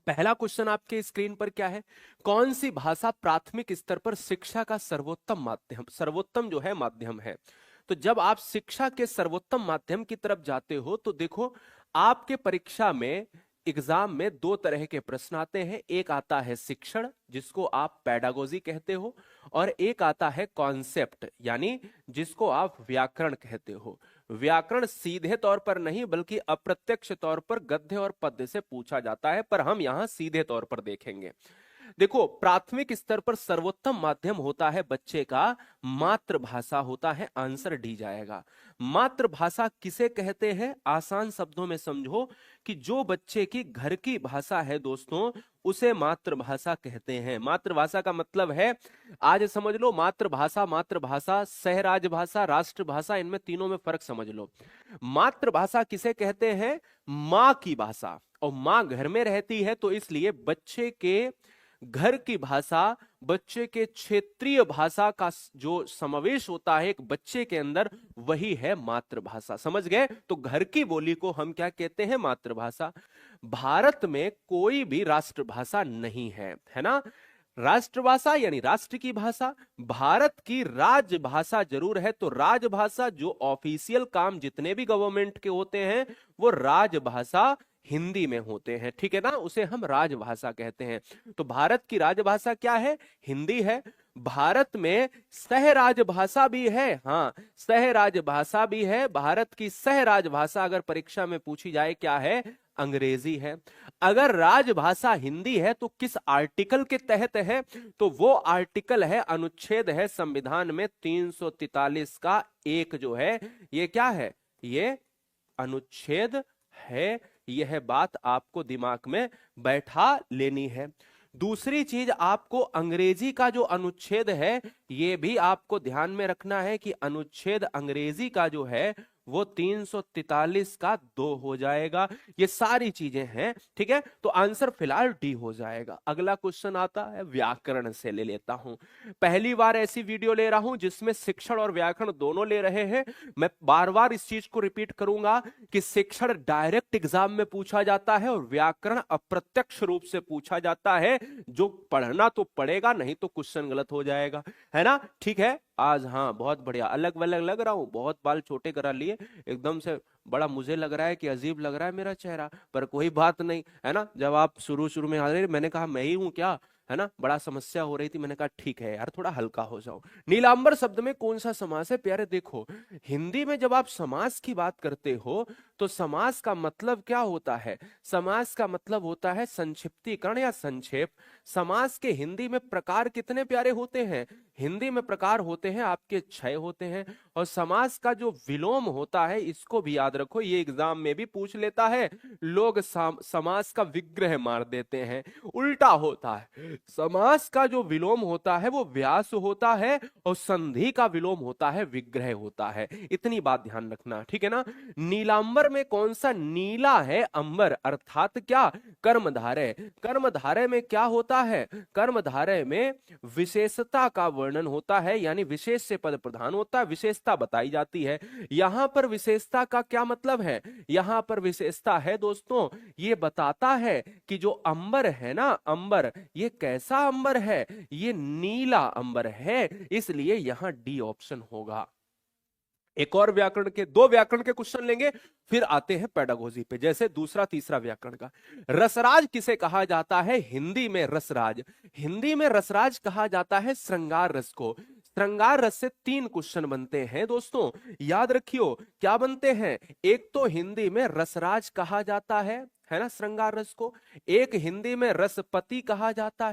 पहला क्वेश्चन आपके स्क्रीन पर क्या है? कौन सी भाषा प्राथमिक स्तर पर शिक्षा का सर्वोत्तम जो है माध्यम है? तो जब आप शिक्षा के सर्वोत्तम माध्यम की तरफ जाते हो तो देखो, आपके परीक्षा में एग्जाम में दो तरह के प्रश्न आते हैं। एक आता है शिक्षण, जिसको आप पेडागोजी कहते हो, और एक आता है कॉन्सेप्ट, यानी जिसको आप व्याकरण कहते हो। व्याकरण सीधे तौर पर नहीं बल्कि अप्रत्यक्ष तौर पर गद्य और पद्य से पूछा जाता है, पर हम यहां सीधे तौर पर देखेंगे। देखो, प्राथमिक स्तर पर सर्वोत्तम माध्यम होता है बच्चे का मातृभाषा होता है। आंसर डी जाएगा। मातृभाषा किसे कहते हैं? आसान शब्दों में समझो कि जो बच्चे की घर की भाषा है दोस्तों, उसे मातृभाषा कहते हैं। मातृभाषा का मतलब है, आज समझ लो, मातृभाषा, मातृभाषा, सहराजभाषा, राष्ट्रभाषा, इनमें तीनों में फर्क समझ लो। मातृभाषा किसे कहते हैं? माँ की भाषा। और माँ घर में रहती है, तो इसलिए बच्चे के घर की भाषा, बच्चे के क्षेत्रीय भाषा का जो समावेश होता है एक बच्चे के अंदर, वही है मातृभाषा। समझ गए? तो घर की बोली को हम क्या कहते हैं? मातृभाषा। भारत में कोई भी राष्ट्रभाषा नहीं है, है ना? राष्ट्रभाषा यानी राष्ट्र की भाषा। भारत की राजभाषा जरूर है। तो राजभाषा, जो ऑफिशियल काम जितने भी गवर्नमेंट के होते हैं, वो राजभाषा हिंदी में होते हैं, ठीक है ना? उसे हम राजभाषा कहते हैं। तो भारत की राजभाषा क्या है? हिंदी है। भारत में सहराजभाषा भी है, हाँ, सहराजभाषा भी है। भारत की सहराजभाषा अगर परीक्षा में पूछी जाए, क्या है? अंग्रेजी है। अगर राजभाषा हिंदी है तो किस आर्टिकल के तहत है? तो वो आर्टिकल है, अनुच्छेद है संविधान में 343 का एक, जो है ये क्या है? ये अनुच्छेद है। यह बात आपको दिमाग में बैठा लेनी है। दूसरी चीज, आपको अंग्रेजी का जो अनुच्छेद है, यह भी आपको ध्यान में रखना है कि अनुच्छेद अंग्रेजी का जो है वो 343 का 2 हो जाएगा। ये सारी चीजें हैं, ठीक है? तो आंसर फिलहाल डी हो जाएगा। अगला क्वेश्चन आता है, व्याकरण से ले लेता हूं। पहली बार ऐसी वीडियो ले रहा हूं जिसमें शिक्षण और व्याकरण दोनों ले रहे हैं। मैं बार बार इस चीज को रिपीट करूंगा कि शिक्षण डायरेक्ट एग्जाम में पूछा जाता है और व्याकरण अप्रत्यक्ष रूप से पूछा जाता है। जो पढ़ना तो पड़ेगा, नहीं तो क्वेश्चन गलत हो जाएगा, है ना? ठीक है, आज हाँ बहुत बढ़िया, अलग अलग लग रहा हूं, बहुत बाल छोटे करा लिए, एकदम से बड़ा मुझे लग रहा है कि अजीब लग रहा है मेरा चेहरा, पर कोई बात नहीं, है ना? जब आप शुरू शुरू में आ रहे, मैंने कहा मैं ही हूं क्या, है ना? बड़ा समस्या हो रही थी, मैंने कहा ठीक है यार, थोड़ा हल्का हो जाओ। नीलांबर शब्द में कौन सा समास है? प्यारे देखो, हिंदी में जब आप समास की बात करते हो तो समास का मतलब क्या होता है? समास का मतलब होता है संक्षिप्तीकरण या संक्षेप। समास के हिंदी में प्रकार कितने प्यारे होते हैं? हिंदी में प्रकार होते हैं आपके 6 होते हैं। और समास का जो विलोम होता है, इसको भी याद रखो, ये एग्जाम में भी पूछ लेता है। लोग समास का विग्रह मार देते हैं, उल्टा होता है। समास का जो विलोम होता है वो व्यास होता है, और संधि का विलोम होता है विग्रह होता है। इतनी बात ध्यान रखना, ठीक है ना? नीलांबर में कौन सा नीला है? अंबर, अर्थात क्या? कर्मधारय। कर्मधारय में क्या होता है? कर्मधारय में विशेषता का वर्णन होता है, यानी विशेष से पद प्रधान होता है, विशेषता बताई जाती है। यहां पर विशेषता का क्या मतलब है? यहां पर विशेषता है दोस्तों, ये बताता है कि जो अंबर है ना, अंबर, ये कैसा अंबर है? ये नीला अंबर है, इसलिए यहां डी ऑप्शन होगा। एक और व्याकरण के, 2 व्याकरण के क्वेश्चन लेंगे, फिर आते हैं पेडागोजी पे, जैसे दूसरा तीसरा व्याकरण का। रसराज किसे कहा जाता है? हिंदी में रसराज। हिंदी में रसराज कहा जाता है श्रृंगार रस को। श्रृंगार रस से 3 क्वेश्चन बनते हैं दोस्तों, याद रखियो क्या बनते हैं। एक तो हिंदी में रसराज कहा जाता है ना, श्रृंगार रस को। एक हिंदी में रसपति कहा जाता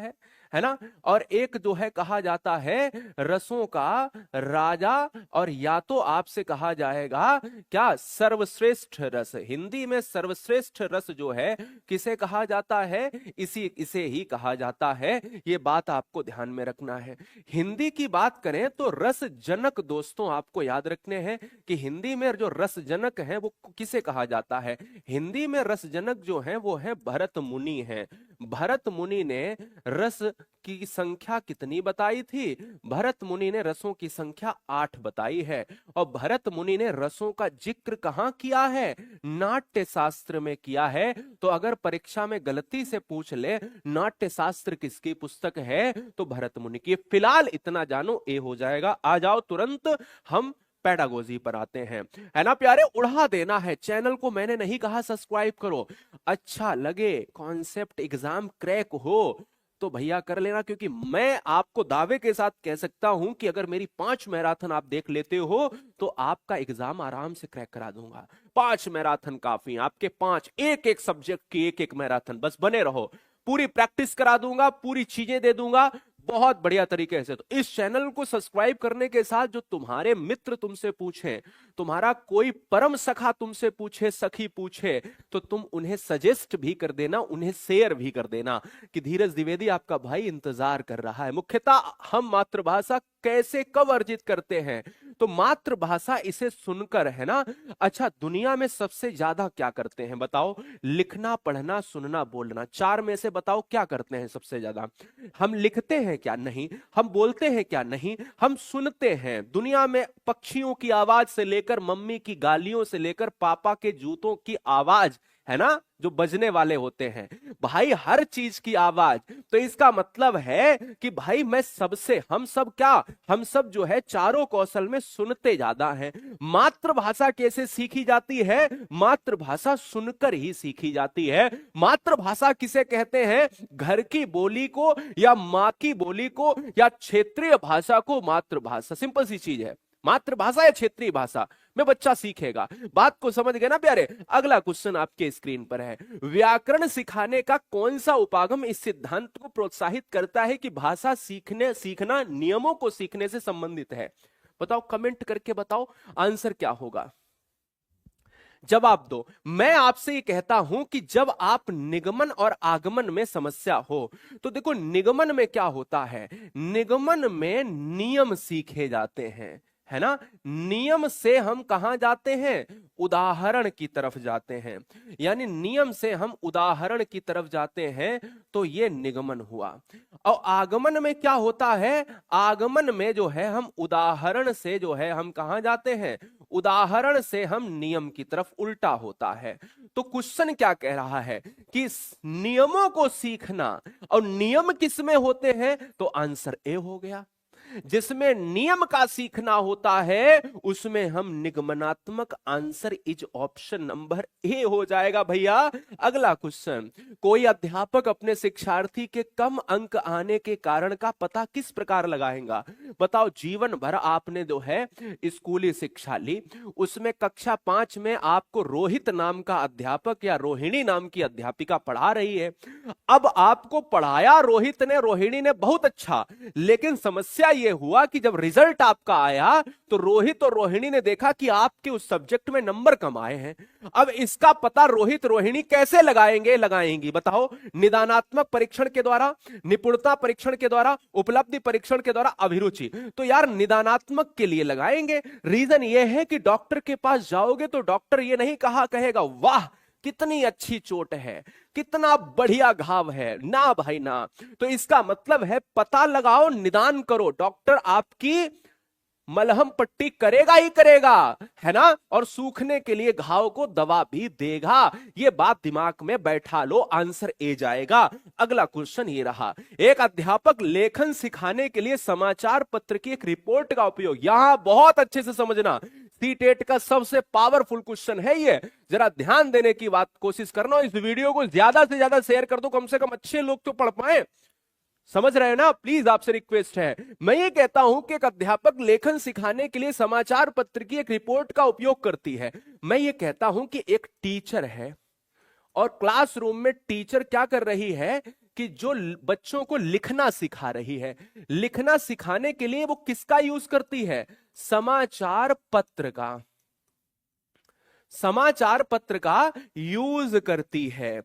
है ना? और एक जो है कहा जाता है रसों का राजा, और या तो आपसे कहा जाएगा क्या? सर्वश्रेष्ठ रस। हिंदी में सर्वश्रेष्ठ रस जो है किसे कहा जाता है? इसे ही कहा जाता है। ये बात आपको ध्यान में रखना है। हिंदी की बात करें तो रस जनक दोस्तों आपको याद रखने हैं कि हिंदी में जो रस जनक है वो किसे कहा जाता है? हिंदी में रस जनक जो है वो है भरत मुनि है। भरत मुनि ने रस की संख्या कितनी बताई थी? भरत मुनि ने रसों की संख्या 8 बताई है। और भरत मुनि ने रसों का जिक्र कहां किया है? नाट्य शास्त्र में किया है। तो अगर परीक्षा में गलती से पूछ ले नाट्य शास्त्र किसकी पुस्तक है, तो भरत मुनि की। फिलहाल इतना जानो, ए हो जाएगा। आ जाओ तुरंत हम पेडागोजी पर आते हैं, है ना प्यारे। उड़ा देना है चैनल को, मैंने नहीं कहा सब्सक्राइब करो। अच्छा लगे, कॉन्सेप्ट एग्जाम क्रैक हो तो भैया कर लेना, क्योंकि मैं आपको दावे के साथ कह सकता हूं कि अगर मेरी 5 मैराथन आप देख लेते हो तो आपका एग्जाम आराम से क्रैक करा दूंगा। 5 मैराथन काफी, आपके 5 एक एक सब्जेक्ट की एक एक मैराथन, बस बने रहो। पूरी प्रैक्टिस करा दूंगा, पूरी चीजें दे दूंगा बहुत बढ़िया तरीके से। तो इस चैनल को सब्सक्राइब करने के साथ जो तुम्हारे मित्र तुमसे पूछें, तुम्हारा कोई परम सखा तुमसे पूछे, सखी पूछे, तो तुम उन्हें सजेस्ट भी कर देना, उन्हें शेयर भी कर देना कि धीरज द्विवेदी आपका भाई इंतजार कर रहा है। मुख्यतः हम मातृभाषा कैसे कब अर्जित करते हैं? तो मातृभाषा इसे सुनकर, है ना। अच्छा, दुनिया में सबसे ज्यादा क्या करते हैं बताओ? लिखना, पढ़ना, सुनना, बोलना। 4 में से बताओ क्या करते हैं सबसे ज्यादा? हम लिखते हैं क्या? नहीं। हम बोलते हैं क्या? नहीं। हम सुनते हैं। दुनिया में पक्षियों की आवाज से लेकर, मम्मी की गालियों से लेकर, पापा के जूतों की आवाज, है ना, जो बजने वाले होते हैं भाई, हर चीज की आवाज। तो इसका मतलब है कि भाई मैं सबसे, हम सब क्या, हम सब जो है चारों कौशल में सुनते ज्यादा हैं। मातृभाषा कैसे सीखी जाती है? मातृभाषा सुनकर ही सीखी जाती है। मातृभाषा किसे कहते हैं? घर की बोली को, या माँ की बोली को, या क्षेत्रीय भाषा को मातृभाषा। सिंपल सी चीज है, मातृभाषा या क्षेत्रीय भाषा में बच्चा सीखेगा। बात को समझ गए ना प्यारे? अगला क्वेश्चन आपके स्क्रीन पर है। व्याकरण सिखाने का कौन सा उपागम इस सिद्धांत को प्रोत्साहित करता है कि भाषा सीखना नियमों को सीखने से संबंधित है? बताओ, कमेंट करके बताओ आंसर क्या होगा। जवाब दो। मैं आपसे ये कहता हूं कि जब आप निगमन और आगमन में समस्या हो, तो देखो निगमन में क्या होता है? निगमन में नियम सीखे जाते हैं, है ना। नियम से हम कहां जाते हैं? उदाहरण की तरफ जाते हैं। यानी नियम से हम उदाहरण की तरफ जाते हैं, तो ये निगमन हुआ। और आगमन में क्या होता है? आगमन में जो है हम उदाहरण से जो है हम कहां जाते हैं? उदाहरण से हम नियम की तरफ, उल्टा होता है। तो क्वेश्चन क्या कह रहा है कि नियमों को सीखना, और नियम किसमें होते हैं? तो आंसर ए हो गया। जिसमें नियम का सीखना होता है उसमें हम निगमनात्मक, answer is option number A हो जाएगा भैया। अगला क्वेश्चन, कोई अध्यापक अपने शिक्षार्थी के कम अंक आने के कारण का पता किस प्रकार लगाएगा? बताओ, जीवन भर आपने जो है स्कूली शिक्षा ली, उसमें कक्षा 5 में आपको रोहित नाम का अध्यापक या रोहिणी नाम की अध्यापिका पढ़ा रही है। अब आपको पढ़ाया रोहित ने, रोहिणी ने, बहुत अच्छा, लेकिन समस्या ये हुआ कि जब रिजल्ट आपका आया तो रोहित और रोहिणी ने देखा कि आपके उस सब्जेक्ट में नंबर कम आए हैं। अब इसका पता रोहित रोहिणी कैसे लगाएंगी बताओ? निदानात्मक परीक्षण के द्वारा, निपुणता परीक्षण के द्वारा, उपलब्धि परीक्षण के द्वारा, अभिरुचि। तो यार निदानात्मक के लिए लगाएंगे। रीजन ये है कि डॉक्टर के पास जाओगे तो डॉक्टर ये नहीं कहेगा वाह कितनी अच्छी चोट है, कितना बढ़िया घाव है, ना भाई ना। तो इसका मतलब है पता लगाओ, निदान करो। डॉक्टर आपकी मलहम पट्टी करेगा ही करेगा, है ना, और सूखने के लिए घाव को दवा भी देगा। ये बात दिमाग में बैठा लो, आंसर ए जाएगा। अगला क्वेश्चन ये रहा, एक अध्यापक लेखन सिखाने के लिए समाचार पत्र की एक रिपोर्ट का उपयोग, यहां बहुत अच्छे से समझना, सीटेट का सबसे पावरफुल क्वेश्चन है ये, जरा ध्यान देने की बात कोशिश करना। इस वीडियो को ज्यादा से ज्यादा शेयर कर दो, कम से कम अच्छे लोग तो पढ़ पाए। समझ रहे हो ना? प्लीज आपसे रिक्वेस्ट है। मैं ये कहता हूं कि एक अध्यापक लेखन सिखाने के लिए समाचार पत्र की एक रिपोर्ट का उपयोग करती है। मैं ये कहता हूं कि एक टीचर है और क्लासरूम में टीचर क्या कर रही है कि जो बच्चों को लिखना सिखा रही है, लिखना सिखाने के लिए वो किसका यूज करती है? समाचार पत्र का, समाचार पत्र का यूज करती है।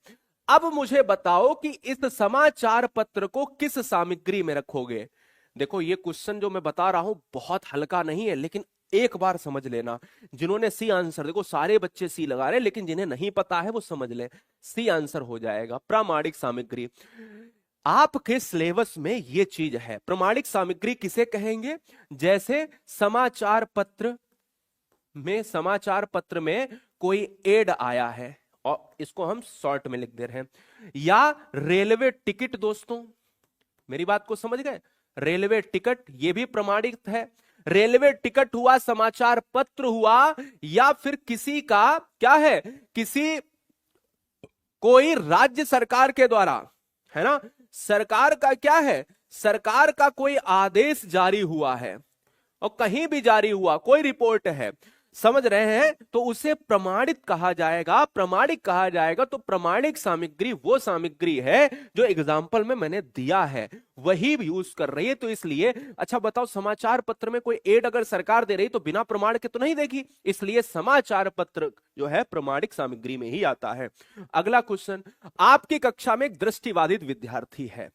अब मुझे बताओ कि इस समाचार पत्र को किस सामग्री में रखोगे? देखो ये क्वेश्चन जो मैं बता रहा हूं बहुत हल्का नहीं है, लेकिन एक बार समझ लेना। जिन्होंने सी आंसर, देखो सारे बच्चे सी लगा रहे, लेकिन जिन्हें नहीं पता है वो समझ ले, सी आंसर हो जाएगा। प्रामाणिक सामग्री आपके सिलेबस में ये चीज है। प्रमाणिक सामग्री किसे कहेंगे? जैसे समाचार पत्र में कोई एड आया है और इसको हम शॉर्ट में लिख दे रहे हैं, या रेलवे टिकट। दोस्तों मेरी बात को समझ गए? रेलवे टिकट ये भी प्रमाणित है। रेलवे टिकट हुआ, समाचार पत्र हुआ, या फिर किसी का क्या है, किसी कोई राज्य सरकार के द्वारा, है ना, सरकार का क्या है, सरकार का कोई आदेश जारी हुआ है और कहीं भी जारी हुआ कोई रिपोर्ट है, समझ रहे हैं, तो उसे प्रमाणित कहा जाएगा, प्रमाणिक कहा जाएगा। तो प्रमाणिक सामग्री वो सामग्री है जो एग्जाम्पल में मैंने दिया है वही यूज कर रही है। तो इसलिए अच्छा बताओ, समाचार पत्र में कोई एड अगर सरकार दे रही तो बिना प्रमाण के तो नहीं देगी, इसलिए समाचार पत्र जो है प्रमाणिक सामग्री में ही आता है। अगला क्वेश्चन, आपकी कक्षा में एक दृष्टिबाधित विद्यार्थी है,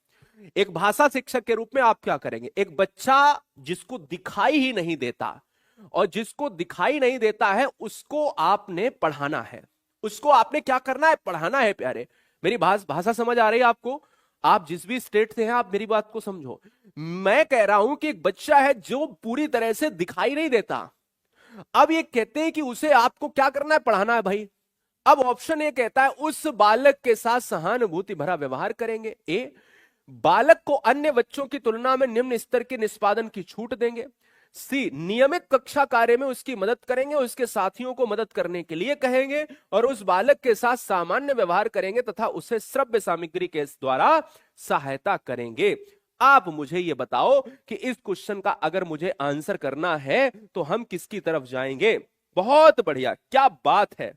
एक भाषा शिक्षक के रूप में आप क्या करेंगे? एक बच्चा जिसको दिखाई ही नहीं देता, और जिसको दिखाई नहीं देता है उसको आपने पढ़ाना है, उसको आपने क्या करना है? पढ़ाना है। प्यारे, मेरी भाषा समझ आ रही है आपको? आप जिस भी स्टेट से हैं आप मेरी बात को समझो। मैं कह रहा हूं कि एक बच्चा है जो पूरी तरह से दिखाई नहीं देता, अब ये कहते हैं कि उसे आपको क्या करना है? पढ़ाना है भाई। अब ऑप्शन ये कहता है उस बालक के साथ सहानुभूति भरा व्यवहार करेंगे, ए, बालक को अन्य बच्चों की तुलना में निम्न स्तर के निष्पादन की छूट देंगे, सी, नियमित कक्षा कार्य में उसकी मदद करेंगे, उसके साथियों को मदद करने के लिए कहेंगे, और उस बालक के साथ सामान्य व्यवहार करेंगे तथा उसे श्रव्य सामग्री के द्वारा सहायता करेंगे। आप मुझे यह बताओ कि इस क्वेश्चन का अगर मुझे आंसर करना है तो हम किसकी तरफ जाएंगे? बहुत बढ़िया, क्या बात है,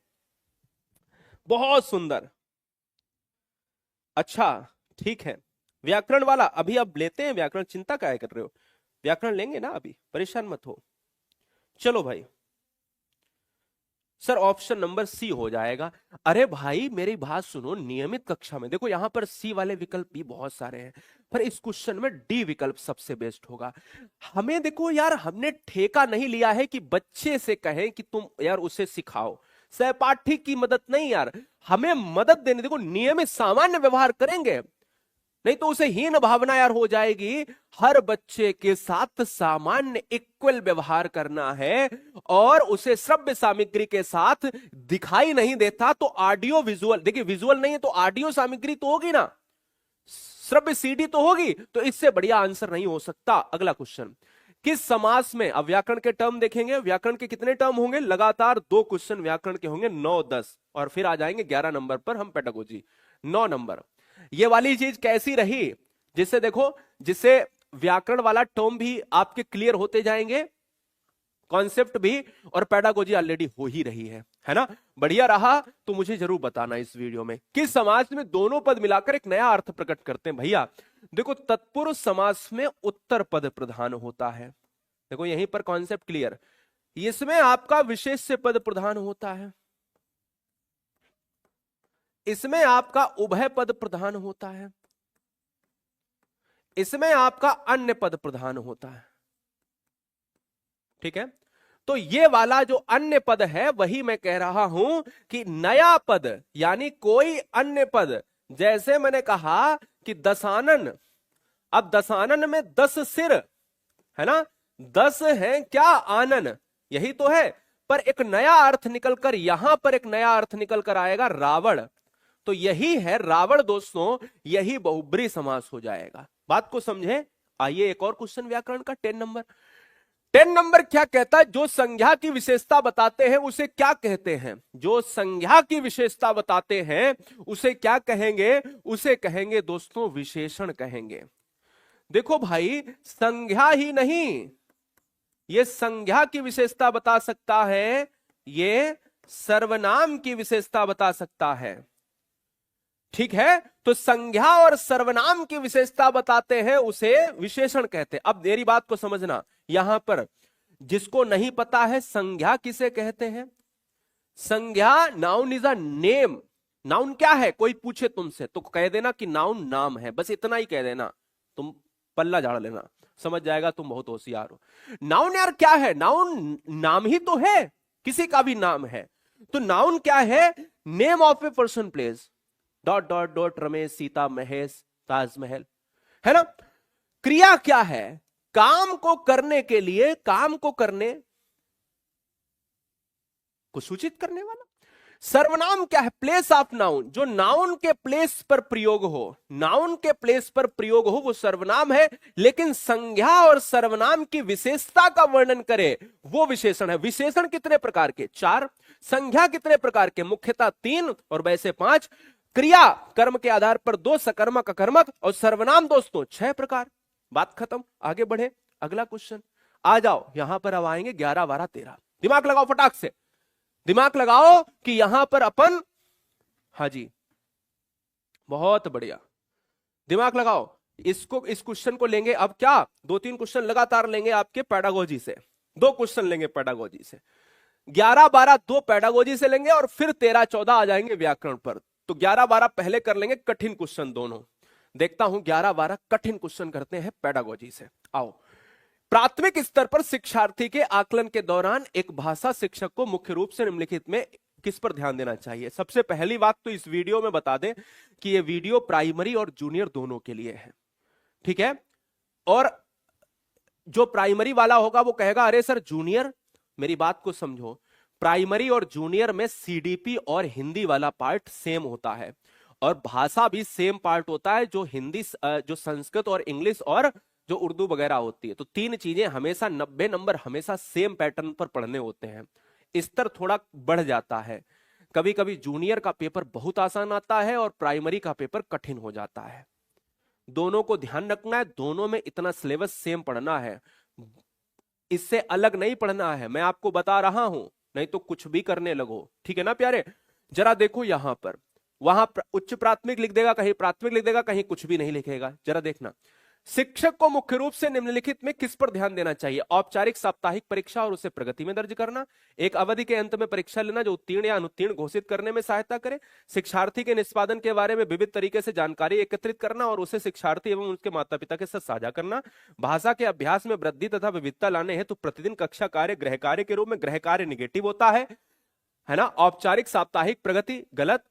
बहुत सुंदर। अच्छा ठीक है, व्याकरण वाला अभी अब लेते हैं व्याकरण, चिंता काहे कर रहे हो? व्याकरण लेंगे ना अभी, परेशान मत हो। चलो भाई, सर ऑप्शन नंबर सी हो जाएगा। अरे भाई मेरी बात सुनो, नियमित कक्षा में देखो यहां पर सी वाले विकल्प भी बहुत सारे हैं, पर इस क्वेश्चन में डी विकल्प सबसे बेस्ट होगा। हमें देखो यार, हमने ठेका नहीं लिया है कि बच्चे से कहें कि तुम यार उसे सिखाओ, सहपाठी की मदद नहीं यार, हमें मदद देने, देखो नियमित सामान्य व्यवहार करेंगे, नहीं तो उसे हीन भावना यार हो जाएगी। हर बच्चे के साथ सामान्य इक्वल व्यवहार करना है, और उसे श्रव्य सामग्री के साथ दिखाई नहीं देता तो ऑडियो विजुअल, देखिए विजुअल नहीं है तो ऑडियो सामग्री तो होगी ना, श्रव्य सीडी तो होगी, तो इससे बढ़िया आंसर नहीं हो सकता। अगला क्वेश्चन, किस समास में, अब व्याकरण के टर्म देखेंगे, व्याकरण के कितने टर्म होंगे? लगातार 2 क्वेश्चन व्याकरण के होंगे, 9, 10, और फिर आ जाएंगे 11 नंबर पर हम पेडागोजी। 9 नंबर ये वाली चीज कैसी रही, जिससे देखो, जिससे व्याकरण वाला टर्म भी आपके क्लियर होते जाएंगे, कॉन्सेप्ट भी, और पेडागोजी ऑलरेडी हो ही रही है ना? बढ़िया रहा तो मुझे जरूर बताना इस वीडियो में किस समास में दोनों पद मिलाकर एक नया अर्थ प्रकट करते हैं। भैया देखो, तत्पुरुष समास में उत्तर पद प्रधान होता है, देखो यहीं पर कॉन्सेप्ट क्लियर, इसमें आपका विशेष्य पद प्रधान होता है, इसमें आपका उभय पद प्रधान होता है, इसमें आपका अन्य पद प्रधान होता है। ठीक है, तो ये वाला जो अन्य पद है वही मैं कह रहा हूं कि नया पद, यानी कोई अन्य पद, जैसे मैंने कहा कि दशानन, अब दशानन में 10 सिर है ना, 10 है क्या आनन, यही तो है, पर एक नया अर्थ निकलकर, यहां पर एक नया अर्थ निकलकर आएगा रावण, तो यही है रावण दोस्तों, यही बहुब्री समास हो जाएगा। बात को समझे? आइए एक और क्वेश्चन व्याकरण का 10 नंबर। 10 नंबर क्या कहता है? जो संज्ञा की विशेषता बताते हैं उसे क्या कहते हैं? जो संज्ञा की विशेषता बताते हैं उसे क्या कहेंगे? उसे कहेंगे दोस्तों विशेषण कहेंगे। देखो भाई, संज्ञा ही नहीं, ये संज्ञा की विशेषता बता सकता है, ये सर्वनाम की विशेषता बता सकता है। ठीक है, तो संज्ञा और सर्वनाम की विशेषता बताते हैं उसे विशेषण कहते हैं। अब मेरी बात को समझना, यहां पर जिसको नहीं पता है संज्ञा किसे कहते हैं, संज्ञा, noun is a name. Noun क्या है? कोई पूछे तुमसे तो कह देना कि नाउन नाम है, बस इतना ही कह देना, तुम पल्ला झाड़ लेना। समझ जाएगा तुम बहुत होशियार हो। नाउन यार क्या है? नाउन नाम ही तो है, किसी का भी नाम है। तो नाउन क्या है? Name of a person place, dot dot dot, Ramesh, Sita, Mahesh, Taj Mahal, है ना। क्रिया क्या है? काम को करने के लिए, काम को करने को सूचित करने वाला। सर्वनाम क्या है? प्लेस ऑफ नाउन, जो नाउन के प्लेस पर प्रयोग हो, नाउन के प्लेस पर प्रयोग हो वो सर्वनाम है। लेकिन संज्ञा और सर्वनाम की विशेषता का वर्णन करे वो विशेषण है। विशेषण कितने प्रकार के? 4। संज्ञा कितने प्रकार के? मुख्यतः 3 और वैसे 5। क्रिया कर्म के आधार पर 2, सकर्मक अकर्मक, और सर्वनाम दोस्तों 6 प्रकार। बात खत्म, आगे बढ़े। अगला क्वेश्चन आ जाओ, यहां पर अब आएंगे 11, 12, 13। दिमाग लगाओ फटाक से, दिमाग लगाओ कि यहां पर अपन, हाँ जी बहुत बढ़िया, दिमाग लगाओ। इसको, इस क्वेश्चन को लेंगे अब क्या, 2-3 क्वेश्चन लगातार लेंगे आपके पेडागोजी से। 2 क्वेश्चन लेंगे पेडागोजी से, 11, 12 2 पेडागोजी से लेंगे और फिर 13, 14 आ जाएंगे व्याकरण पर। तो 11, 12 पहले कर लेंगे कठिन क्वेश्चन दोनों। देखता हूं 11, 12 कठिन क्वेश्चन करते हैं पेडागोजी से। आओ। प्राथमिक स्तर पर शिक्षार्थी के आकलन के दौरान एक भाषा शिक्षक को मुख्य रूप से निम्नलिखित में किस पर ध्यान देना चाहिए? सबसे पहली बात तो इस वीडियो में बता दें कि यह वीडियो प्राइमरी और जूनियर दोनों के लिए है, ठीक है। और जो प्राइमरी वाला होगा वो कहेगा अरे सर जूनियर, मेरी बात को समझो, प्राइमरी और जूनियर में सीडीपी और हिंदी वाला पार्ट सेम होता है और भाषा भी सेम पार्ट होता है, जो हिंदी, जो संस्कृत और इंग्लिश और जो उर्दू वगैरह होती है। तो 3 चीजें हमेशा 90 नंबर हमेशा सेम पैटर्न पर पढ़ने होते हैं। स्तर थोड़ा बढ़ जाता है, कभी कभी जूनियर का पेपर बहुत आसान आता है और प्राइमरी का पेपर कठिन हो जाता है। दोनों को ध्यान रखना है, दोनों में इतना सिलेबस सेम पढ़ना है, इससे अलग नहीं पढ़ना है। मैं आपको बता रहा हूं, नहीं तो कुछ भी करने लगो, ठीक है ना प्यारे। जरा देखो यहां पर, वहां उच्च प्राथमिक लिख देगा, कहीं प्राथमिक लिख देगा, कहीं कुछ भी नहीं लिखेगा। जरा देखना, शिक्षक को मुख्य रूप से निम्नलिखित में किस पर ध्यान देना चाहिए? औपचारिक साप्ताहिक परीक्षा और उसे प्रगति में दर्ज करना, एक अवधि के अंत में परीक्षा लेना जो उत्तीर्ण या अनुत्तीर्ण घोषित करने में सहायता करे, शिक्षार्थी के निष्पादन के बारे में विविध तरीके से जानकारी एकत्रित करना और उसे शिक्षार्थी एवं उनके माता पिता के साथ साझा करना, भाषा के अभ्यास में वृद्धि तथा विविधता लाने हेतु प्रतिदिन कक्षा कार्य गृह कार्य के रूप में, गृह कार्य निगेटिव होता है ना। औपचारिक साप्ताहिक प्रगति गलत,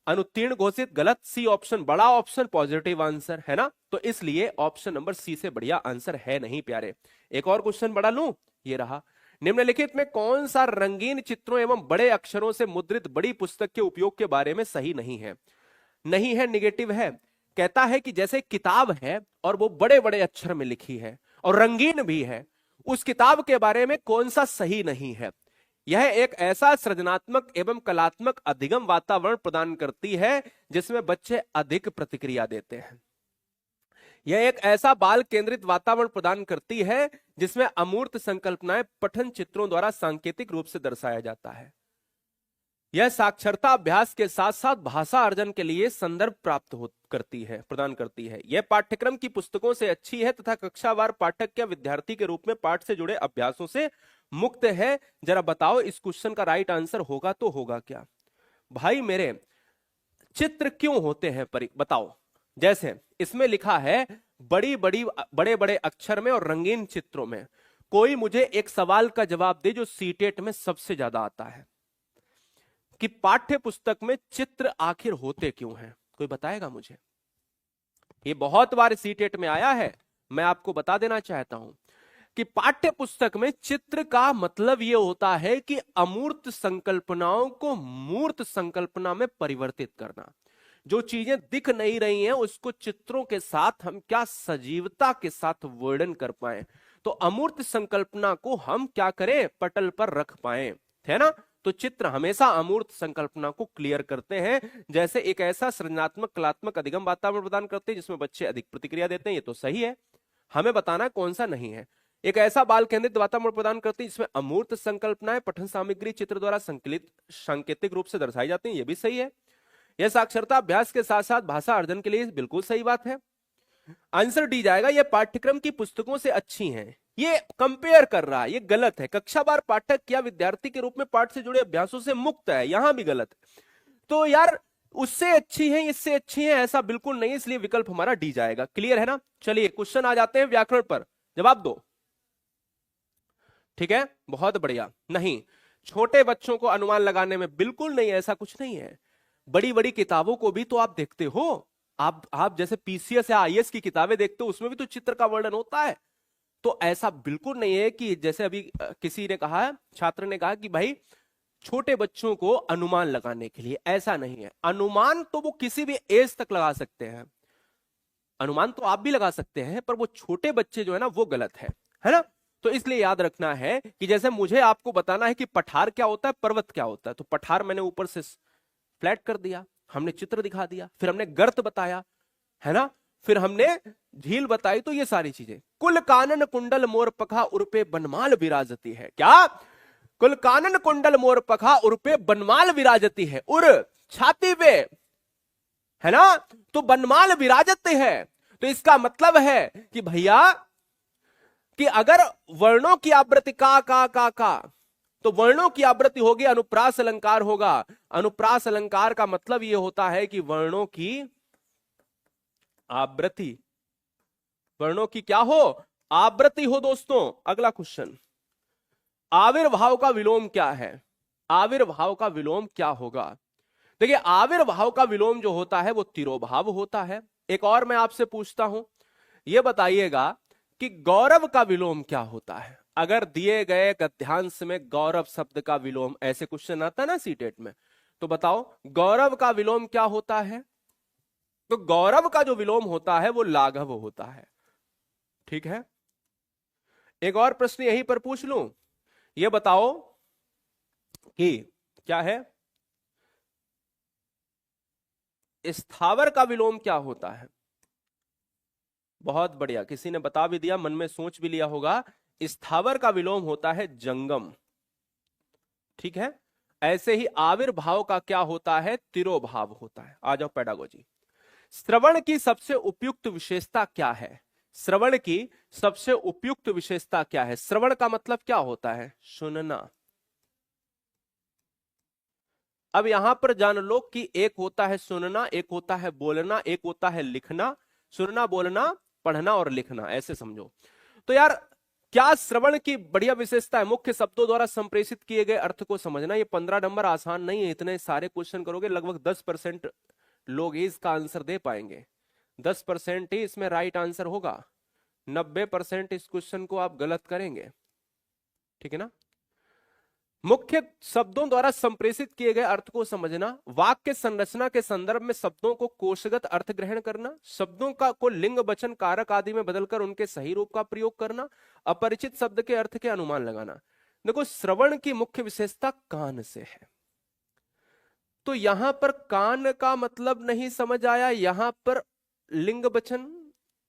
अनुत्तीर्ण घोषित गलत, सी ऑप्शन बड़ा ऑप्शन पॉजिटिव आंसर, है ना। तो इसलिए ऑप्शन नंबर सी से बढ़िया आंसर है नहीं प्यारे। एक और क्वेश्चन बढ़ा लूं, ये रहा। निम्नलिखित में कौन सा रंगीन चित्रों एवं बड़े अक्षरों से मुद्रित बड़ी पुस्तक के उपयोग के बारे में सही नहीं है? नहीं है, निगेटिव है। कहता है कि जैसे किताब है और वो बड़े बड़े अक्षर में लिखी है और रंगीन भी है, उस किताब के बारे में कौन सा सही नहीं है? यह एक ऐसा सृजनात्मक एवं कलात्मक अधिगम वातावरण प्रदान करती है जिसमें बच्चे अधिक प्रतिक्रिया देते हैं। यह एक ऐसा बाल केंद्रित वातावरण प्रदान करती है जिसमें अमूर्त संकल्पनाएं पठन चित्रों द्वारा सांकेतिक रूप से दर्शाया जाता है। यह साक्षरता अभ्यास के साथ साथ भाषा अर्जन के लिए संदर्भ प्राप्त करती है, प्रदान करती है। यह पाठ्यक्रम की पुस्तकों से अच्छी है तथा कक्षावार पाठक या विद्यार्थी के रूप में पाठ से जुड़े अभ्यासों से मुक्त है। जरा बताओ इस क्वेश्चन का राइट आंसर होगा तो होगा क्या? भाई मेरे, चित्र क्यों होते हैं बताओ। जैसे इसमें लिखा है बड़ी बड़ी बड़े बड़े अक्षर में और रंगीन चित्रों में। कोई मुझे एक सवाल का जवाब दे जो सीटेट में सबसे ज्यादा आता है, कि पाठ्य पुस्तक में चित्र आखिर होते क्यों हैं? कोई बताएगा मुझे? ये बहुत बार सीटेट में आया है, मैं आपको बता देना चाहता हूं कि पाठ्य पुस्तक में चित्र का मतलब यह होता है कि अमूर्त संकल्पनाओं को मूर्त संकल्पना में परिवर्तित करना। जो चीजें दिख नहीं रही हैं उसको चित्रों के साथ हम क्या सजीवता के साथ वर्णन कर पाए, तो अमूर्त संकल्पना को हम क्या करें, पटल पर रख पाए, है ना। तो चित्र हमेशा अमूर्त संकल्पना को क्लियर करते हैं। जैसे एक ऐसा सृजनात्मक कलात्मक अधिगम वातावरण प्रदान करते हैं जिसमें बच्चे अधिक प्रतिक्रिया देते हैं, ये तो सही है। हमें बताना कौन सा नहीं है। एक ऐसा बाल केंद्रित वातावरण प्रदान करते हैं जिसमें अमूर्त संकल्पनाएं पठन सामग्री चित्र द्वारा संकलित सांकेतिक रूप से दर्शाई जाती हैं, ये भी सही है। यह साक्षरता अभ्यास के साथ साथ भाषा अर्जन के लिए बिल्कुल सही बात है। आंसर डी जाएगा, यह पाठ्यक्रम की पुस्तकों से अच्छी हैं। ये कंपेयर कर रहा है, ये गलत है। कक्षावार पाठक या विद्यार्थी के रूप में पाठ से जुड़े अभ्यासों से मुक्त है, यहां भी गलत है। तो यार उससे अच्छी है, इससे अच्छी है, ऐसा बिल्कुल नहीं, इसलिए विकल्प हमारा डी जाएगा। क्लियर है ना? चलिए क्वेश्चन आ जाते हैं व्याकरण पर, जवाब दो। ठीक है, बहुत बढ़िया। नहीं, छोटे बच्चों को अनुमान लगाने में बिल्कुल नहीं, ऐसा कुछ नहीं है। बड़ी बड़ी किताबों को भी तो आप देखते हो, आप जैसे पीसीएस या आईएएस की किताबें देखते हो, उसमें भी तो चित्र का वर्णन होता है। तो ऐसा बिल्कुल नहीं है कि जैसे अभी किसी ने कहा, छात्र ने कहा कि भाई छोटे बच्चों को अनुमान लगाने के लिए, ऐसा नहीं है। अनुमान तो वो किसी भी एज तक लगा सकते हैं, अनुमान तो आप भी लगा सकते हैं, पर वो छोटे बच्चे जो है ना, वो गलत है ना? तो इसलिए याद रखना है कि जैसे मुझे आपको बताना है कि पठार क्या होता है, पर्वत क्या होता है, तो पठार मैंने ऊपर से फ्लैट कर दिया, हमने चित्र दिखा दिया, फिर हमने गर्त बताया, है ना, फिर हमने झील बताई। तो ये सारी चीजें, कुल कानन कुंडल मोर पखा उर्पे बनमाल विराजती है। क्या? कुल कानन कुंडल मोर पखा उर्पे बनमाल विराजती है, उर छाती पे, है ना, तो बनमाल विराजते है। तो इसका मतलब है कि भैया कि अगर वर्णों की आवृत्ति का, तो वर्णों की आवृत्ति होगी, अनुप्रास अलंकार होगा। अनुप्रास अलंकार का मतलब यह होता है कि वर्णों की आवृत्ति, वर्णों की क्या हो? आवृत्ति हो। दोस्तों अगला क्वेश्चन, आविर्भाव का विलोम क्या है? आविर्भाव का विलोम क्या होगा? देखिए, आविर्भाव का विलोम जो होता है वो तिरोभाव होता है। एक और मैं आपसे पूछता हूं, यह बताइएगा कि गौरव का विलोम क्या होता है? अगर दिए गए गद्यांश में गौरव शब्द का विलोम, ऐसे क्वेश्चन आता है ना सीटेट में, तो बताओ गौरव का विलोम क्या होता है? तो गौरव का जो विलोम होता है वो लाघव होता है। ठीक है, एक और प्रश्न यहीं पर पूछ लूं, ये बताओ कि क्या है, स्थावर का विलोम क्या होता है? बहुत बढ़िया, किसी ने बता भी दिया, मन में सोच भी लिया होगा। स्थावर का विलोम होता है जंगम। ठीक है, ऐसे ही आविर्भाव का क्या होता है? तिरोभाव होता है। आ जाओ पेडागोजी। श्रवण की सबसे उपयुक्त विशेषता क्या है? श्रवण की सबसे उपयुक्त विशेषता क्या है? श्रवण का मतलब क्या होता है? सुनना। अब यहां पर जान लो कि एक होता है सुनना, एक होता है बोलना, एक होता है लिखना। सुनना, बोलना, पढ़ना और लिखना, ऐसे समझो। तो यार क्या श्रवण की बढ़िया विशेषता है? मुख्य शब्दों द्वारा संप्रेषित किए गए अर्थ को समझना। ये 15 नंबर आसान नहीं है, इतने सारे क्वेश्चन करोगे लगभग 10% लोग ही इसका आंसर दे पाएंगे। 10% ही इसमें राइट आंसर होगा, 90% इस क्वेश्चन को आप गलत करेंगे। ठीक है ना? मुख्य शब्दों द्वारा संप्रेषित किए गए अर्थ को समझना, वाक्य संरचना के संदर्भ में शब्दों को कोशगत अर्थ ग्रहण करना, शब्दों का को लिंग वचन कारक आदि में बदलकर उनके सही रूप का प्रयोग करना, अपरिचित शब्द के अर्थ के अनुमान लगाना। देखो, श्रवण की मुख्य विशेषता कान से है, तो यहां पर कान का मतलब नहीं समझ आया। यहां पर लिंग वचन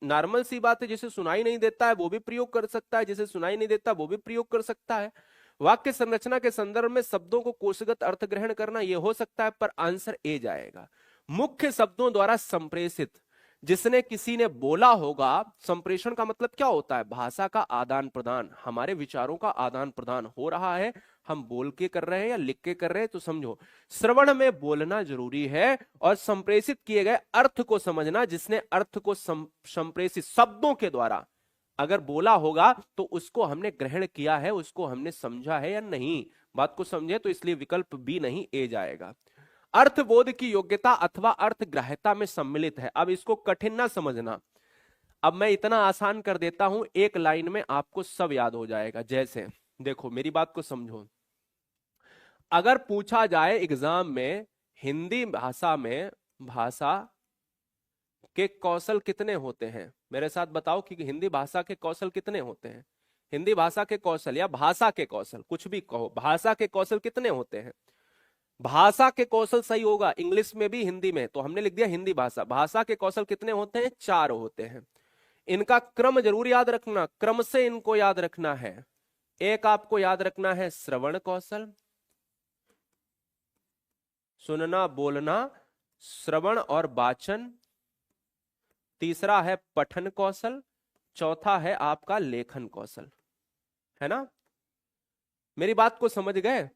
नॉर्मल सी बात है, जिसे सुनाई नहीं देता है वो भी प्रयोग कर सकता है, जिसे सुनाई नहीं देता वो भी प्रयोग कर सकता है। वाक्य संरचना के संदर्भ में शब्दों को कोशगत अर्थ ग्रहण करना यह हो सकता है, पर आंसर ए जाएगा। मुख्य शब्दों द्वारा संप्रेषित, जिसने किसी ने बोला होगा। संप्रेषण का मतलब क्या होता है? भाषा का आदान प्रदान, हमारे विचारों का आदान प्रदान हो रहा है, हम बोल के कर रहे हैं या लिख के कर रहे हैं। तो समझो, श्रवण में बोलना जरूरी है और संप्रेषित किए गए अर्थ को समझना, जिसने अर्थ को संप्रेषित शब्दों के द्वारा अगर बोला होगा तो उसको हमने ग्रहण किया है, उसको हमने समझा है या नहीं। बात को समझे तो इसलिए विकल्प बी नहीं, ए जाएगा। अर्थबोध की योग्यता अथवा अर्थ ग्राह्यता में सम्मिलित है। अब इसको कठिन ना समझना, अब मैं इतना आसान कर देता हूं, एक लाइन में आपको सब याद हो जाएगा। जैसे देखो, मेरी बात को समझो, अगर पूछा जाए एग्जाम में हिंदी भाषा में भाषा के कौशल कितने होते हैं, मेरे साथ बताओ कि हिंदी भाषा के कौशल कितने होते हैं? हिंदी भाषा के कौशल या भाषा के कौशल, कुछ भी कहो, भाषा के कौशल कितने होते हैं? भाषा के कौशल सही होगा, इंग्लिश में भी हिंदी में, तो हमने लिख दिया हिंदी भाषा। भाषा के कौशल कितने होते हैं? 4 होते हैं। इनका क्रम जरूर याद रखना, क्रम से इनको याद रखना है। एक आपको याद रखना है श्रवण कौशल, सुनना बोलना, श्रवण और वाचन। तीसरा है पठन कौशल, चौथा है आपका लेखन कौशल। है ना? मेरी बात को समझ गए?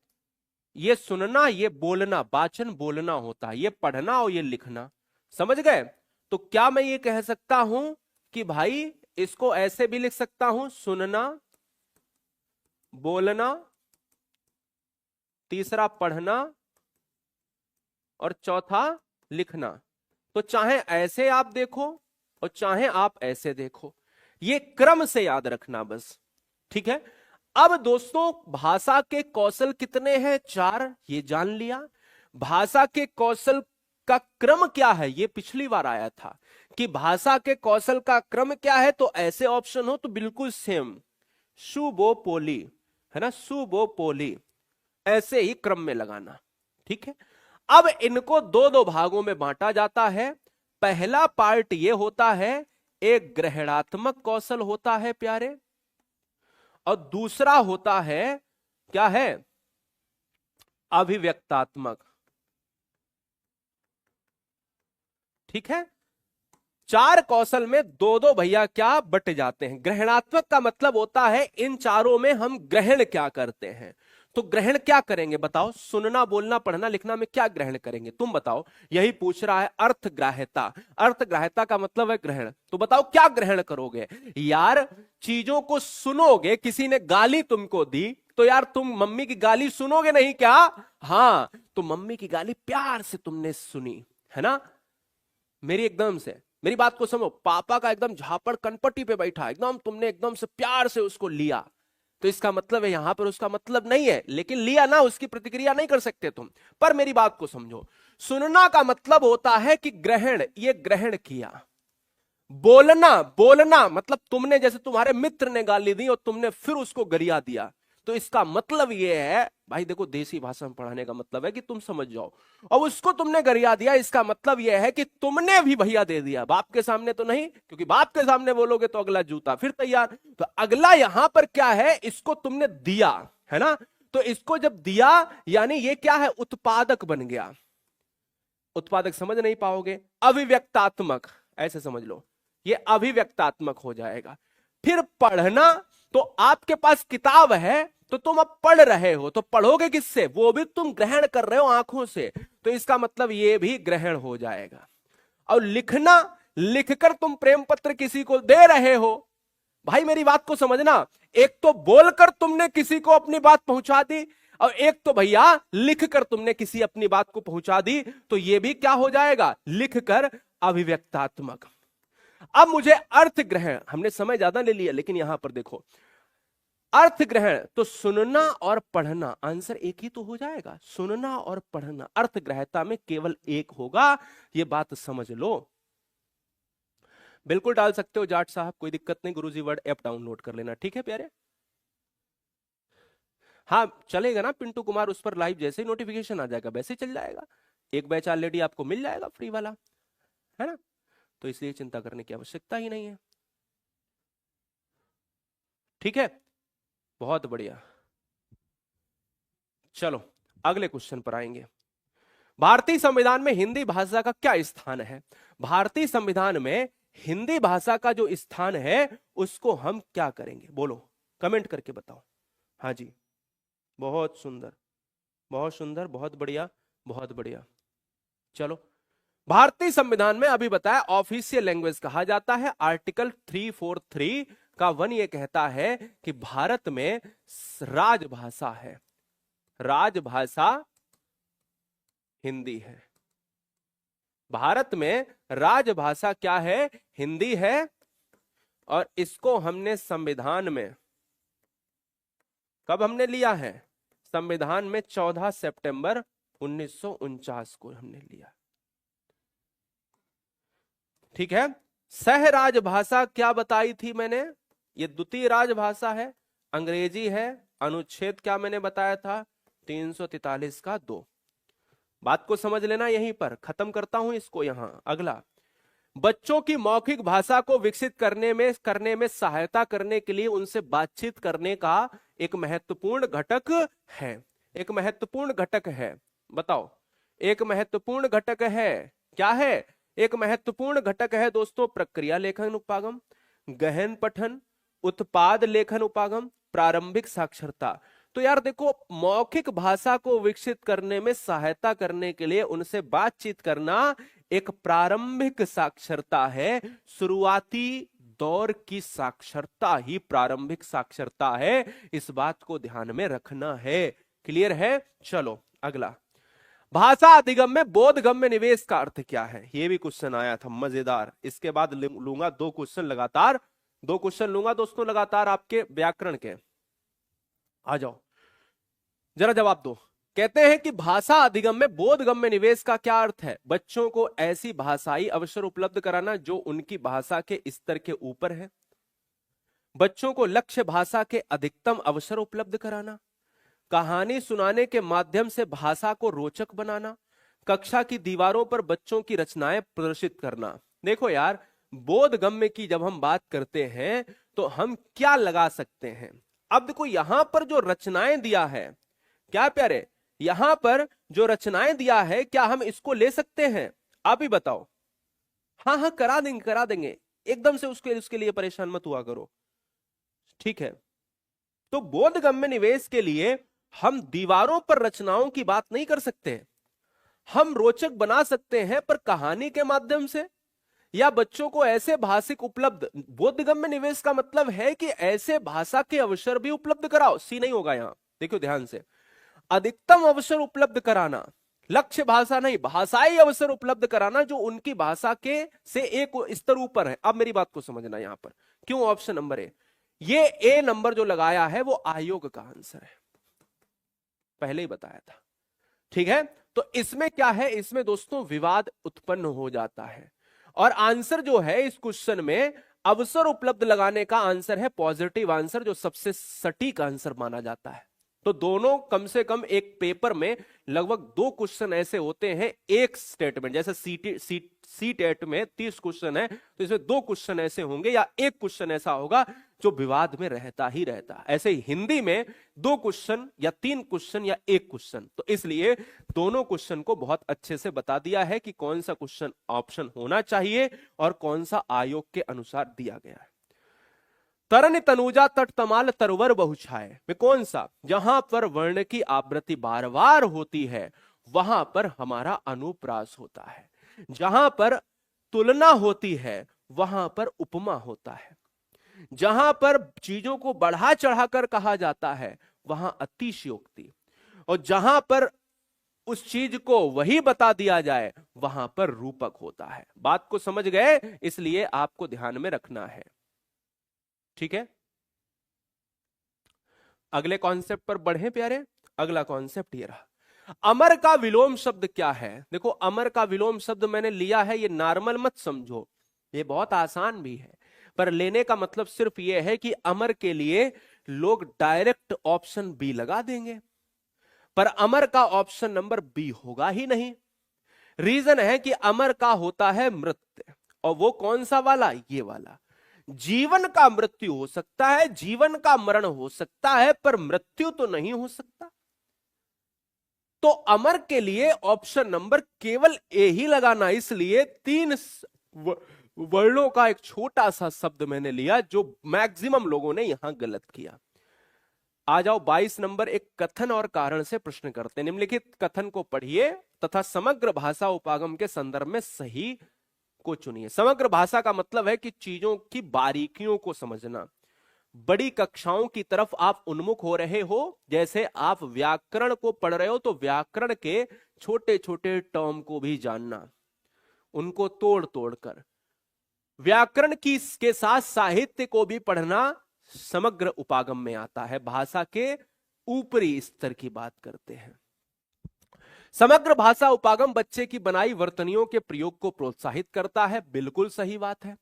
ये सुनना, ये बोलना, वाचन बोलना होता है, ये पढ़ना और ये लिखना। समझ गए? तो क्या मैं ये कह सकता हूं कि भाई इसको ऐसे भी लिख सकता हूं, सुनना, बोलना, तीसरा पढ़ना और चौथा लिखना। तो चाहे ऐसे आप देखो और चाहे आप ऐसे देखो, ये क्रम से याद रखना बस। ठीक है। अब दोस्तों भाषा के कौशल कितने हैं? 4, ये जान लिया। भाषा के कौशल का क्रम क्या है, ये पिछली बार आया था कि भाषा के कौशल का क्रम क्या है। तो ऐसे ऑप्शन हो तो बिल्कुल सेम, सुबोपोली, है ना, सुबोपोली, ऐसे ही क्रम में लगाना। ठीक है। अब इनको दो दो भागों में बांटा जाता है। पहला पार्ट ये होता है, एक ग्रहणात्मक कौशल होता है प्यारे, और दूसरा होता है, क्या है, अभिव्यक्तात्मक। ठीक है। 4 कौशल में दो दो भैया क्या बट जाते हैं। ग्रहणात्मक का मतलब होता है इन चारों में हम ग्रहण क्या करते हैं। तो ग्रहण क्या करेंगे बताओ? सुनना, बोलना, पढ़ना, लिखना में क्या ग्रहण करेंगे तुम बताओ? यही पूछ रहा है। अर्थग्राह्यता, अर्थग्राह्यता का मतलब है ग्रहण। तो बताओ क्या ग्रहण करोगे यार? चीजों को सुनोगे। किसी ने गाली तुमको दी तो यार तुम मम्मी की गाली सुनोगे नहीं क्या? हाँ, तो मम्मी की गाली प्यार से तुमने सुनी, है ना? मेरी एकदम से, मेरी बात को समझो, पापा का एकदम झापड़ कनपट्टी पे बैठा, एकदम तुमने एकदम से प्यार से उसको लिया, तो इसका मतलब है यहां पर उसका मतलब नहीं है, लेकिन लिया ना, उसकी प्रतिक्रिया नहीं कर सकते तुम। पर मेरी बात को समझो, सुनना का मतलब होता है कि ग्रहण, ये ग्रहण किया। बोलना, बोलना मतलब तुमने, जैसे तुम्हारे मित्र ने गाली दी और तुमने फिर उसको गरिया दिया, तो इसका मतलब यह है भाई, देखो देसी भाषा में पढ़ाने का मतलब है कि तुम समझ जाओ। और उसको तुमने गरिया दिया, इसका मतलब यह है कि तुमने भी भैया दे दिया। बाप के सामने तो नहीं, क्योंकि बाप के सामने बोलोगे तो अगला जूता फिर तैयार। तो अगला यहां पर क्या है, इसको तुमने दिया, है ना? तो इसको जब दिया यानी ये क्या है, उत्पादक बन गया। उत्पादक समझ नहीं पाओगे, अभिव्यक्तात्मक ऐसे समझ लो, ये अभिव्यक्तात्मक हो जाएगा। फिर पढ़ना, तो आपके पास किताब है तो तुम अब पढ़ रहे हो, तो पढ़ोगे किससे? वो भी तुम ग्रहण कर रहे हो आंखों से, तो इसका मतलब ये भी ग्रहण हो जाएगा। और लिखना, लिखकर तुम प्रेम पत्र किसी को दे रहे हो। भाई मेरी बात को समझना, एक तो बोलकर तुमने किसी को अपनी बात पहुंचा दी, और एक तो भैया लिखकर तुमने किसी अपनी बात को पहुंचा दी, तो ये भी क्या हो जाएगा, लिखकर अभिव्यक्तात्मक। अब मुझे अर्थ ग्रहण, हमने समय ज्यादा ले लिया, लेकिन यहां पर देखो अर्थ ग्रहण, तो सुनना और पढ़ना, आंसर एक ही तो हो जाएगा, सुनना और पढ़ना। अर्थ ग्रहता में केवल एक होगा, ये बात समझ लो। बिल्कुल डाल सकते हो जाट साहब, कोई दिक्कत नहीं। गुरुजी वर्ड ऐप डाउनलोड कर लेना, ठीक है प्यारे? हाँ चलेगा ना पिंटू कुमार, उस पर लाइव जैसे ही नोटिफिकेशन आ जाएगा वैसे ही चल जाएगा। एक बैच ऑलरेडी आपको मिल जाएगा फ्री वाला, है ना? तो इसलिए चिंता करने की आवश्यकता ही नहीं है। ठीक है, बहुत बढ़िया। चलो अगले क्वेश्चन पर आएंगे। भारतीय संविधान में हिंदी भाषा का क्या स्थान है? भारतीय संविधान में हिंदी भाषा का जो स्थान है उसको हम क्या करेंगे? बोलो, कमेंट करके बताओ। हाँ जी, बहुत सुंदर, बहुत सुंदर, बहुत बढ़िया, बहुत बढ़िया। चलो, भारतीय संविधान में अभी बताया ऑफिशियल लैंग्वेज कहा जाता है। आर्टिकल 343 का 1 ये कहता है कि भारत में राजभाषा है, राजभाषा हिंदी है। भारत में राजभाषा क्या है? हिंदी है। और इसको हमने संविधान में, कब हमने लिया है? संविधान में 14 सितंबर 1949 को हमने लिया। ठीक है। सह राजभाषा क्या बताई थी मैंने? ये द्वितीय राजभाषा है, अंग्रेजी है। अनुच्छेद क्या मैंने बताया था? 343 का 2। बात को समझ लेना, यहीं पर खत्म करता हूं इसको। यहां अगला, बच्चों की मौखिक भाषा को विकसित करने में सहायता करने के लिए उनसे बातचीत करने का एक महत्वपूर्ण घटक है। एक महत्वपूर्ण घटक है, बताओ। एक महत्वपूर्ण घटक है, क्या है? एक महत्वपूर्ण घटक है दोस्तों, प्रक्रिया लेखन उपागम, गहन पठन, उत्पाद लेखन उपागम, प्रारंभिक साक्षरता। तो यार देखो, मौखिक भाषा को विकसित करने में सहायता करने के लिए उनसे बातचीत करना एक प्रारंभिक साक्षरता है। शुरुआती दौर की साक्षरता ही प्रारंभिक साक्षरता है, इस बात को ध्यान में रखना है। क्लियर है? चलो अगला, भाषा अधिगम में बोधगम्य निवेश का अर्थ क्या है? ये भी क्वेश्चन आया था मजेदार। इसके बाद लूंगा 2 क्वेश्चन लगातार, 2 क्वेश्चन लूंगा दोस्तों लगातार आपके व्याकरण के। आ जाओ जरा जवाब दो। कहते हैं कि भाषा अधिगम में बोधगम्य निवेश का क्या अर्थ है? बच्चों को ऐसी भाषाई अवसर उपलब्ध कराना जो उनकी भाषा के स्तर के ऊपर है, बच्चों को लक्ष्य भाषा के अधिकतम अवसर उपलब्ध कराना, कहानी सुनाने के माध्यम से भाषा को रोचक बनाना, कक्षा की दीवारों पर बच्चों की रचनाएं प्रदर्शित करना। देखो यार, बोधगम्य की जब हम बात करते हैं तो हम क्या लगा सकते हैं? अब देखो यहां पर जो रचनाएं दिया है, क्या प्यारे, यहां पर जो रचनाएं दिया है, क्या हम इसको ले सकते हैं? आप ही बताओ। हाँ हाँ, करा देंगे करा देंगे, एकदम से उसके लिए परेशान मत हुआ करो, ठीक है। तो बोधगम्य निवेश के लिए हम दीवारों पर रचनाओं की बात नहीं कर सकते, हम रोचक बना सकते हैं पर कहानी के माध्यम से, या बच्चों को ऐसे भाषिक उपलब्ध। बोधगम्य निवेश का मतलब है कि ऐसे भाषा के अवसर भी उपलब्ध कराओ, सी नहीं होगा यहां, देखो ध्यान से। अधिकतम अवसर उपलब्ध कराना, लक्ष्य भाषा नहीं, भाषाई अवसर उपलब्ध कराना जो उनकी भाषा के से एक स्तर ऊपर है। अब मेरी बात को समझना, यहां पर क्यों ऑप्शन नंबर ए, ये ए नंबर जो लगाया है वो आयोग का आंसर है, पहले ही बताया था, ठीक है। तो इसमें क्या है, इसमें दोस्तों विवाद उत्पन्न हो जाता है, और आंसर जो है इस क्वेश्चन में अवसर उपलब्ध लगाने का आंसर है पॉजिटिव आंसर, जो सबसे सटीक आंसर माना जाता है। तो दोनों कम से कम एक पेपर में लगभग 2 क्वेश्चन ऐसे होते हैं एक स्टेटमेंट, जैसे सी टेट में 30 क्वेश्चन है तो इसमें 2 क्वेश्चन ऐसे होंगे या एक क्वेश्चन ऐसा होगा जो विवाद में रहता ही रहता। ऐसे ही हिंदी में 2 क्वेश्चन या 3 क्वेश्चन या 1 क्वेश्चन, तो इसलिए दोनों क्वेश्चन को बहुत अच्छे से बता दिया है कि कौन सा क्वेश्चन ऑप्शन होना चाहिए और कौन सा आयोग के अनुसार दिया गया है। तरन तनुजा तट तमाल तरवर बहुछाए में कौन सा? जहां पर वर्ण की आवृत्ति बार बार होती है वहां पर हमारा अनुप्रास होता है, जहां पर तुलना होती है वहां पर उपमा होता है, जहां पर चीजों को बढ़ा चढ़ाकर कहा जाता है वहां अतिशयोक्ति, और जहां पर उस चीज को वही बता दिया जाए वहां पर रूपक होता है। बात को समझ गए? इसलिए आपको ध्यान में रखना है, ठीक है। अगले कॉन्सेप्ट पर बढ़े प्यारे। अगला कॉन्सेप्ट ये रहा, अमर का विलोम शब्द क्या है? देखो, अमर का विलोम शब्द मैंने लिया है, ये नॉर्मल मत समझो, ये बहुत आसान भी है, पर लेने का मतलब सिर्फ ये है कि अमर के लिए लोग डायरेक्ट ऑप्शन बी लगा देंगे, पर अमर का ऑप्शन नंबर बी होगा ही नहीं। रीजन है कि अमर का होता है मृत्यु, और वो कौन सा वाला? ये वाला। जीवन का मृत्यु हो सकता है, जीवन का मरण हो सकता है, पर मृत्यु तो नहीं हो सकता। तो अमर के लिए ऑप्शन नंबर केवल ए ही लगाना, इसलिए 3 वर्णों का एक छोटा सा शब्द मैंने लिया, जो मैक्सिमम लोगों ने यहां गलत किया। आ जाओ 22 नंबर, एक कथन और कारण से प्रश्न करते हैं। निम्नलिखित कथन को पढ़िए तथा समग्र भाषा उपागम के संदर्भ में सही को चुनिए। समग्र भाषा का मतलब है कि चीजों की बारीकियों को समझना। बड़ी कक्षाओं की तरफ आप उन्मुख हो रहे हो, जैसे आप व्याकरण को पढ़ रहे हो तो व्याकरण के छोटे छोटे टर्म को भी जानना, उनको तोड़ तोड़ कर। व्याकरण की के साथ साहित्य को भी पढ़ना समग्र उपागम में आता है। भाषा के ऊपरी स्तर की बात करते हैं। समग्र भाषा उपागम बच्चे की बनाई वर्तनियों के प्रयोग को प्रोत्साहित करता है, बिल्कुल सही बात है।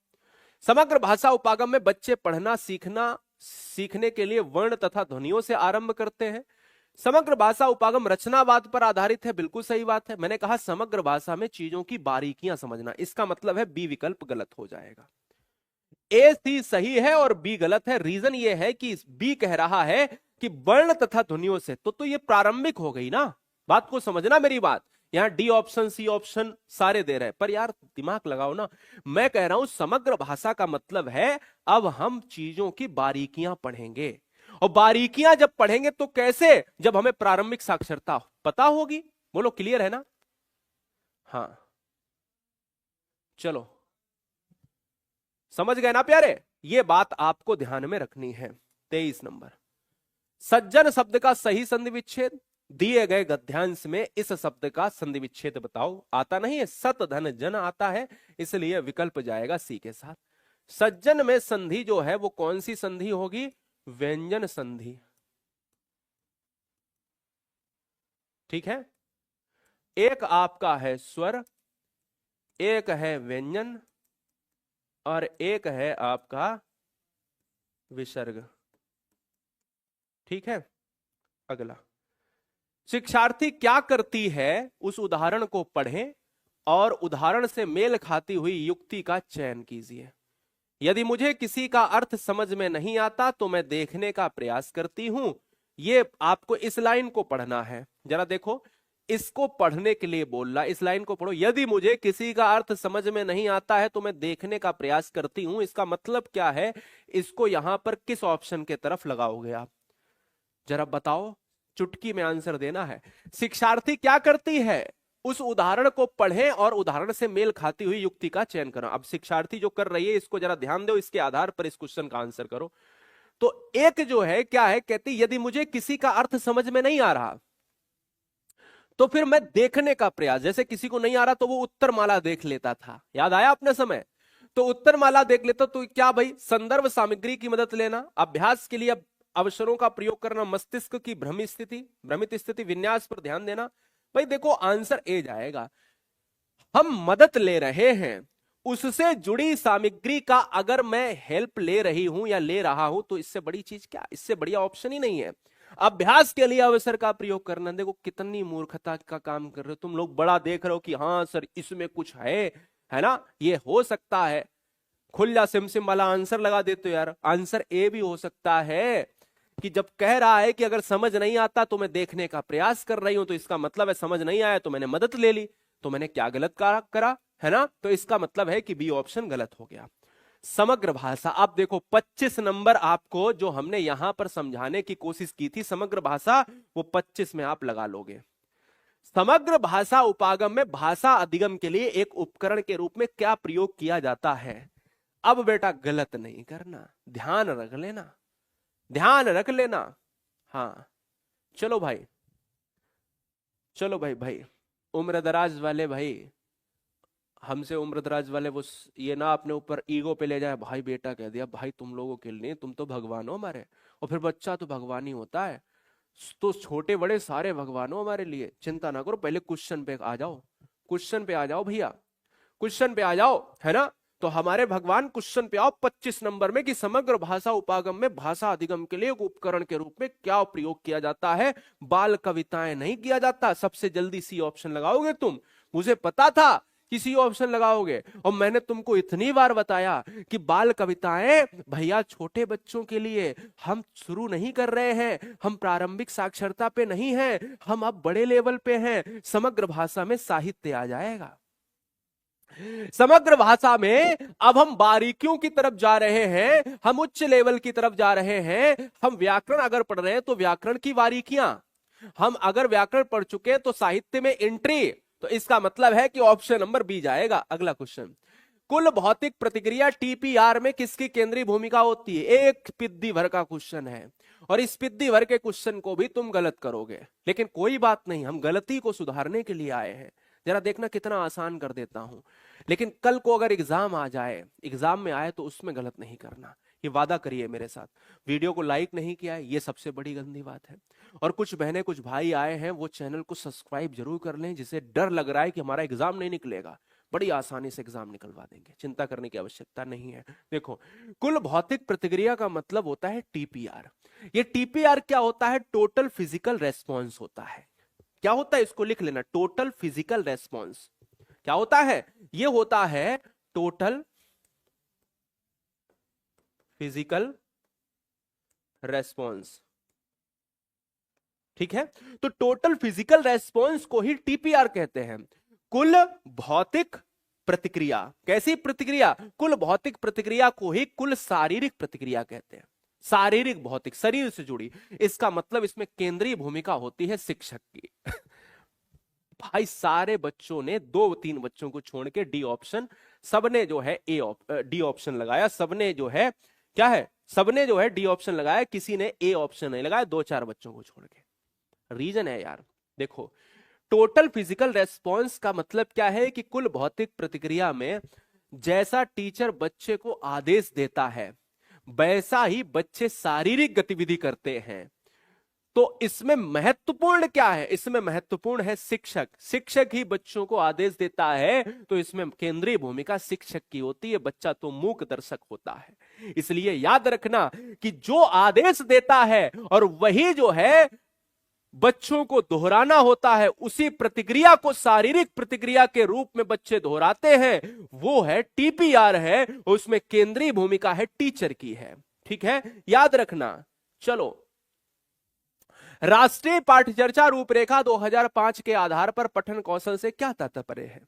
समग्र भाषा उपागम में बच्चे पढ़ना सीखने के लिए वर्ण तथा ध्वनियों से आरंभ करते हैं। समग्र भाषा उपागम रचनावाद पर आधारित है, बिल्कुल सही बात है। मैंने कहा समग्र भाषा में चीजों की बारीकियां समझना, इसका मतलब है बी विकल्प गलत हो जाएगा। ए सी सही है और बी गलत है। रीजन ये है कि बी कह रहा है कि वर्ण तथा ध्वनियों से, तो ये प्रारंभिक हो गई ना। बात को समझना मेरी बात, यहां डी ऑप्शन सी ऑप्शन सारे दे रहे हैं, पर यार दिमाग लगाओ ना। मैं कह रहा हूं समग्र भाषा का मतलब है अब हम चीजों की बारीकियां पढ़ेंगे, और बारीकियां जब पढ़ेंगे तो कैसे, जब हमें प्रारंभिक साक्षरता पता होगी। बोलो क्लियर है ना? हाँ चलो, समझ गए ना प्यारे? ये बात आपको ध्यान में रखनी है। 23 नंबर, सज्जन शब्द का सही संधि विच्छेद। दिए गए गद्यांश में इस शब्द का संधि विच्छेद बताओ। आता नहीं है, सत धन जन आता है, इसलिए विकल्प जाएगा सी के साथ। सज्जन में संधि जो है वो कौन सी संधि होगी? व्यंजन संधि। ठीक है, एक आपका है स्वर, एक है व्यंजन, और एक है आपका विसर्ग। ठीक है, अगला, शिक्षार्थी क्या करती है उस उदाहरण को पढ़ें और उदाहरण से मेल खाती हुई युक्ति का चयन कीजिए। यदि मुझे किसी का अर्थ समझ में नहीं आता तो मैं देखने का प्रयास करती हूं। ये आपको इस लाइन को पढ़ना है, जरा देखो, इसको पढ़ने के लिए बोल रहा, इस लाइन को पढ़ो। यदि मुझे किसी का अर्थ समझ में नहीं आता है तो मैं देखने का प्रयास करती हूं, इसका मतलब क्या है? इसको यहां पर किस ऑप्शन के तरफ लगाओगे आप, जरा बताओ, चुटकी में आंसर देना है। शिक्षार्थी क्या करती है, उस उदाहरण को पढ़ें और उदाहरण से मेल खाती हुई युक्ति का चयन करो। अब शिक्षार्थी जो कर रही है इसको जरा ध्यान दो, इसके आधार पर इस क्वेश्चन का आंसर करो। तो एक जो है क्या है, कहती यदि मुझे किसी का अर्थ समझ में नहीं आ रहा तो फिर मैं देखने का प्रयास, जैसे किसी को नहीं आ रहा तो वो उत्तर माला देख लेता था, याद आया अपने समय, तो उत्तर माला देख लेता, तो क्या भाई, संदर्भ सामग्री की मदद लेना, अभ्यास के लिए अवसरों का प्रयोग करना, मस्तिष्क की भ्रमित स्थिति विन्यास पर ध्यान देना। भाई देखो आंसर ए जाएगा। हम मदद ले रहे हैं, उससे जुड़ी सामग्री का अगर मैं हेल्प ले रही हूं या ले रहा हूं तो इससे बड़ी चीज क्या, इससे बढ़िया ऑप्शन ही नहीं है। अभ्यास के लिए अवसर का प्रयोग करना, देखो कितनी मूर्खता का काम कर रहे हो तुम लोग। बड़ा देख रहे हो कि हाँ सर इसमें कुछ है ना, ये हो सकता है, खुल्ला सिमसिम वाला आंसर लगा देते हो यार। आंसर ए भी हो सकता है कि जब कह रहा है कि अगर समझ नहीं आता तो मैं देखने का प्रयास कर रही हूं, तो इसका मतलब है समझ नहीं आया तो मैंने मदद ले ली, तो मैंने क्या गलत करा है ना, तो इसका मतलब है कि बी ऑप्शन गलत हो गया। समग्र भाषा, आप देखो 25 नंबर आपको जो हमने यहां पर समझाने की कोशिश की थी समग्र भाषा, वो 25 में आप लगा लोगे। समग्र भाषा उपागम में भाषा अधिगम के लिए एक उपकरण के रूप में क्या प्रयोग किया जाता है? अब बेटा गलत नहीं करना, ध्यान रख लेना, ध्यान रख लेना। हाँ चलो भाई, चलो भाई उम्रदराज वाले भाई, हमसे उम्रदराज वाले वो ये ना अपने ऊपर ईगो पे ले जाए, भाई बेटा कह दिया, भाई तुम लोगों के लिए, तुम तो भगवान हो हमारे, और फिर बच्चा तो भगवान ही होता है, तो छोटे बड़े सारे भगवान हो हमारे लिए, चिंता ना करो, पहले क्वेश्चन पे आ जाओ, क्वेश्चन पे आ जाओ भैया, क्वेश्चन पे आ जाओ, है ना। तो हमारे भगवान क्वेश्चन पे आओ 25 नंबर में कि समग्र भाषा उपागम में भाषा अधिगम के लिए एक उपकरण के रूप में क्या प्रयोग किया जाता है? बाल कविताएं नहीं किया जाता। सबसे जल्दी सी ऑप्शन लगाओगे तुम, मुझे पता था किसी ऑप्शन लगाओगे, और मैंने तुमको इतनी बार बताया कि बाल कविताएं भैया छोटे बच्चों के लिए, हम शुरू नहीं कर रहे हैं, हम प्रारंभिक साक्षरता पे नहीं हैं, हम अब बड़े लेवल पे हैं। समग्र भाषा में साहित्य आ जाएगा, समग्र भाषा में अब हम बारीकियों की तरफ जा रहे हैं, हम उच्च लेवल की तरफ जा रहे हैं। हम व्याकरण अगर पढ़ रहे हैं तो व्याकरण की बारीकियां, हम अगर व्याकरण पढ़ चुके हैं तो साहित्य में एंट्री, तो इसका मतलब है कि ऑप्शन नंबर बी जाएगा। अगला क्वेश्चन, कुल भौतिक प्रतिक्रिया टीपीआर में किसकी केंद्रीय भूमिका होती है? एक पिद्दी भर का क्वेश्चन है, और इस पिद्दी भर के क्वेश्चन को भी तुम गलत करोगे, लेकिन कोई बात नहीं, हम गलती को सुधारने के लिए आए हैं। जरा देखना कितना आसान कर देता हूं, लेकिन कल को अगर एग्जाम आ जाए, एग्जाम में आए तो उसमें गलत नहीं करना, ये वादा करिए मेरे साथ। वीडियो को लाइक नहीं किया है, ये सबसे बड़ी गंदी बात है। और कुछ बहनें कुछ भाई आए हैं, वो चैनल को सब्सक्राइब जरूर कर लें, जिसे डर लग रहा है कि हमारा एग्जाम नहीं निकलेगा, बड़ी आसानी से एग्जाम निकलवा देंगे, चिंता करने की आवश्यकता नहीं है। देखो, कुल भौतिक प्रतिक्रिया का मतलब होता है टीपीआर। ये टीपीआर क्या होता है? टोटल फिजिकल रेस्पॉन्स होता है। क्या होता है? इसको लिख लेना, टोटल फिजिकल रेस्पॉन्स। क्या होता है? ये होता है टोटल फिजिकल रेस्पॉन्स। ठीक है, तो टोटल फिजिकल रेस्पॉन्स को ही टीपीआर कहते हैं। कुल भौतिक प्रतिक्रिया, कैसी प्रतिक्रिया? कुल भौतिक प्रतिक्रिया को ही कुल शारीरिक प्रतिक्रिया कहते हैं। शारीरिक भौतिक, शरीर से जुड़ी। इसका मतलब इसमें केंद्रीय भूमिका होती है शिक्षक की। भाई सारे बच्चों ने, 2-3 बच्चों को छोड़ के डी ऑप्शन, सबने जो है डी ऑप्शन लगाया। सबने जो है क्या है, सबने जो है डी ऑप्शन लगाया, किसी ने ए ऑप्शन नहीं लगाया, 2-4 बच्चों को छोड़ के। रीजन है यार, देखो टोटल फिजिकल रेस्पॉन्स का मतलब क्या है कि कुल भौतिक प्रतिक्रिया में जैसा टीचर बच्चे को आदेश देता है वैसा ही बच्चे शारीरिक गतिविधि करते हैं। तो इसमें महत्वपूर्ण क्या है, इसमें महत्वपूर्ण है शिक्षक। शिक्षक ही बच्चों को आदेश देता है, तो इसमें केंद्रीय भूमिका शिक्षक की होती है, बच्चा तो मूक दर्शक होता है। इसलिए याद रखना कि जो आदेश देता है और वही जो है बच्चों को दोहराना होता है, उसी प्रतिक्रिया को शारीरिक प्रतिक्रिया के रूप में बच्चे दोहराते हैं, वो है टीपीआर है, उसमें केंद्रीय भूमिका है टीचर की है। ठीक है, याद रखना। चलो, राष्ट्रीय पाठ्यचर्या रूपरेखा 2005 के आधार पर पठन कौशल से क्या तात्पर्य है?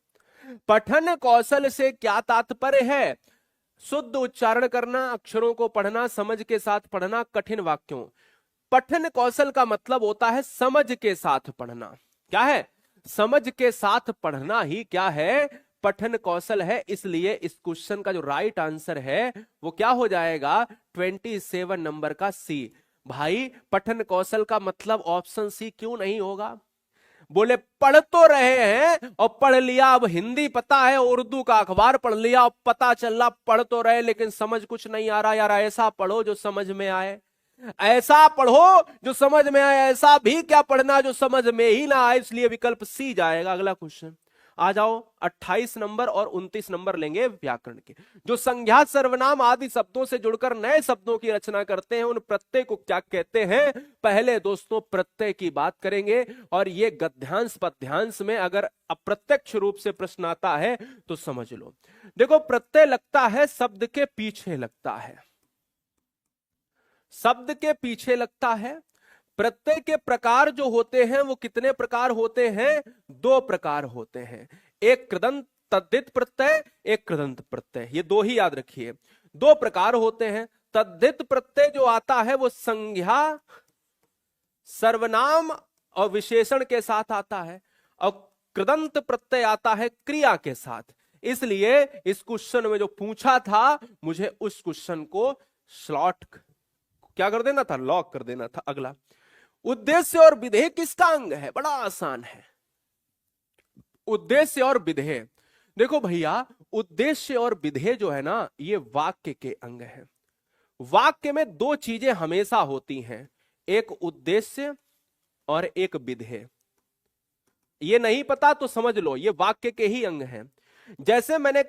पठन कौशल से क्या तात्पर्य है? शुद्ध उच्चारण करना, अक्षरों को पढ़ना, समझ के साथ पढ़ना, कठिन वाक्यों। पठन कौशल का मतलब होता है समझ के साथ पढ़ना। क्या है? समझ के साथ पढ़ना ही क्या है? पठन कौशल है। इसलिए इस क्वेश्चन का जो राइट आंसर है वो क्या हो जाएगा? 27 नंबर का सी। भाई पठन कौशल का मतलब ऑप्शन सी क्यों नहीं होगा? बोले पढ़ तो रहे हैं और पढ़ लिया, अब हिंदी पता है, उर्दू का अखबार पढ़ लिया, अब पता चल रहा पढ़ तो रहे लेकिन समझ कुछ नहीं आ रहा। यार ऐसा पढ़ो जो समझ में आए, ऐसा पढ़ो जो समझ में आए। ऐसा भी क्या पढ़ना जो समझ में ही ना आए। इसलिए विकल्प सी जाएगा। अगला क्वेश्चन आ जाओ। 28 नंबर और 29 नंबर लेंगे व्याकरण के। जो संज्ञा सर्वनाम आदि शब्दों से जुड़कर नए शब्दों की रचना करते हैं उन प्रत्यय को क्या कहते हैं? पहले दोस्तों प्रत्यय की बात करेंगे, और ये गद्यांश पद्यांश में अगर अप्रत्यक्ष रूप से प्रश्न आता है तो समझ लो। देखो प्रत्यय लगता है शब्द के पीछे लगता है, शब्द के पीछे लगता है। प्रत्यय के प्रकार जो होते हैं वो कितने प्रकार होते हैं? 2 प्रकार होते हैं। एक कृदंत तद्धित प्रत्यय, एक कृदंत प्रत्यय। ये 2 ही याद रखिए। 2 प्रकार होते हैं। तद्धित प्रत्यय जो आता है वो संज्ञा सर्वनाम और विशेषण के साथ आता है, और कृदंत प्रत्यय आता है क्रिया के साथ। इसलिए इस क्वेश्चन में जो पूछा था मुझे उस क्वेश्चन को स्लॉट क्या कर देना था? लॉक कर देना था। अगला, उद्देश्य और विधेय किसका अंग है? बड़ा आसान है। उद्देश्य और विधेय, देखो भैया उद्देश्य और विधेय जो है ना ये वाक्य के अंग है। वाक्य में 2 चीजें हमेशा होती हैं, एक उद्देश्य और एक विधेय। ये नहीं पता तो समझ लो ये वाक्य के ही अंग हैं। जैसे मैंने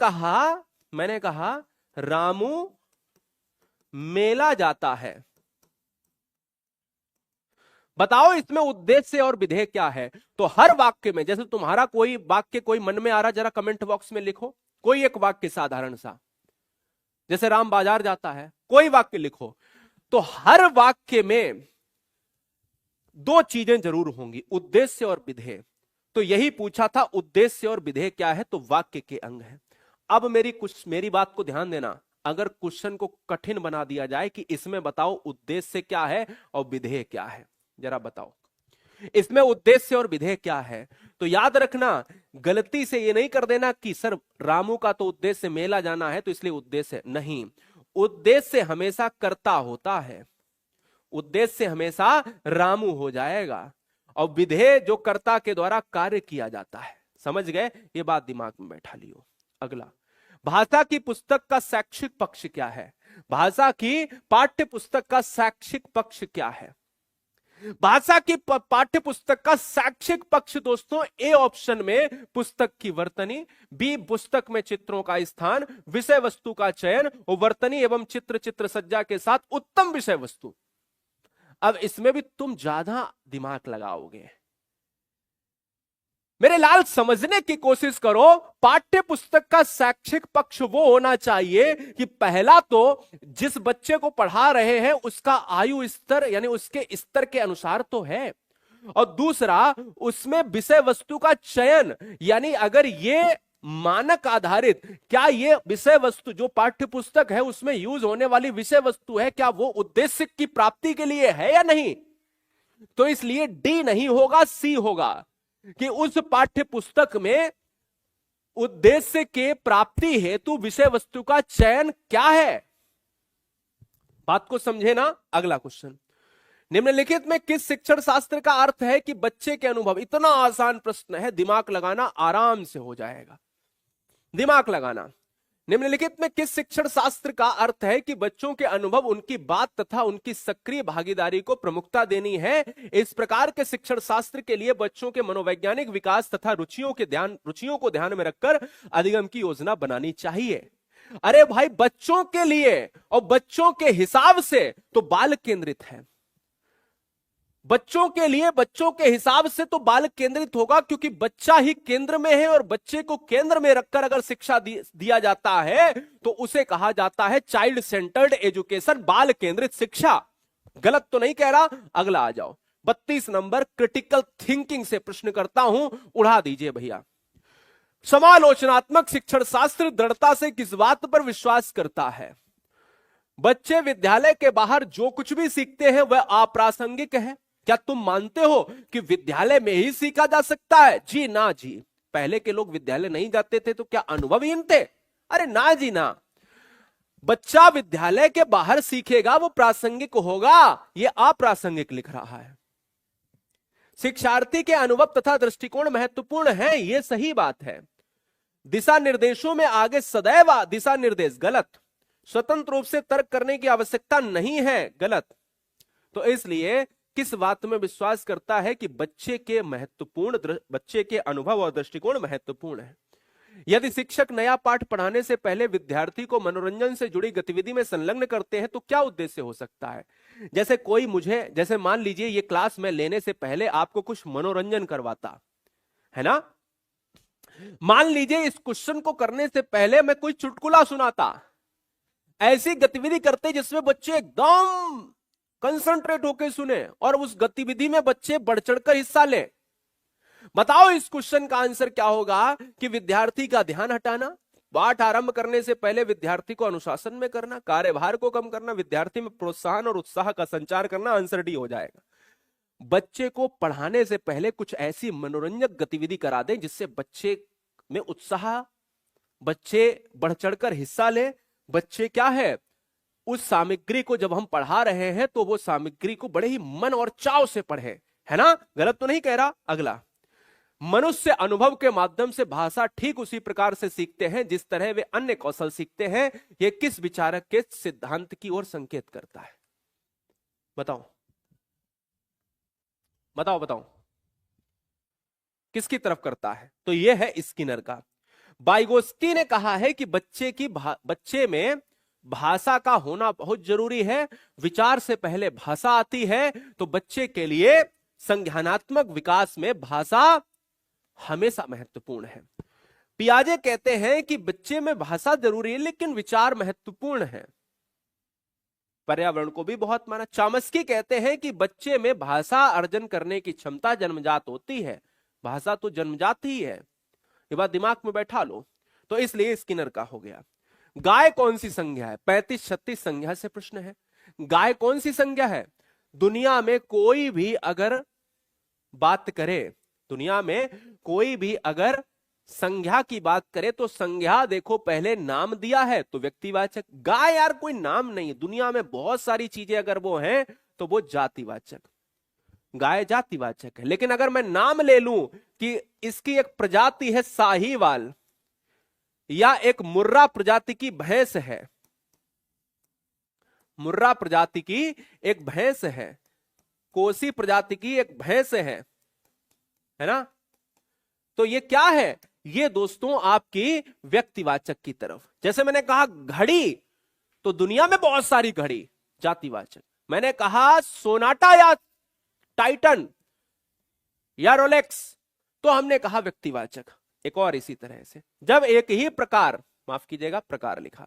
कहा रामू मेला जाता है। बताओ इसमें उद्देश्य और विधेय क्या है? तो हर वाक्य में, जैसे तुम्हारा कोई वाक्य कोई मन में आ रहा, जरा कमेंट बॉक्स में लिखो। कोई एक वाक्य साधारण सा, जैसे राम बाजार जाता है, कोई वाक्य लिखो। तो हर वाक्य में 2 चीजें जरूर होंगी, उद्देश्य और विधेय। तो यही पूछा था, उद्देश्य और विधेय क्या है? तो वाक्य के अंग है। अब मेरी बात को ध्यान देना। अगर क्वेश्चन को कठिन बना दिया जाए कि इसमें बताओ उद्देश्य क्या है और विधेय क्या है, जरा बताओ इसमें उद्देश्य और विधेय क्या है, तो याद रखना गलती से ये नहीं कर देना कि सर रामू का तो उद्देश्य मेला जाना है तो इसलिए उद्देश्य नहीं। उद्देश्य हमेशा कर्ता होता है, उद्देश्य हमेशा रामू हो जाएगा, और विधेय जो कर्ता के द्वारा कार्य किया जाता है। समझ गए? ये बात दिमाग में बैठा लियो। अगला, भाषा की पुस्तक का शैक्षिक पक्ष क्या है? भाषा की पाठ्य पुस्तक का शैक्षिक पक्ष क्या है? भाषा की पाठ्य पुस्तक का शैक्षिक पक्ष दोस्तों ए ऑप्शन में पुस्तक की वर्तनी, बी पुस्तक में चित्रों का स्थान, विषय वस्तु का चयन और वर्तनी एवं चित्र सज्जा के साथ उत्तम विषय वस्तु। अब इसमें भी तुम ज्यादा दिमाग लगाओगे। मेरे लाल समझने की कोशिश करो। पाठ्य पुस्तक का शैक्षिक पक्ष वो होना चाहिए कि पहला तो जिस बच्चे को पढ़ा रहे हैं उसका आयु स्तर यानी उसके स्तर के अनुसार तो है, और दूसरा उसमें विषय वस्तु का चयन, यानी अगर ये मानक आधारित, क्या ये विषय वस्तु जो पाठ्य पुस्तक है उसमें यूज होने वाली विषय वस्तु है, क्या वो उद्देश्य की प्राप्ति के लिए है या नहीं? तो इसलिए डी नहीं होगा, सी होगा कि उस पाठ्य पुस्तक में उद्देश्य के प्राप्ति हेतु विषय वस्तु का चयन क्या है। बात को समझे ना। अगला क्वेश्चन, निम्नलिखित में किस शिक्षण शास्त्र का अर्थ है कि बच्चे के अनुभव। इतना आसान प्रश्न है, दिमाग लगाना आराम से हो जाएगा, दिमाग लगाना। निम्नलिखित में किस शिक्षण शास्त्र का अर्थ है कि बच्चों के अनुभव, उनकी बात तथा उनकी सक्रिय भागीदारी को प्रमुखता देनी है। इस प्रकार के शिक्षण शास्त्र के लिए बच्चों के मनोवैज्ञानिक विकास तथा रुचियों को ध्यान में रखकर अधिगम की योजना बनानी चाहिए। अरे भाई, बच्चों के लिए और बच्चों के हिसाब से तो बाल केंद्रित है, बच्चों के लिए बच्चों के हिसाब से तो बाल केंद्रित होगा, क्योंकि बच्चा ही केंद्र में है और बच्चे को केंद्र में रखकर अगर शिक्षा दिया जाता है तो उसे कहा जाता है चाइल्ड सेंटर्ड एजुकेशन, बाल केंद्रित शिक्षा। गलत तो नहीं कह रहा। अगला आ जाओ, 32 नंबर क्रिटिकल थिंकिंग से प्रश्न करता हूं, उड़ा दीजिए भैया। समालोचनात्मक शिक्षण शास्त्र दृढ़ता से किस बात पर विश्वास करता है? बच्चे विद्यालय के बाहर जो कुछ भी सीखते हैं वह अप्रासंगिक है। क्या तुम मानते हो कि विद्यालय में ही सीखा जा सकता है? जी ना जी। पहले के लोग विद्यालय नहीं जाते थे तो क्या अनुभवहीन थे? अरे ना जी ना। बच्चा विद्यालय के बाहर सीखेगा वो प्रासंगिक होगा, ये अप्रासंगिक लिख रहा है। शिक्षार्थी के अनुभव तथा दृष्टिकोण महत्वपूर्ण है, ये सही बात है। दिशा निर्देशों में आगे सदैव दिशा निर्देश, गलत। स्वतंत्र रूप से तर्क करने की आवश्यकता नहीं है, गलत। तो इसलिए किस बात में विश्वास करता है कि बच्चे के अनुभव और दृष्टिकोण महत्वपूर्ण है। यदि शिक्षक नया पाठ पढ़ाने से पहले विद्यार्थी को मनोरंजन से जुड़ी गतिविधि में संलग्न करते हैं तो क्या उद्देश्य हो सकता है? जैसे मान लीजिए ये क्लास में लेने से पहले आपको कुछ मनोरंजन करवाता है ना। मान लीजिए इस क्वेश्चन को करने से पहले मैं कोई चुटकुला सुनाता, ऐसी गतिविधि करते जिसमें बच्चे एकदम कंसंट्रेट होकर सुने और उस गतिविधि में बच्चे बढ़ चढ़कर हिस्सा ले। बताओ इस क्वेश्चन का आंसर क्या होगा? कि विद्यार्थी का ध्यान हटाना, पाठ आरंभ करने से पहले विद्यार्थी को अनुशासन में करना, कार्यभार को कम करना, विद्यार्थी में प्रोत्साहन और उत्साह का संचार करना। आंसर डी हो जाएगा। बच्चे को पढ़ाने से पहले कुछ ऐसी मनोरंजक गतिविधि करा दे जिससे बच्चे में उत्साह, बच्चे बढ़ चढ़कर हिस्सा ले, बच्चे क्या है उस सामग्री को जब हम पढ़ा रहे हैं तो वो सामग्री को बड़े ही मन और चाव से पढ़े, है ना। गलत तो नहीं कह रहा। अगला, मनुष्य अनुभव के माध्यम से भाषा ठीक उसी प्रकार से सीखते हैं जिस तरह वे अन्य कौशल सीखते हैं। यह किस विचारक के सिद्धांत की ओर संकेत करता है? बताओ बताओ बताओ, किसकी तरफ करता है? तो यह है स्किनर का। वाइगोत्स्की ने कहा है कि बच्चे में भाषा का होना बहुत जरूरी है। विचार से पहले भाषा आती है, तो बच्चे के लिए संज्ञानात्मक विकास में भाषा हमेशा महत्वपूर्ण है। पियाजे कहते हैं कि बच्चे में भाषा जरूरी है लेकिन विचार महत्वपूर्ण है। पर्यावरण को भी बहुत माना। चामस्की कहते हैं कि बच्चे में भाषा अर्जन करने की क्षमता जन्मजात होती है। भाषा तो जन्मजात ही है, ये बात दिमाग में बैठा लो। तो इसलिए स्किनर का हो गया। गाय कौन सी संज्ञा है? 35-36 संज्ञा से प्रश्न है। गाय कौन सी संज्ञा है? दुनिया में कोई भी अगर बात करे, दुनिया में कोई भी अगर संज्ञा की बात करे तो संज्ञा देखो पहले नाम दिया है तो व्यक्तिवाचक। गाय यार कोई नाम नहीं, दुनिया में बहुत सारी चीजें अगर वो हैं तो वो जातिवाचक। गाय जातिवाचक है, लेकिन अगर मैं नाम ले लूं कि इसकी एक प्रजाति है साहीवाल, या एक मुर्रा प्रजाति की भैंस है, मुर्रा प्रजाति की एक भैंस है, कोसी प्रजाति की एक भैंस है ना, तो ये क्या है? ये दोस्तों आपकी व्यक्तिवाचक की तरफ। जैसे मैंने कहा घड़ी, तो दुनिया में बहुत सारी घड़ी, जातिवाचक। मैंने कहा सोनाटा या टाइटन या रोलेक्स, तो हमने कहा व्यक्तिवाचक। एक और इसी तरह से जब एक ही प्रकार, माफ कीजिएगा प्रकार लिखा,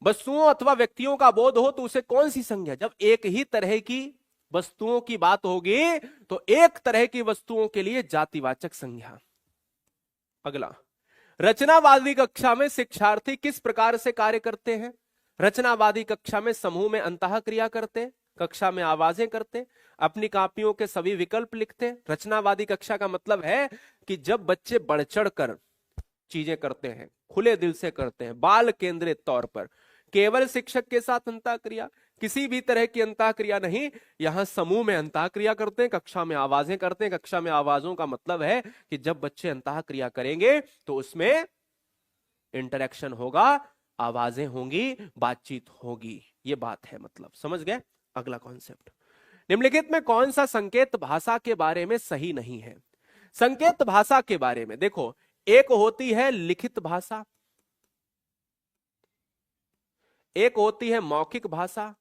वस्तुओं अथवा व्यक्तियों का बोध हो तो उसे कौन सी संज्ञा? जब एक ही तरह की वस्तुओं की बात होगी तो एक तरह की वस्तुओं के लिए जातिवाचक संज्ञा। अगला, रचनावादी कक्षा में शिक्षार्थी किस प्रकार से कार्य करते हैं? रचनावादी कक्षा में समूह में अंतःक्रिया करते हैं, कक्षा में आवाजें करते, अपनी कापियों के सभी विकल्प लिखते। रचनावादी कक्षा का मतलब है कि जब बच्चे बढ़ चढ़ कर चीजें करते हैं, खुले दिल से करते हैं, बाल केंद्रित तौर पर, केवल शिक्षक के साथ अंतःक्रिया, किसी भी तरह की अंतःक्रिया नहीं, यहां समूह में अंतःक्रिया करते हैं, कक्षा में आवाजें करते हैं। कक्षा में आवाजों का मतलब है कि जब बच्चे अंतःक्रिया करेंगे तो उसमें इंटरेक्शन होगा, आवाजें होंगी, बातचीत होगी, ये बात है, मतलब समझ गए। अगला कॉन्सेप्ट, निम्नलिखित में कौन सा संकेत भाषा के बारे में सही नहीं है? संकेत भाषा के बारे में देखो, एक होती है लिखित भाषा, एक होती है मौखिक भाषा,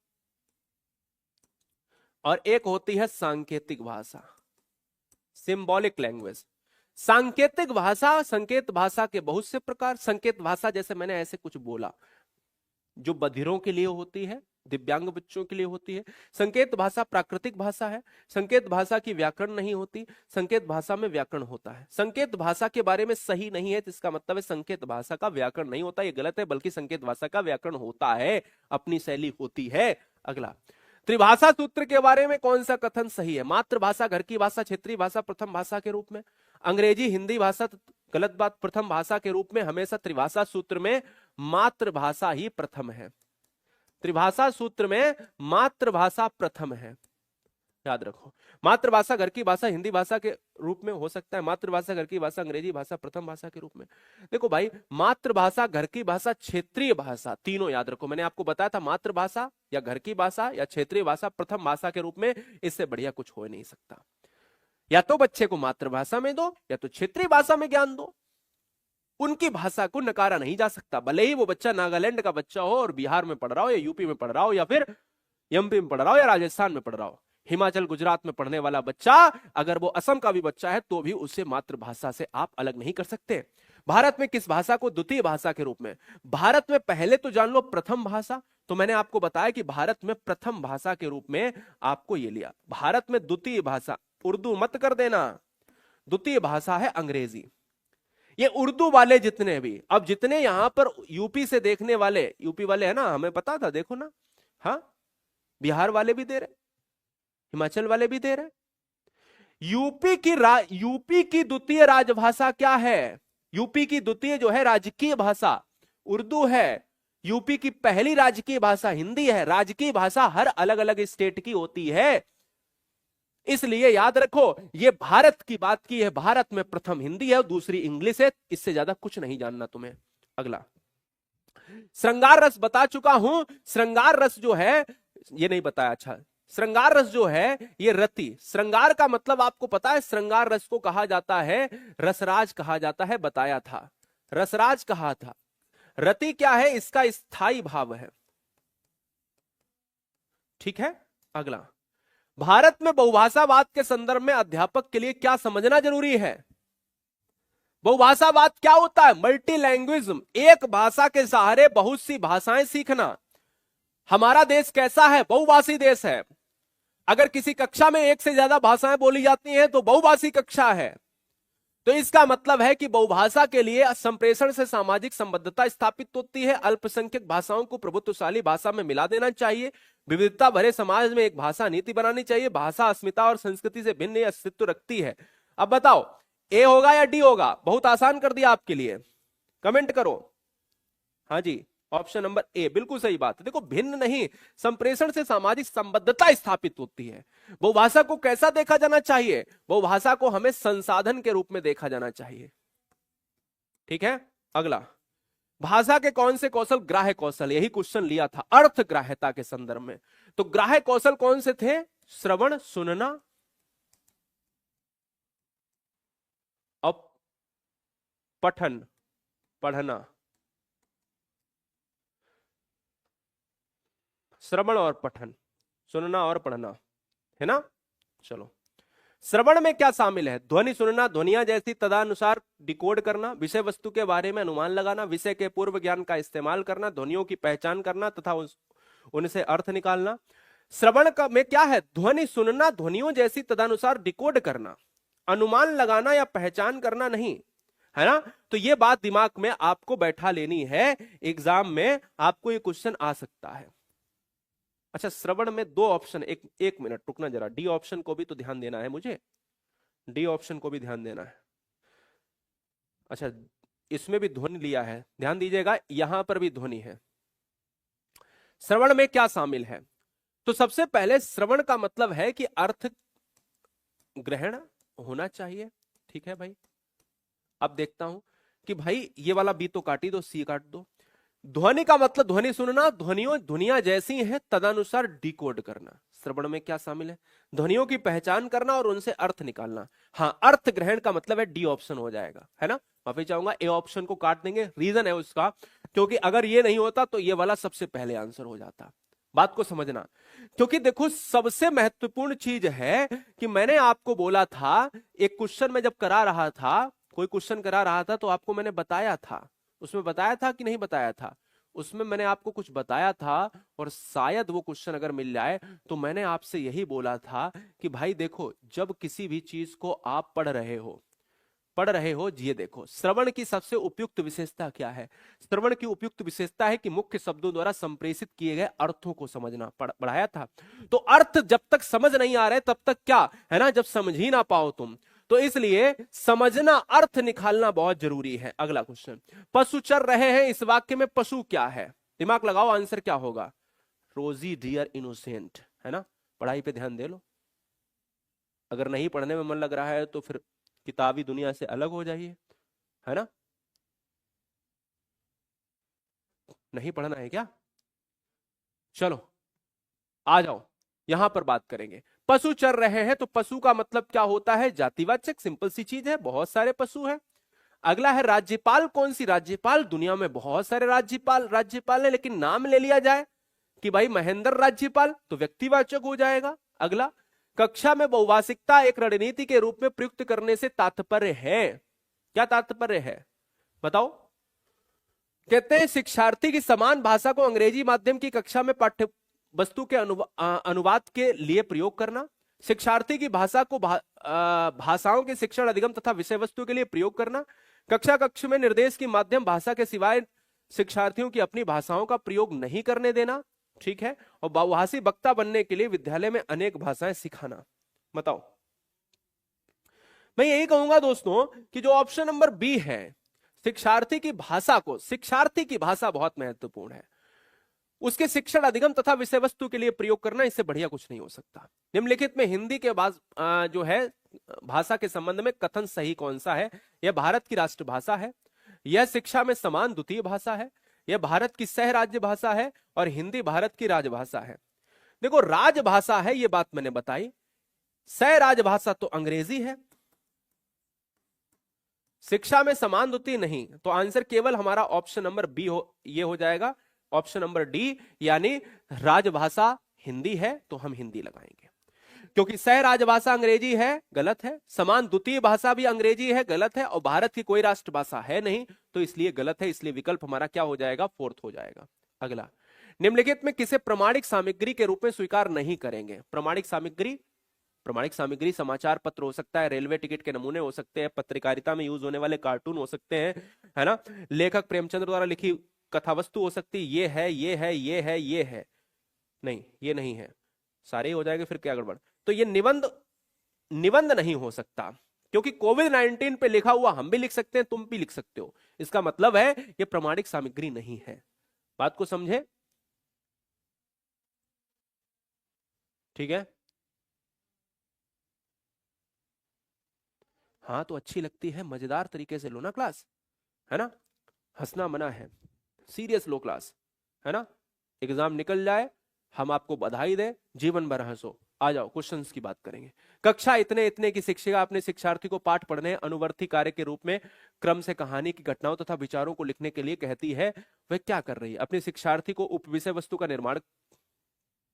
और एक होती है सांकेतिक भाषा, सिंबॉलिक लैंग्वेज। सांकेतिक भाषा, संकेत भाषा के बहुत से प्रकार। संकेत भाषा जैसे मैंने ऐसे कुछ बोला, जो बधिरों के लिए होती है, दिव्यांग बच्चों के लिए होती है। संकेत भाषा प्राकृतिक भाषा है, संकेत भाषा की व्याकरण नहीं होती, संकेत भाषा में व्याकरण होता है। संकेत भाषा के बारे में सही नहीं है, इसका मतलब है संकेत भाषा का व्याकरण नहीं होता, ये गलत है, बल्कि संकेत भाषा का व्याकरण होता है, अपनी शैली होती है। अगला, त्रिभाषा सूत्र के बारे में कौन सा कथन सही है? मातृभाषा, घर की भाषा, क्षेत्रीय भाषा प्रथम भाषा के रूप में, अंग्रेजी, हिंदी भाषा गलत बात, प्रथम भाषा के रूप में हमेशा त्रिभाषा सूत्र में मातृभाषा ही प्रथम है। त्रिभाषा सूत्र में मातृभाषा प्रथम है, याद रखो। मातृभाषा घर की भाषा हिंदी भाषा के रूप में हो सकता है, मातृभाषा घर की भाषा अंग्रेजी भाषा प्रथम भाषा के रूप में। देखो भाई, मातृभाषा, घर की भाषा, क्षेत्रीय भाषा, तीनों याद रखो। मैंने आपको बताया था मातृभाषा या घर की भाषा या क्षेत्रीय भाषा प्रथम भाषा के रूप में, इससे बढ़िया कुछ हो नहीं सकता। या तो बच्चे को मातृभाषा में दो या तो क्षेत्रीय भाषा में ज्ञान दो, उनकी भाषा को नकारा नहीं जा सकता। भले ही वो बच्चा नागालैंड का बच्चा हो और बिहार में पढ़ रहा हो या यूपी में पढ़ रहा हो या फिर एमपी में पढ़ रहा हो या राजस्थान में पढ़ रहा हो, हिमाचल गुजरात में पढ़ने वाला बच्चा अगर वो असम का भी बच्चा है तो भी उसे मातृभाषा से आप अलग नहीं कर सकते। भारत में किस भाषा को द्वितीय भाषा के रूप में? भारत में पहले तो जान लो प्रथम भाषा, तो मैंने आपको बताया कि भारत में प्रथम भाषा के रूप में आपको ये लिया। भारत में द्वितीय भाषा, उर्दू मत कर देना, द्वितीय भाषा है अंग्रेजी। ये उर्दू वाले जितने भी, अब जितने यहां पर यूपी से देखने वाले, यूपी वाले है ना, हमें पता था, देखो ना, हाँ, बिहार वाले भी दे रहे, हिमाचल वाले भी दे रहे। यूपी की द्वितीय राजभाषा क्या है? यूपी की द्वितीय जो है राजकीय भाषा उर्दू है। यूपी की पहली राजकीय भाषा हिंदी है। राजकीय भाषा हर अलग अलग स्टेट की होती है, इसलिए याद रखो, ये भारत की बात की है। भारत में प्रथम हिंदी है, दूसरी इंग्लिश है, इससे ज्यादा कुछ नहीं जानना तुम्हें। अगला, श्रृंगार रस बता चुका हूं। श्रृंगार रस जो है, ये नहीं बताया, अच्छा, श्रृंगार रस जो है ये रति, श्रृंगार का मतलब आपको पता है, श्रृंगार रस को कहा जाता है रसराज, कहा जाता है, बताया था, रसराज कहा था। रति क्या है? इसका स्थायी भाव है, ठीक है। अगला, भारत में बहुभाषावाद के संदर्भ में अध्यापक के लिए क्या समझना जरूरी है? बहुभाषावाद क्या होता है? मल्टी लैंग्वेजिज्म, एक भाषा के सहारे बहुत सी भाषाएं सीखना। हमारा देश कैसा है? बहुभाषी देश है। अगर किसी कक्षा में एक से ज्यादा भाषाएं बोली जाती हैं तो बहुभाषी कक्षा है। तो इसका मतलब है कि बहुभाषा के लिए संप्रेषण से सामाजिक संबद्धता स्थापित होती है। अल्पसंख्यक भाषाओं को प्रभुत्वशाली भाषा में मिला देना चाहिए। विविधता भरे समाज में एक भाषा नीति बनानी चाहिए। भाषा अस्मिता और संस्कृति से भिन्न अस्तित्व रखती है। अब बताओ, ए होगा या डी होगा? बहुत आसान कर दिया आपके लिए, कमेंट करो। हाँ जी, ऑप्शन नंबर ए बिल्कुल सही बात है। देखो, भिन्न नहीं, संप्रेषण से सामाजिक संबद्धता स्थापित होती है। बहुभाषा को कैसा देखा जाना चाहिए? बहुभाषा को हमें संसाधन के रूप में देखा जाना चाहिए, ठीक है। अगला, भाषा के कौन से कौशल ग्राह्य कौशल? यही क्वेश्चन लिया था अर्थ ग्राह्यता के संदर्भ में। तो ग्राह्य कौशल कौन से थे? श्रवण, सुनना और पठन, पढ़ना। श्रवण और पठन, सुनना और पढ़ना, है ना। चलो, श्रवण में क्या शामिल है? ध्वनि सुनना, ध्वनियां जैसी तदनुसार डिकोड करना, विषय वस्तु के बारे में अनुमान लगाना, विषय के पूर्व ज्ञान का इस्तेमाल करना, ध्वनियों की पहचान करना तथा उनसे अर्थ निकालना। श्रवण का में क्या है? ध्वनि सुनना, ध्वनियों जैसी तदनुसार डिकोड करना, अनुमान लगाना या पहचान करना नहीं, है ना। तो ये बात दिमाग में आपको बैठा लेनी है, एग्जाम में आपको ये क्वेश्चन आ सकता है। अच्छा, श्रवण में दो ऑप्शन, एक मिनट रुकना जरा, डी ऑप्शन को भी तो ध्यान देना है मुझे, डी ऑप्शन को भी ध्यान देना है। अच्छा, इसमें भी ध्वनि लिया है, ध्यान दीजिएगा, यहां पर भी ध्वनि है। श्रवण में क्या शामिल है? तो सबसे पहले श्रवण का मतलब है कि अर्थ ग्रहण होना चाहिए। ठीक है भाई, अब देखता हूं कि भाई ये वाला बी तो काटी दो, सी काट दो। ध्वनि का मतलब ध्वनि सुनना, ध्वनियों ध्वनियां जैसी हैं तदनुसार डिकोड करना। श्रवण में क्या शामिल है? ध्वनियों की पहचान करना और उनसे अर्थ निकालना। हाँ, अर्थ ग्रहण का मतलब है डी ऑप्शन हो जाएगा, है ना। माफी चाहूंगा, ए ऑप्शन को काट देंगे, रीजन है उसका, क्योंकि अगर ये नहीं होता तो ये वाला सबसे पहले आंसर हो जाता। बात को समझना, क्योंकि देखो सबसे महत्वपूर्ण चीज है कि मैंने आपको बोला था, एक क्वेश्चन में जब करा रहा था, कोई क्वेश्चन करा रहा था तो आपको मैंने बताया था, उसमें बताया था कि नहीं बताया था, उसमें मैंने आपको कुछ बताया था, और शायद वो क्वेश्चन अगर मिल जाए तो मैंने आपसे यही बोला था कि भाई देखो, जब किसी भी चीज को आप पढ़ रहे हो, ये देखो श्रवण की सबसे उपयुक्त विशेषता क्या है? श्रवण की उपयुक्त विशेषता है कि मुख्य शब्दों द्वारा संप्रेषित किए गए अर्थों को समझना। पढ़ाया था। तो अर्थ जब तक समझ नहीं आ रहे तब तक क्या है ना, जब समझ ही ना पाओ तुम, तो इसलिए समझना, अर्थ निकालना बहुत जरूरी है। अगला क्वेश्चन, पशु चर रहे हैं, इस वाक्य में पशु क्या है? दिमाग लगाओ, आंसर क्या होगा? रोजी डियर इनोसेंट, है ना। पढ़ाई पे ध्यान दे लो, अगर नहीं पढ़ने में मन लग रहा है तो फिर किताबी दुनिया से अलग हो जाइए, है ना। नहीं पढ़ना है क्या? चलो आ जाओ, यहां पर बात करेंगे। पशु चर रहे हैं, तो पशु का मतलब क्या होता है? जातिवाचक, सिंपल सी चीज है, बहुत सारे पशु हैं। अगला है राज्यपाल, कौन सी राज्यपाल? दुनिया में बहुत सारे राज्यपाल है, लेकिन नाम ले लिया जाए कि भाई महेंद्र राज्यपाल, तो व्यक्तिवाचक हो जाएगा। अगला, कक्षा में बहुभाषिकता एक रणनीति के रूप में प्रयुक्त करने से तात्पर्य है, क्या तात्पर्य है बताओ? कहते हैं शिक्षार्थी की समान भाषा को अंग्रेजी माध्यम की कक्षा में पाठ्य वस्तु के अनुवाद के लिए प्रयोग करना। शिक्षार्थी की भाषा को भाषाओं के शिक्षण, अधिगम तथा विषय वस्तु के लिए प्रयोग करना। कक्ष में निर्देश की माध्यम भाषा के सिवाय शिक्षार्थियों की अपनी भाषाओं का प्रयोग नहीं करने देना। ठीक है, और बहुभाषी वक्ता बनने के लिए विद्यालय में अनेक भाषाएं सिखाना। बताओ, मैं यही कहूंगा दोस्तों कि जो ऑप्शन नंबर बी है, शिक्षार्थी की भाषा को, शिक्षार्थी की भाषा बहुत महत्वपूर्ण है, उसके शिक्षण, अधिगम तथा विषय वस्तु के लिए प्रयोग करना, इससे बढ़िया कुछ नहीं हो सकता। निम्नलिखित में हिंदी के जो है भाषा के संबंध में कथन सही कौन सा है? यह भारत की राष्ट्रभाषा है, यह शिक्षा में समान द्वितीय भाषा है, यह भारत की सह राज्य भाषा है, और हिंदी भारत की राजभाषा है। देखो राजभाषा है, यह बात मैंने बताई, सह राजभाषा तो अंग्रेजी है, शिक्षा में समान द्वितीय नहीं, तो आंसर केवल हमारा ऑप्शन नंबर बी ये हो जाएगा, ऑप्शन नंबर डी, यानी राजभाषा हिंदी है तो हम हिंदी लगाएंगे। क्योंकि सह राजभाषा अंग्रेजी है, गलत है, समान द्वितीय भाषा भी अंग्रेजी है, गलत है, और भारत की कोई राष्ट्रभाषा है नहीं, तो इसलिए गलत है, इसलिए विकल्प हमारा क्या हो जाएगा? फोर्थ हो जाएगा। अगला, निम्नलिखित में किसे प्रमाणिक सामग्री के रूप में स्वीकार नहीं करेंगे? प्रमाणिक सामग्री समाचार पत्र हो सकता है, रेलवे टिकट के नमूने हो सकते हैं, पत्रकारिता में यूज होने वाले कार्टून हो सकते हैं, है ना, लेखक प्रेमचंद्र द्वारा लिखी कथा वस्तु हो सकती है, ये है, नहीं ये नहीं है, सारे ही हो जाएंगे, फिर क्या गड़बड़? तो ये निबंध नहीं हो सकता, क्योंकि कोविड-19 पे लिखा हुआ हम भी लिख सकते हैं, तुम भी लिख सकते हो, इसका मतलब है ये प्रमाणिक सामग्री नहीं है। बात को समझे? ठीक है, हाँ तो अच्छी लगती है, मजेदार तरीके से लो ना क्लास, है ना, हंसना मना है, सीरियस लो क्लास, है ना। एग्जाम निकल जाए, हम आपको बधाई दें, जीवन भर हंसो। आ जाओ क्वेश्चंस की बात करेंगे। कक्षा इतने इतने की शिक्षिका अपने शिक्षार्थी को पाठ पढ़ने अनुवर्ती कार्य के रूप में क्रम से कहानी की घटनाओं तथा विचारों को लिखने के लिए कहती है, वह क्या कर रही है? अपने शिक्षार्थी को उपविषय वस्तु का निर्माण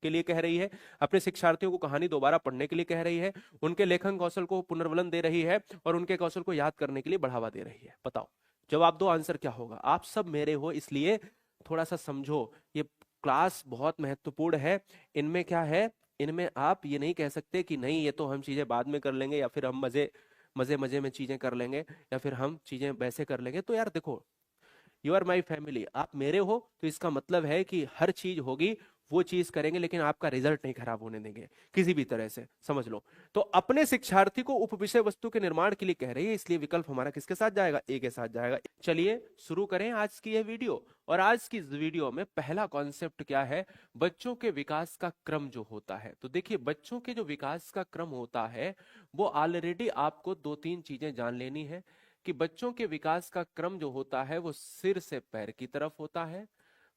के लिए कह रही है, अपने शिक्षार्थियों को कहानी दोबारा पढ़ने के लिए कह रही है, उनके लेखन कौशल को पुनर्बलन दे रही है, और उनके कौशल को याद करने के लिए बढ़ावा दे रही है। बताओ जवाब दो, आंसर क्या होगा? आप सब मेरे हो, इसलिए थोड़ा सा समझो, ये क्लास बहुत महत्वपूर्ण है। इनमें क्या है, इनमें आप ये नहीं कह सकते कि नहीं ये तो हम चीजें बाद में कर लेंगे, या फिर हम मजे मजे में चीजें कर लेंगे या फिर हम चीजें वैसे कर लेंगे। तो यार देखो, यू आर माई फैमिली, आप मेरे हो, तो इसका मतलब है कि हर चीज होगी, वो चीज करेंगे, लेकिन आपका रिजल्ट नहीं खराब होने देंगे किसी भी तरह से, समझ लो। तो अपने शिक्षार्थी को उप विषय वस्तु के निर्माण के लिए कह रही है, इसलिए विकल्प हमारा किसके साथ जाएगा? ए के साथ जाएगा। चलिए शुरू करें आज की यह वीडियो। और आज की इस वीडियो में पहला कॉन्सेप्ट क्या है? बच्चों के विकास का क्रम जो होता है। तो देखिए, बच्चों के जो विकास का क्रम होता है वो ऑलरेडी आपको दो तीन चीजें जान लेनी है कि बच्चों के विकास का क्रम जो होता है वो सिर से पैर की तरफ होता है।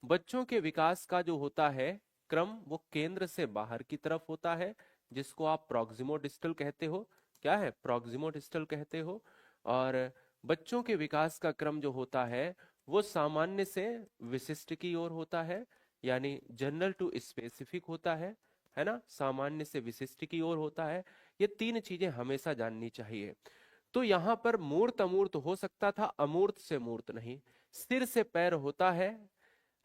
बच्चों के विकास का जो होता है क्रम वो केंद्र से बाहर की तरफ होता है, जिसको आप प्रॉक्सिमोडिस्टल कहते हो। क्या है? प्रॉक्सिमोडिस्टल कहते हो। और बच्चों के विकास का क्रम जो होता है वो सामान्य से विशिष्ट की ओर होता है, यानी जनरल टू स्पेसिफिक होता है ना? सामान्य से विशिष्ट की ओर होता है। ये तीन चीजें हमेशा जाननी चाहिए। तो यहां पर मूर्त अमूर्त हो सकता था, अमूर्त से मूर्त नहीं। सिर से पैर होता है,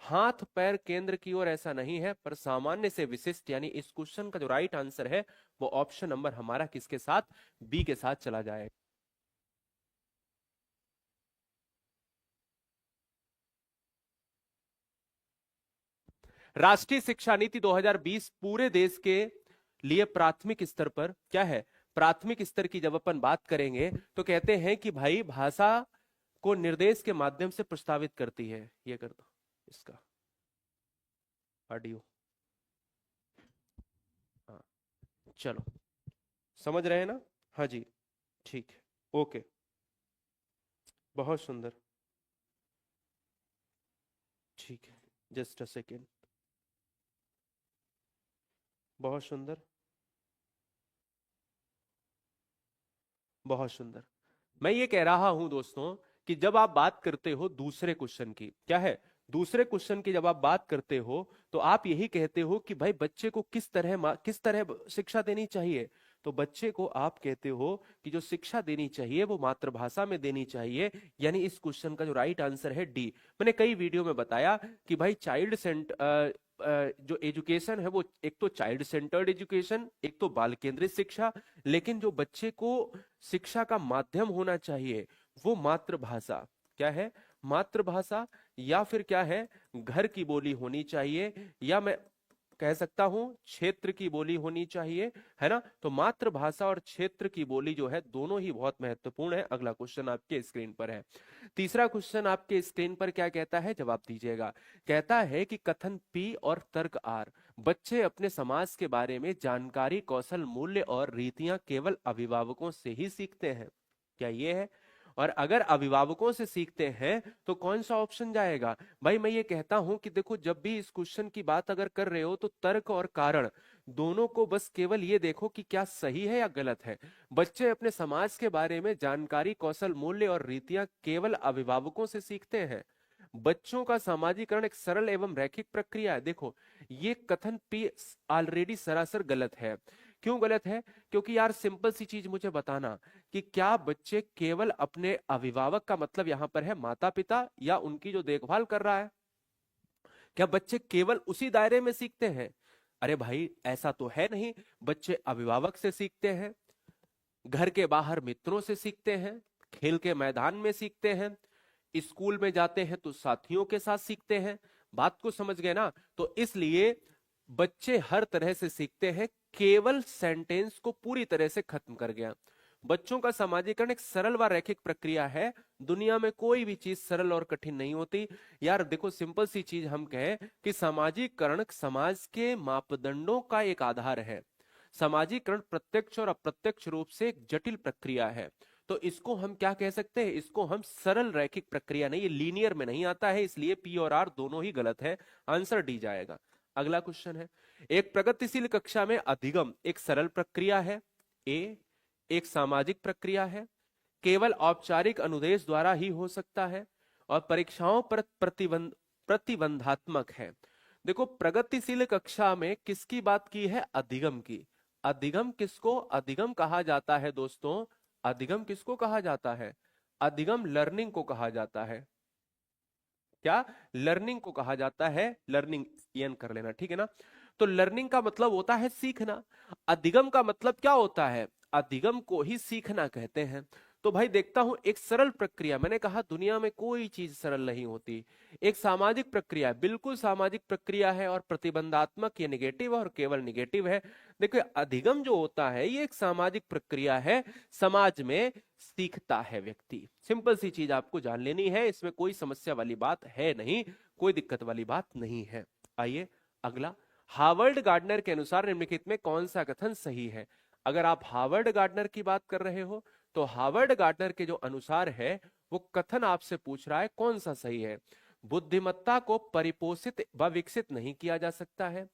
हाथ पैर केंद्र की ओर ऐसा नहीं है, पर सामान्य से विशिष्ट, यानी इस क्वेश्चन का जो राइट आंसर है वो ऑप्शन नंबर हमारा किसके साथ? बी के साथ चला जाएगा। राष्ट्रीय शिक्षा नीति 2020 पूरे देश के लिए प्राथमिक स्तर पर क्या है? प्राथमिक स्तर की जब अपन बात करेंगे तो कहते हैं कि भाई भाषा को निर्देश के माध्यम से प्रस्तावित करती है। ये कर दो इसका ऑडियो। हाँ, चलो, समझ रहे हैं ना? हाँ जी, ठीक है, ओके, बहुत सुंदर, ठीक है, जस्ट अ सेकेंड, बहुत सुंदर, बहुत सुंदर। मैं ये कह रहा हूं दोस्तों कि जब आप बात करते हो दूसरे क्वेश्चन की, क्या है? दूसरे क्वेश्चन की जब आप बात करते हो तो आप यही कहते हो कि भाई बच्चे को किस तरह शिक्षा देनी चाहिए। तो बच्चे को आप कहते हो कि जो शिक्षा देनी चाहिए वो मातृभाषा में देनी चाहिए, यानी इस क्वेश्चन का जो राइट आंसर है डी। मैंने कई वीडियो में बताया कि भाई जो एजुकेशन है वो एक तो चाइल्ड सेंटर्ड एजुकेशन, एक तो बाल केंद्रित शिक्षा, लेकिन जो बच्चे को शिक्षा का माध्यम होना चाहिए वो मातृभाषा। क्या है? मातृभाषा, या फिर क्या है? घर की बोली होनी चाहिए, या मैं कह सकता हूं क्षेत्र की बोली होनी चाहिए, है ना? तो मातृभाषा और क्षेत्र की बोली जो है दोनों ही बहुत महत्वपूर्ण है। अगला क्वेश्चन आपके स्क्रीन पर है। तीसरा क्वेश्चन आपके स्क्रीन पर क्या कहता है? जवाब दीजिएगा। कहता है कि कथन पी और तर्क आर, बच्चे अपने समाज के बारे में जानकारी, कौशल, मूल्य और रीतियां केवल अभिभावकों से ही सीखते हैं। क्या ये है? और अगर अभिभावकों से सीखते हैं तो कौन सा ऑप्शन जाएगा? भाई मैं ये कहता हूं कि देखो, जब भी इस क्वेश्चन की बात अगर कर रहे हो तो तर्क और कारण दोनों को बस केवल ये देखो कि क्या सही है या गलत है। बच्चे अपने समाज के बारे में जानकारी, कौशल, मूल्य और रीतियां केवल अभिभावकों से सीखते हैं। बच्चों का सामाजिकरण एक सरल एवं रैखिक प्रक्रिया है। देखो, ये कथन पी ऑलरेडी सरासर गलत है। क्यों गलत है? क्योंकि यार सिंपल सी चीज मुझे बताना कि क्या बच्चे केवल अपने अभिभावक का मतलब यहां पर है माता पिता या उनकी जो देखभाल कर रहा है, क्या बच्चे केवल उसी दायरे में सीखते हैं? अरे भाई ऐसा तो है नहीं। बच्चे अभिभावक से सीखते हैं, घर के बाहर मित्रों से सीखते हैं, खेल के मैदान में सीखते हैं, स्कूल में जाते हैं तो साथियों के साथ सीखते हैं। बात को समझ गए ना? तो इसलिए बच्चे हर तरह से सीखते हैं, केवल सेंटेंस को पूरी तरह से खत्म कर गया। बच्चों का सामाजिकरण एक सरल व रैखिक प्रक्रिया है। दुनिया में कोई भी चीज सरल और कठिन नहीं होती। यार देखो, सिंपल सी चीज हम कहें कि सामाजिकरण समाज के मापदंडों का एक आधार है। सामाजिकरण प्रत्यक्ष और अप्रत्यक्ष रूप से एक जटिल प्रक्रिया है। तो इसको हम क्या कह सकते हैं? इसको हम सरल रैखिक प्रक्रिया नहीं, ये लीनियर में नहीं आता है, इसलिए पी और आर दोनों ही गलत है। आंसर डी जाएगा। अगला क्वेश्चन है, एक प्रगतिशील कक्षा में अधिगम एक सरल प्रक्रिया है, ए एक सामाजिक प्रक्रिया है, केवल औपचारिक अनुदेश द्वारा ही हो सकता है, और परीक्षाओं पर प्रतिबंधात्मक है। देखो, प्रगतिशील कक्षा में किसकी बात की है? अधिगम की। अधिगम किसको अधिगम कहा जाता है दोस्तों? अधिगम किसको कहा जाता है? अधिगम लर्निंग को कहा जाता है। क्या? लर्निंग को कहा जाता है। लर्निंग एन कर लेना, ठीक है ना? तो लर्निंग का मतलब होता है सीखना। अधिगम का मतलब क्या होता है? अधिगम को ही सीखना कहते हैं। तो भाई देखता हूं एक सरल प्रक्रिया, मैंने कहा दुनिया में कोई चीज सरल नहीं होती। एक सामाजिक प्रक्रिया, बिल्कुल सामाजिक प्रक्रिया है, और प्रतिबंधात्मक ये निगेटिव और केवल निगेटिव है। देखिए अधिगम जो होता है ये एक सामाजिक प्रक्रिया है, समाज में सीखता है व्यक्ति। सिंपल सी चीज आपको जान लेनी है, इसमें कोई समस्या वाली बात है नहीं, कोई दिक्कत वाली बात नहीं है। आइए अगला, हार्वर्ड गार्डनर के अनुसार निम्नलिखित में कौन सा कथन सही है? अगर आप हार्वर्ड गार्डनर की बात कर रहे हो तो हार्वर्ड गार्डनर के जो अनुसार है वो कथन आपसे पूछ रहा है कौन सा सही है। बुद्धिमत्ता को परिपोषित व विकसित नहीं किया जा सकता है।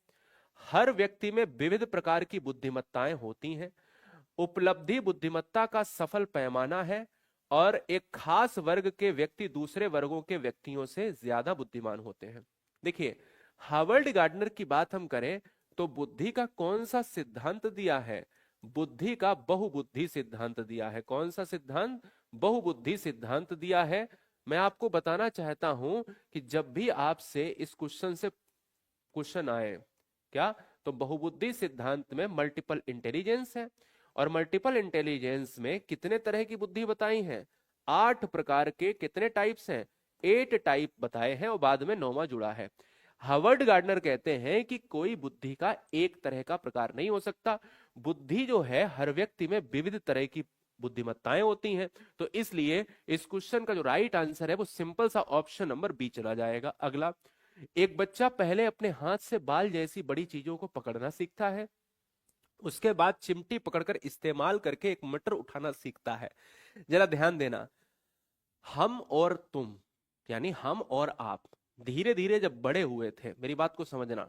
हर व्यक्ति में विविध प्रकार की बुद्धिमत्ताएं होती हैं। उपलब्धि बुद्धिमत्ता का सफल पैमाना है और एक खास वर्ग के व्यक्ति दूसरे वर्गों के व्यक्तियों से ज्यादा बुद्धिमान होते हैं। देखिए हार्वर्ड गार्डनर की बात हम करें तो बुद्धि का कौन सा सिद्धांत दिया है? बुद्धि का बहुबुद्धि सिद्धांत दिया है। कौन सा सिद्धांत? बहुबुद्धि सिद्धांत दिया है। मैं आपको बताना चाहता हूं कि जब भी आपसे इस क्वेश्चन से क्वेश्चन आए क्या, तो बहुबुद्धि सिद्धांत में मल्टीपल इंटेलिजेंस है, और मल्टीपल इंटेलिजेंस में कितने तरह की बुद्धि बताई है? 8 प्रकार के कितने टाइप्स हैं? 8 टाइप बताए हैं, और बाद में 9वां जुड़ा है। हार्वर्ड गार्डनर कहते हैं कि कोई बुद्धि का एक तरह का प्रकार नहीं हो सकता। बुद्धि जो है हर व्यक्ति में विविध तरह की बुद्धिमत्ताएं होती हैं। तो इसलिए इस क्वेश्चन का जो राइट आंसर है वो सिंपल सा ऑप्शन नंबर बी चला जाएगा। अगला, एक बच्चा पहले अपने हाथ से बाल जैसी बड़ी चीजों को पकड़ना सीखता है, उसके बाद चिमटी पकड़कर इस्तेमाल करके एक मटर उठाना सीखता है। जरा ध्यान देना, हम और तुम यानी हम और आप धीरे धीरे जब बड़े हुए थे, मेरी बात को समझना,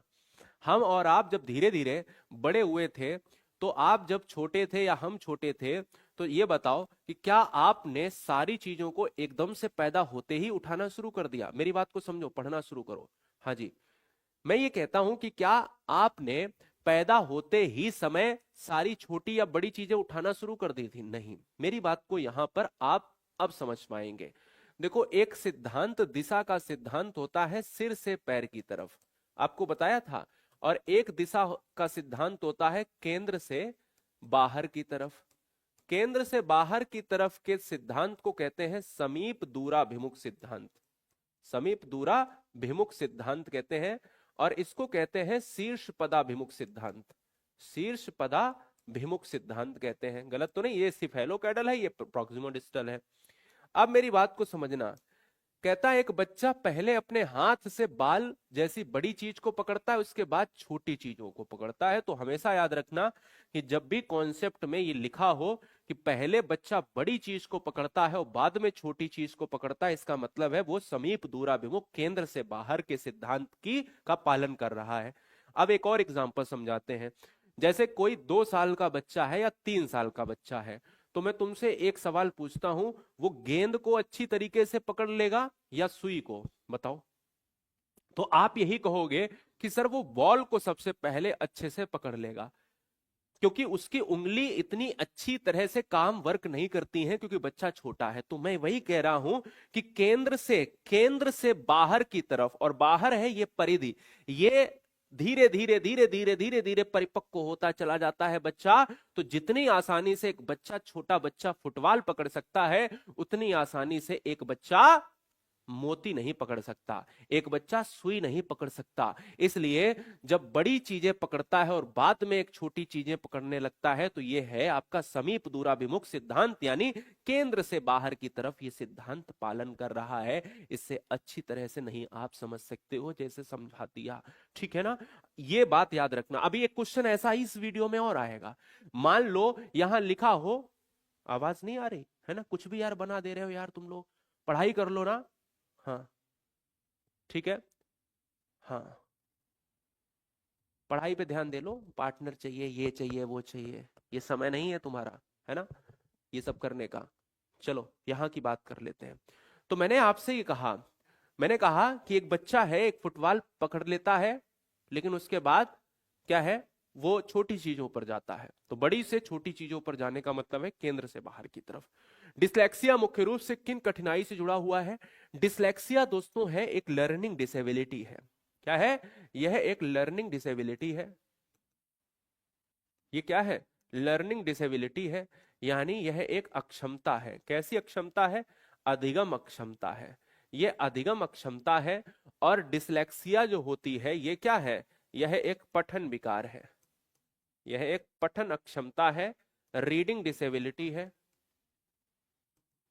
हम और आप जब धीरे धीरे बड़े हुए थे तो आप जब छोटे थे या हम छोटे थे, तो ये बताओ कि क्या आपने सारी चीजों को एकदम से पैदा होते ही उठाना शुरू कर दिया? मेरी बात को समझो, पढ़ना शुरू करो। हाँ जी, मैं ये कहता हूं कि क्या आपने पैदा होते ही समय सारी छोटी या बड़ी चीजें उठाना शुरू कर दी थी? नहीं। मेरी बात को यहां पर आप अब समझ पाएंगे। देखो एक सिद्धांत दिशा का सिद्धांत होता है सिर से पैर की तरफ, आपको बताया था, और एक दिशा का सिद्धांत होता है केंद्र से बाहर की तरफ। केंद्र से बाहर की तरफ के सिद्धांत को कहते हैं समीप दूराभिमुख सिद्धांत। समीप दूराभिमुख सिद्धांत कहते हैं, और इसको कहते हैं शीर्ष पदाभिमुख सिद्धांत। शीर्ष पदाभिमुख सिद्धांत कहते हैं। गलत तो नहीं, ये सिफेलोकैडल है, ये प्रॉक्सिमो डिस्टल है। अब मेरी बात को समझना, कहता है एक बच्चा पहले अपने हाथ से बाल जैसी बड़ी चीज को पकड़ता है, उसके बाद छोटी चीजों को पकड़ता है। तो हमेशा याद रखना कि जब भी कॉन्सेप्ट में ये लिखा हो कि पहले बच्चा बड़ी चीज को पकड़ता है और बाद में छोटी चीज को पकड़ता है, इसका मतलब है वो समीप दूराभिमुख केंद्र से बाहर के सिद्धांत का पालन कर रहा है। अब एक और एग्जाम्पल समझाते हैं। जैसे कोई 2 साल का बच्चा है या 3 साल का बच्चा है, तो मैं तुमसे एक सवाल पूछता हूं, वो गेंद को अच्छी तरीके से पकड़ लेगा या सुई को? बताओ। तो आप यही कहोगे कि सर वो बॉल को सबसे पहले अच्छे से पकड़ लेगा, क्योंकि उसकी उंगली इतनी अच्छी तरह से काम वर्क नहीं करती है क्योंकि बच्चा छोटा है। तो मैं वही कह रहा हूं कि केंद्र से बाहर की तरफ, और बाहर है ये परिधि, ये धीरे धीरे धीरे धीरे धीरे धीरे परिपक्व होता चला जाता है बच्चा। तो जितनी आसानी से एक बच्चा, छोटा बच्चा फुटबॉल पकड़ सकता है, उतनी आसानी से एक बच्चा मोती नहीं पकड़ सकता, एक बच्चा सुई नहीं पकड़ सकता। इसलिए जब बड़ी चीजें पकड़ता है और बाद में एक छोटी चीजें पकड़ने लगता है, तो यह है आपका समीप दूराभिमुख सिद्धांत, यानी केंद्र से बाहर की तरफ ये सिद्धांत पालन कर रहा है। इससे अच्छी तरह से नहीं आप समझ सकते हो जैसे समझा दिया, ठीक है ना? ये बात याद रखना। अभी एक क्वेश्चन ऐसा ही इस वीडियो में और आएगा। मान लो यहां लिखा हो, आवाज नहीं आ रही है ना? कुछ भी यार बना दे रहे हो यार तुम लोग, पढ़ाई कर लो ना। हाँ ठीक है, हाँ पढ़ाई पे ध्यान दे लो। पार्टनर चाहिए, ये चाहिए, वो चाहिए, ये समय नहीं है तुम्हारा, है ना, ये सब करने का। चलो यहां की बात कर लेते हैं। तो मैंने आपसे ये कहा, मैंने कहा कि एक बच्चा है, एक फुटबॉल पकड़ लेता है, लेकिन उसके बाद क्या है, वो छोटी चीजों पर जाता है। तो बड़ी से छोटी चीजों पर जाने का मतलब है केंद्र से बाहर की तरफ। डिसलेक्सिया मुख्य रूप से किन कठिनाई से जुड़ा हुआ है? डिसलेक्सिया दोस्तों है एक लर्निंग डिसेबिलिटी है। क्या है? यह एक लर्निंग डिसेबिलिटी है। ये क्या है? लर्निंग डिसेबिलिटी है, यानी यह एक अक्षमता है। कैसी अक्षमता है? अधिगम अक्षमता है, ये अधिगम अक्षमता है। और डिसलेक्सिया जो होती है ये क्या है? यह एक पठन विकार है, यह एक पठन अक्षमता है। रीडिंग डिसेबिलिटी है,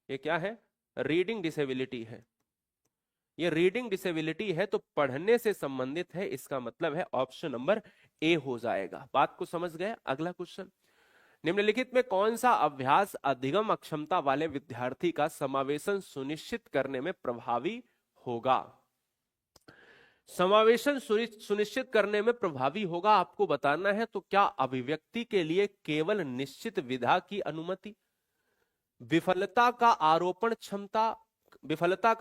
ये क्या है? रीडिंग डिसेबिलिटी है। ये रीडिंग डिसेबिलिटी है तो पढ़ने से संबंधित है, इसका मतलब है ऑप्शन नंबर ए हो जाएगा। बात को समझ गए? अगला क्वेश्चन, निम्नलिखित में कौन सा अभ्यास अधिगम अक्षमता वाले विद्यार्थी का समावेशन सुनिश्चित करने में प्रभावी होगा? समावेशन सुनिश्चित करने में प्रभावी होगा आपको बताना है। तो क्या अभिव्यक्ति के लिए केवल निश्चित विधा की अनुमति, विफलता का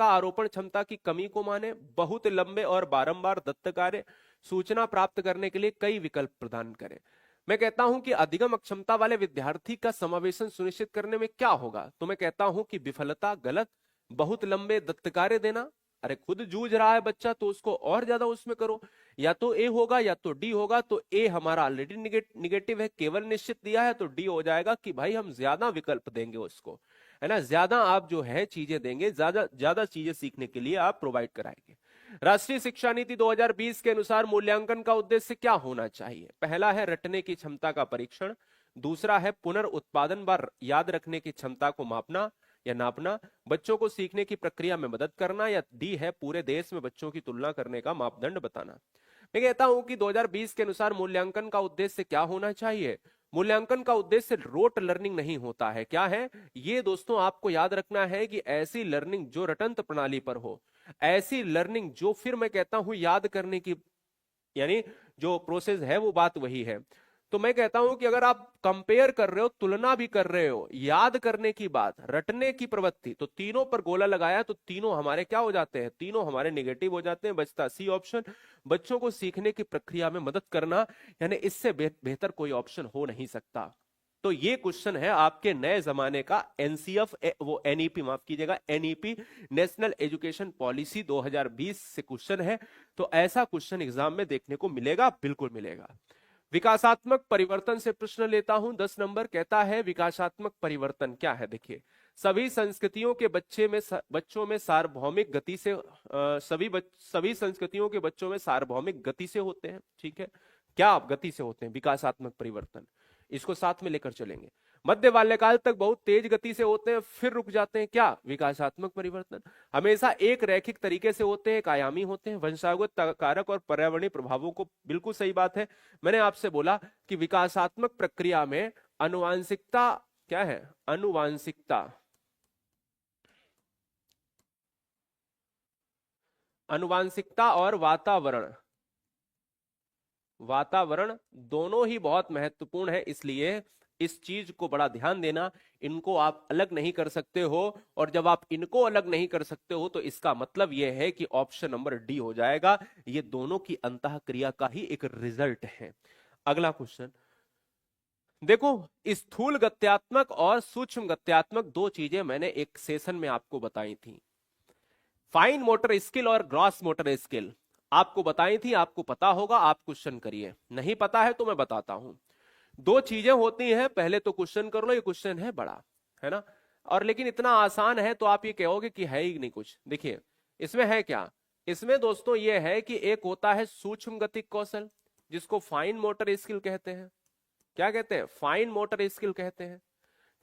आरोपण क्षमता की कमी को माने, बहुत लंबे और बारंबार दत्त कार्य, सूचना प्राप्त करने के लिए कई विकल्प प्रदान करें। मैं कहता हूं कि अधिगम अक्षमता वाले विद्यार्थी का समावेशन सुनिश्चित करने में क्या होगा, तो मैं कहता हूं कि विफलता गलत, बहुत लंबे दत्त कार्य देना, अरे खुद जूझ रहा है बच्चा तो उसको और ज्यादा उसमें करो, या तो ए होगा या तो डी होगा। तो ए हमारा ऑलरेडी निगेटिव है, केवल निश्चित दिया है, तो डी हो जाएगा कि भाई हम ज्यादा विकल्प देंगे उसको, है ना, ज्यादा आप जो है चीजें देंगे, ज्यादा ज्यादा चीजें सीखने के लिए आप प्रोवाइड कराएंगे। राष्ट्रीय शिक्षा नीति 2020 के अनुसार मूल्यांकन का उद्देश्य क्या होना चाहिए? पहला है रटने की क्षमता का परीक्षण, दूसरा है पुनर्उत्पादन व याद रखने की क्षमता को मापना या नापना, बच्चों को सीखने की प्रक्रिया में मदद करना, या डी है पूरे देश में बच्चों की तुलना करने का मापदंड बताना। मैं कहता हूं कि 2020 के अनुसार मूल्यांकन का उद्देश्य क्या होना चाहिए? मूल्यांकन का उद्देश्य रोट लर्निंग नहीं होता है। क्या है ये दोस्तों? आपको याद रखना है कि ऐसी लर्निंग जो रटंत प्रणाली पर हो, ऐसी लर्निंग जो फिर मैं कहता हूं याद करने की, यानी जो प्रोसेस है वो बात वही है। तो मैं कहता हूं कि अगर आप कंपेयर कर रहे हो, तुलना भी कर रहे हो, याद करने की बात, रटने की प्रवृत्ति, तो तीनों पर गोला लगाया तो तीनों हमारे क्या हो जाते हैं? तीनों हमारे नेगेटिव हो जाते हैं। बचता सी ऑप्शन, बच्चों को सीखने की प्रक्रिया में मदद करना, यानी इससे बेहतर कोई ऑप्शन हो नहीं सकता। तो ये क्वेश्चन है आपके नए जमाने का एनसीएफ, वो एनईपी माफ कीजिएगा, एनईपी नेशनल एजुकेशन पॉलिसी 2020 से क्वेश्चन है। तो ऐसा क्वेश्चन एग्जाम में देखने को मिलेगा, बिल्कुल मिलेगा। विकासात्मक परिवर्तन से प्रश्न लेता हूं, 10 नंबर। कहता है विकासात्मक परिवर्तन क्या है? देखिए, सभी संस्कृतियों के बच्चों में सार्वभौमिक गति से सभी संस्कृतियों के बच्चों में सार्वभौमिक गति से होते हैं। ठीक है, क्या गति से होते हैं विकासात्मक परिवर्तन? इसको साथ में लेकर चलेंगे। मध्य बाल्यकाल तक बहुत तेज गति से होते हैं, फिर रुक जाते हैं, क्या? विकासात्मक परिवर्तन। हमेशा एक रैखिक तरीके से होते हैं, एक आयामी होते हैं। वंशागत कारक और पर्यावरणीय प्रभावों को, बिल्कुल सही बात है। मैंने आपसे बोला कि विकासात्मक प्रक्रिया में आनुवांशिकता क्या है? आनुवांशिकता और वातावरण दोनों ही बहुत महत्वपूर्ण है, इसलिए इस चीज को बड़ा ध्यान देना। इनको आप अलग नहीं कर सकते हो, और जब आप इनको अलग नहीं कर सकते हो तो इसका मतलब यह है कि ऑप्शन नंबर डी हो जाएगा। ये दोनों की अंतःक्रिया का ही एक रिजल्ट है। अगला क्वेश्चन देखो, स्थूल गत्यात्मक और सूक्ष्म गत्यात्मक दो चीजें मैंने एक सेशन में आपको बताई थी। फाइन मोटर स्किल और ग्रॉस मोटर स्किल आपको बताई थी, आपको पता होगा, आप क्वेश्चन करिए। नहीं पता है तो मैं बताता हूं। दो चीजें होती हैं, पहले तो क्वेश्चन कर लो, ये क्वेश्चन है बड़ा, है ना, और लेकिन इतना आसान है तो आप ये कहोगे कि है ही नहीं कुछ। देखिए इसमें है क्या? इसमें दोस्तों ये है कि एक होता है सूक्ष्म गतिक कौशल, जिसको फाइन मोटर स्किल कहते हैं। क्या कहते हैं? फाइन मोटर स्किल कहते हैं।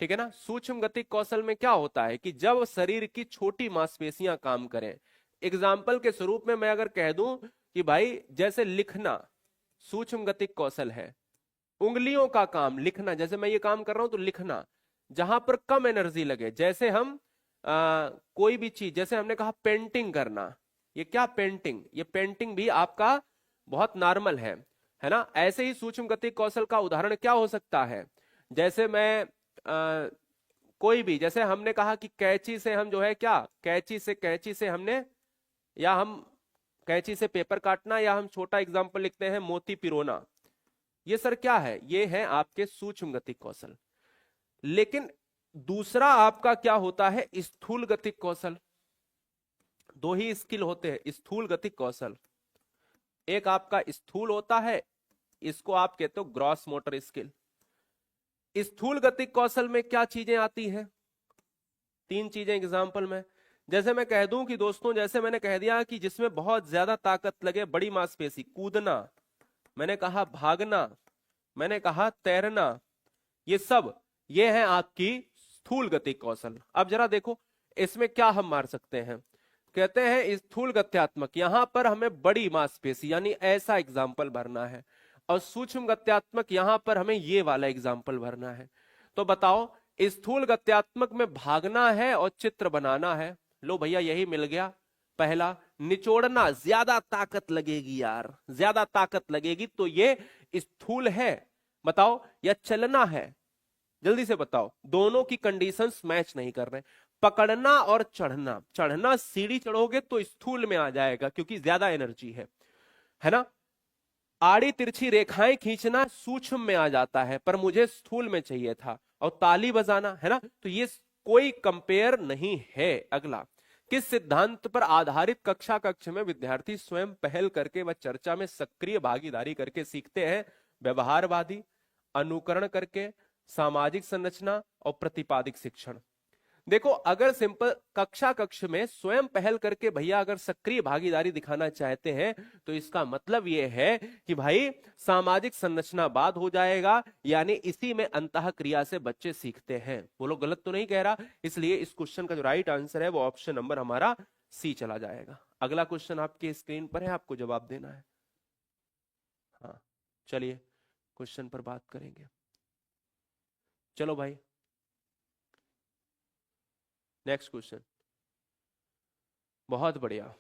ठीक है ना। सूक्ष्म गतिक कौशल में क्या होता है कि जब शरीर की छोटी मांसपेशियां काम करें, एग्जाम्पल के स्वरूप में मैं अगर कह दूं कि भाई जैसे लिखना सूक्ष्म गतिक कौशल है, उंगलियों का काम लिखना, जैसे मैं ये काम कर रहा हूं तो लिखना, जहां पर कम एनर्जी लगे, जैसे हम कोई भी चीज, जैसे हमने कहा पेंटिंग करना, ये क्या पेंटिंग, ये पेंटिंग भी आपका बहुत नॉर्मल है ना। ऐसे ही सूक्ष्म गतिक कौशल का उदाहरण क्या हो सकता है? जैसे मैं कोई भी, जैसे हमने कहा कि कैंची से हम जो है क्या, कैंची से हमने, या हम कैंची से पेपर काटना, या हम छोटा एग्जांपल लिखते हैं मोती पिरोना, ये सर क्या है? ये है आपके सूक्ष्म गतिक कौशल। लेकिन दूसरा आपका क्या होता है? स्थूल गतिक कौशल। दो ही स्किल होते हैं, स्थूल गतिक कौशल। एक आपका स्थूल होता है, इसको आप कहते हो ग्रॉस मोटर स्किल। स्थूल गतिक कौशल में क्या चीजें आती हैं? 3 चीजें एग्जाम्पल में। जैसे मैं कह दूं कि दोस्तों, जैसे मैंने कह दिया कि जिसमें बहुत ज्यादा ताकत लगे, बड़ी मांसपेशी, कूदना, मैंने कहा भागना, मैंने कहा तैरना, ये सब ये है आपकी स्थूल गतिक कौशल। अब जरा देखो इसमें क्या हम मार सकते हैं। कहते हैं स्थूल गत्यात्मक, यहां पर हमें बड़ी मांसपेशी यानी ऐसा एग्जाम्पल भरना है, और सूक्ष्म गत्यात्मक यहां पर हमें ये वाला एग्जाम्पल भरना है। तो बताओ, स्थूल गत्यात्मक में भागना है और चित्र बनाना है। लो भैया यही मिल गया। पहला, निचोड़ना, ज्यादा ताकत लगेगी यार, ज्यादा ताकत लगेगी, तो ये स्थूल है। बताओ, या चलना है, जल्दी से बताओ। दोनों की कंडीशंस मैच नहीं कर रहे। पकड़ना और चढ़ना, चढ़ना सीढ़ी चढ़ोगे तो स्थूल में आ जाएगा क्योंकि ज्यादा एनर्जी है ना। आड़ी तिरछी रेखाएं खींचना सूक्ष्म में आ जाता है, पर मुझे स्थूल में चाहिए था। और ताली बजाना, है ना, तो ये कोई कंपेयर नहीं है। अगला, किस सिद्धांत पर आधारित कक्षा कक्ष में विद्यार्थी स्वयं पहल करके व चर्चा में सक्रिय भागीदारी करके सीखते हैं? व्यवहारवादी, अनुकरण करके, सामाजिक संरचना और प्रतिपादिक शिक्षण। देखो, अगर सिंपल कक्षा कक्ष में स्वयं पहल करके भैया अगर सक्रिय भागीदारी दिखाना चाहते हैं, तो इसका मतलब यह है कि भाई सामाजिक संरचना बाद हो जाएगा, यानी इसी में अंतः क्रिया से बच्चे सीखते हैं। बोलो, गलत तो नहीं कह रहा? इसलिए इस क्वेश्चन का जो राइट आंसर है वो ऑप्शन नंबर हमारा सी चला जाएगा। अगला क्वेश्चन आपके स्क्रीन पर है, आपको जवाब देना है। हाँ, चलिए क्वेश्चन पर बात करेंगे। चलो भाई, नेक्स्ट क्वेश्चन। बहुत बढ़िया,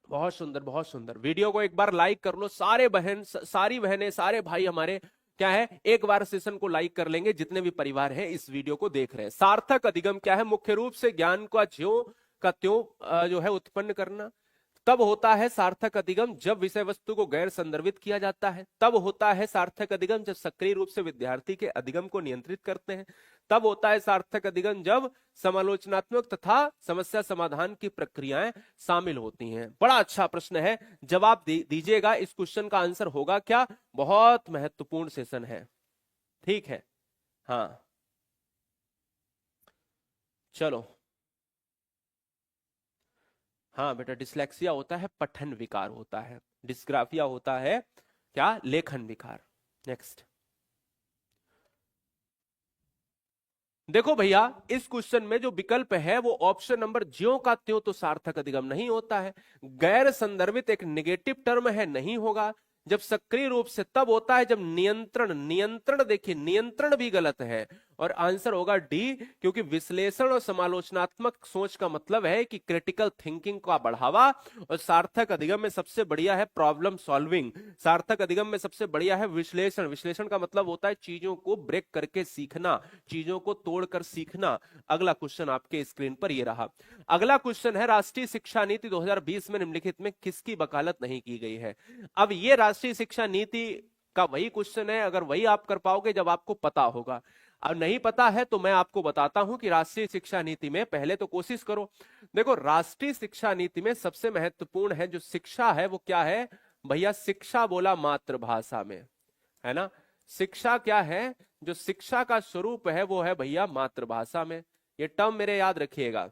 बहुत सुंदर, बहुत सुंदर। वीडियो को एक बार लाइक कर लो सारे बहन, सारी बहनें, सारे भाई हमारे, क्या है, एक बार सेशन को लाइक कर लेंगे जितने भी परिवार हैं इस वीडियो को देख रहे हैं। सार्थक अधिगम क्या है? मुख्य रूप से ज्ञान का ज्यों का त्यों जो है उत्पन्न करना। तब होता है सार्थक अधिगम जब विषय वस्तु को गैर संदर्भित किया जाता है। तब होता है सार्थक अधिगम जब सक्रिय रूप से विद्यार्थी के अधिगम को नियंत्रित करते हैं। तब होता है सार्थक अधिगम जब समालोचनात्मक तथा समस्या समाधान की प्रक्रियाएं शामिल होती हैं। बड़ा अच्छा प्रश्न है, जवाब दीजिएगा। इस क्वेश्चन का आंसर होगा क्या? बहुत महत्वपूर्ण सेशन है, ठीक है। हाँ, चलो। हाँ बेटा, डिसलेक्सिया होता है पठन विकार होता है, डिस्ग्राफिया होता है क्या? लेखन विकार। नेक्स्ट देखो भैया, इस क्वेश्चन में जो विकल्प है वो ऑप्शन नंबर ज्यों का त्यों तो सार्थक अधिगम नहीं होता है। गैर संदर्भित एक नेगेटिव टर्म है, नहीं होगा। जब सक्रिय रूप से तब होता है जब नियंत्रण, नियंत्रण देखिए नियंत्रण भी गलत है, और आंसर होगा डी, क्योंकि विश्लेषण और समालोचनात्मक सोच का मतलब है कि क्रिटिकल थिंकिंग का बढ़ावा। और सार्थक अधिगम में सबसे बढ़िया है प्रॉब्लम सॉल्विंग। सार्थक अधिगम में सबसे बढ़िया है विश्लेषण। विश्लेषण का मतलब होता है चीजों को ब्रेक करके सीखना, चीजों को तोड़कर सीखना। अगला क्वेश्चन आपके स्क्रीन पर ये रहा। अगला क्वेश्चन है, राष्ट्रीय शिक्षा नीति 2020 में निम्नलिखित में किसकी वकालत नहीं की गई है? अब ये राष्ट्रीय शिक्षा नीति का वही क्वेश्चन है, अगर वही आप कर पाओगे जब आपको पता होगा। अब नहीं पता है तो मैं आपको बताता हूं कि राष्ट्रीय शिक्षा नीति में पहले तो कोशिश करो। देखो, राष्ट्रीय शिक्षा नीति में सबसे महत्वपूर्ण है जो शिक्षा है वो क्या है भैया? शिक्षा बोला मातृभाषा में, है ना। शिक्षा क्या है? जो शिक्षा का स्वरूप है वो है भैया मातृभाषा में। ये टर्म मेरे याद रखिएगा।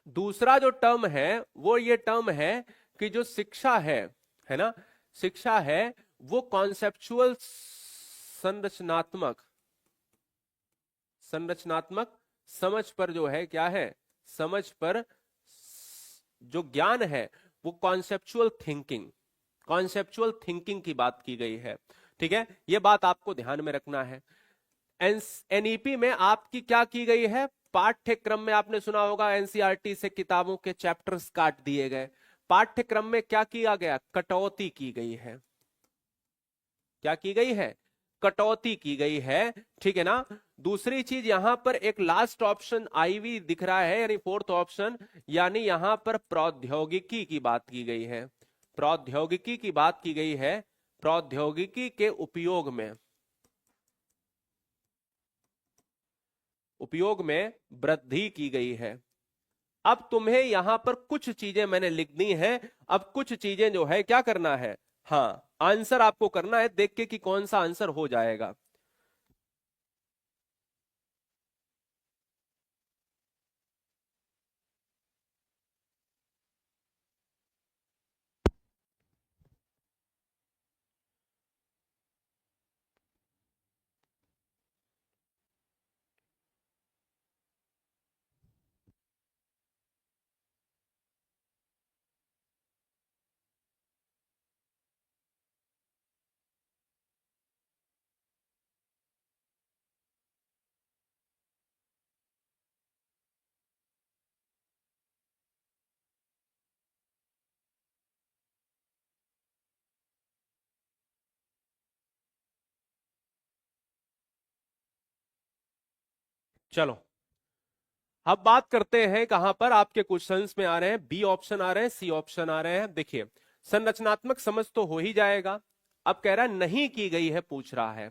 दूसरा जो टर्म है वो ये टर्म है कि जो शिक्षा है ना, शिक्षा है वो कॉन्सेप्चुअल संरचनात्मक, संरचनात्मक समझ पर जो है क्या है, समझ पर जो ज्ञान है वो कॉन्सेप्चुअल थिंकिंग, कॉन्सेप्चुअल थिंकिंग की बात की गई है, ठीक है। ये बात आपको ध्यान में रखना है। एनईपी में आपकी क्या की गई है? पाठ्यक्रम में आपने सुना होगा एनसीईआरटी से किताबों के चैप्टर्स काट दिए गए। पाठ्यक्रम में क्या किया गया? कटौती की गई है। क्या की गई है? कटौती की गई है, ठीक है ना। दूसरी चीज, यहां पर एक लास्ट ऑप्शन आईवी दिख रहा है, यानी फोर्थ ऑप्शन, यानी यहां पर प्रौद्योगिकी की बात की गई है। प्रौद्योगिकी की बात की गई है। प्रौद्योगिकी के उपयोग में, उपयोग में वृद्धि की गई है। अब तुम्हें यहां पर कुछ चीजें मैंने लिख दी हैं, अब कुछ चीजें जो है क्या करना है, हाँ आंसर आपको करना है, देख के कि कौन सा आंसर हो जाएगा। चलो अब बात करते हैं कहां पर आपके क्वेश्चंस में आ रहे हैं, बी ऑप्शन आ रहे हैं, सी ऑप्शन आ रहे हैं। देखिए संरचनात्मक समझ तो हो ही जाएगा। अब कह रहा है नहीं की गई है, पूछ रहा है।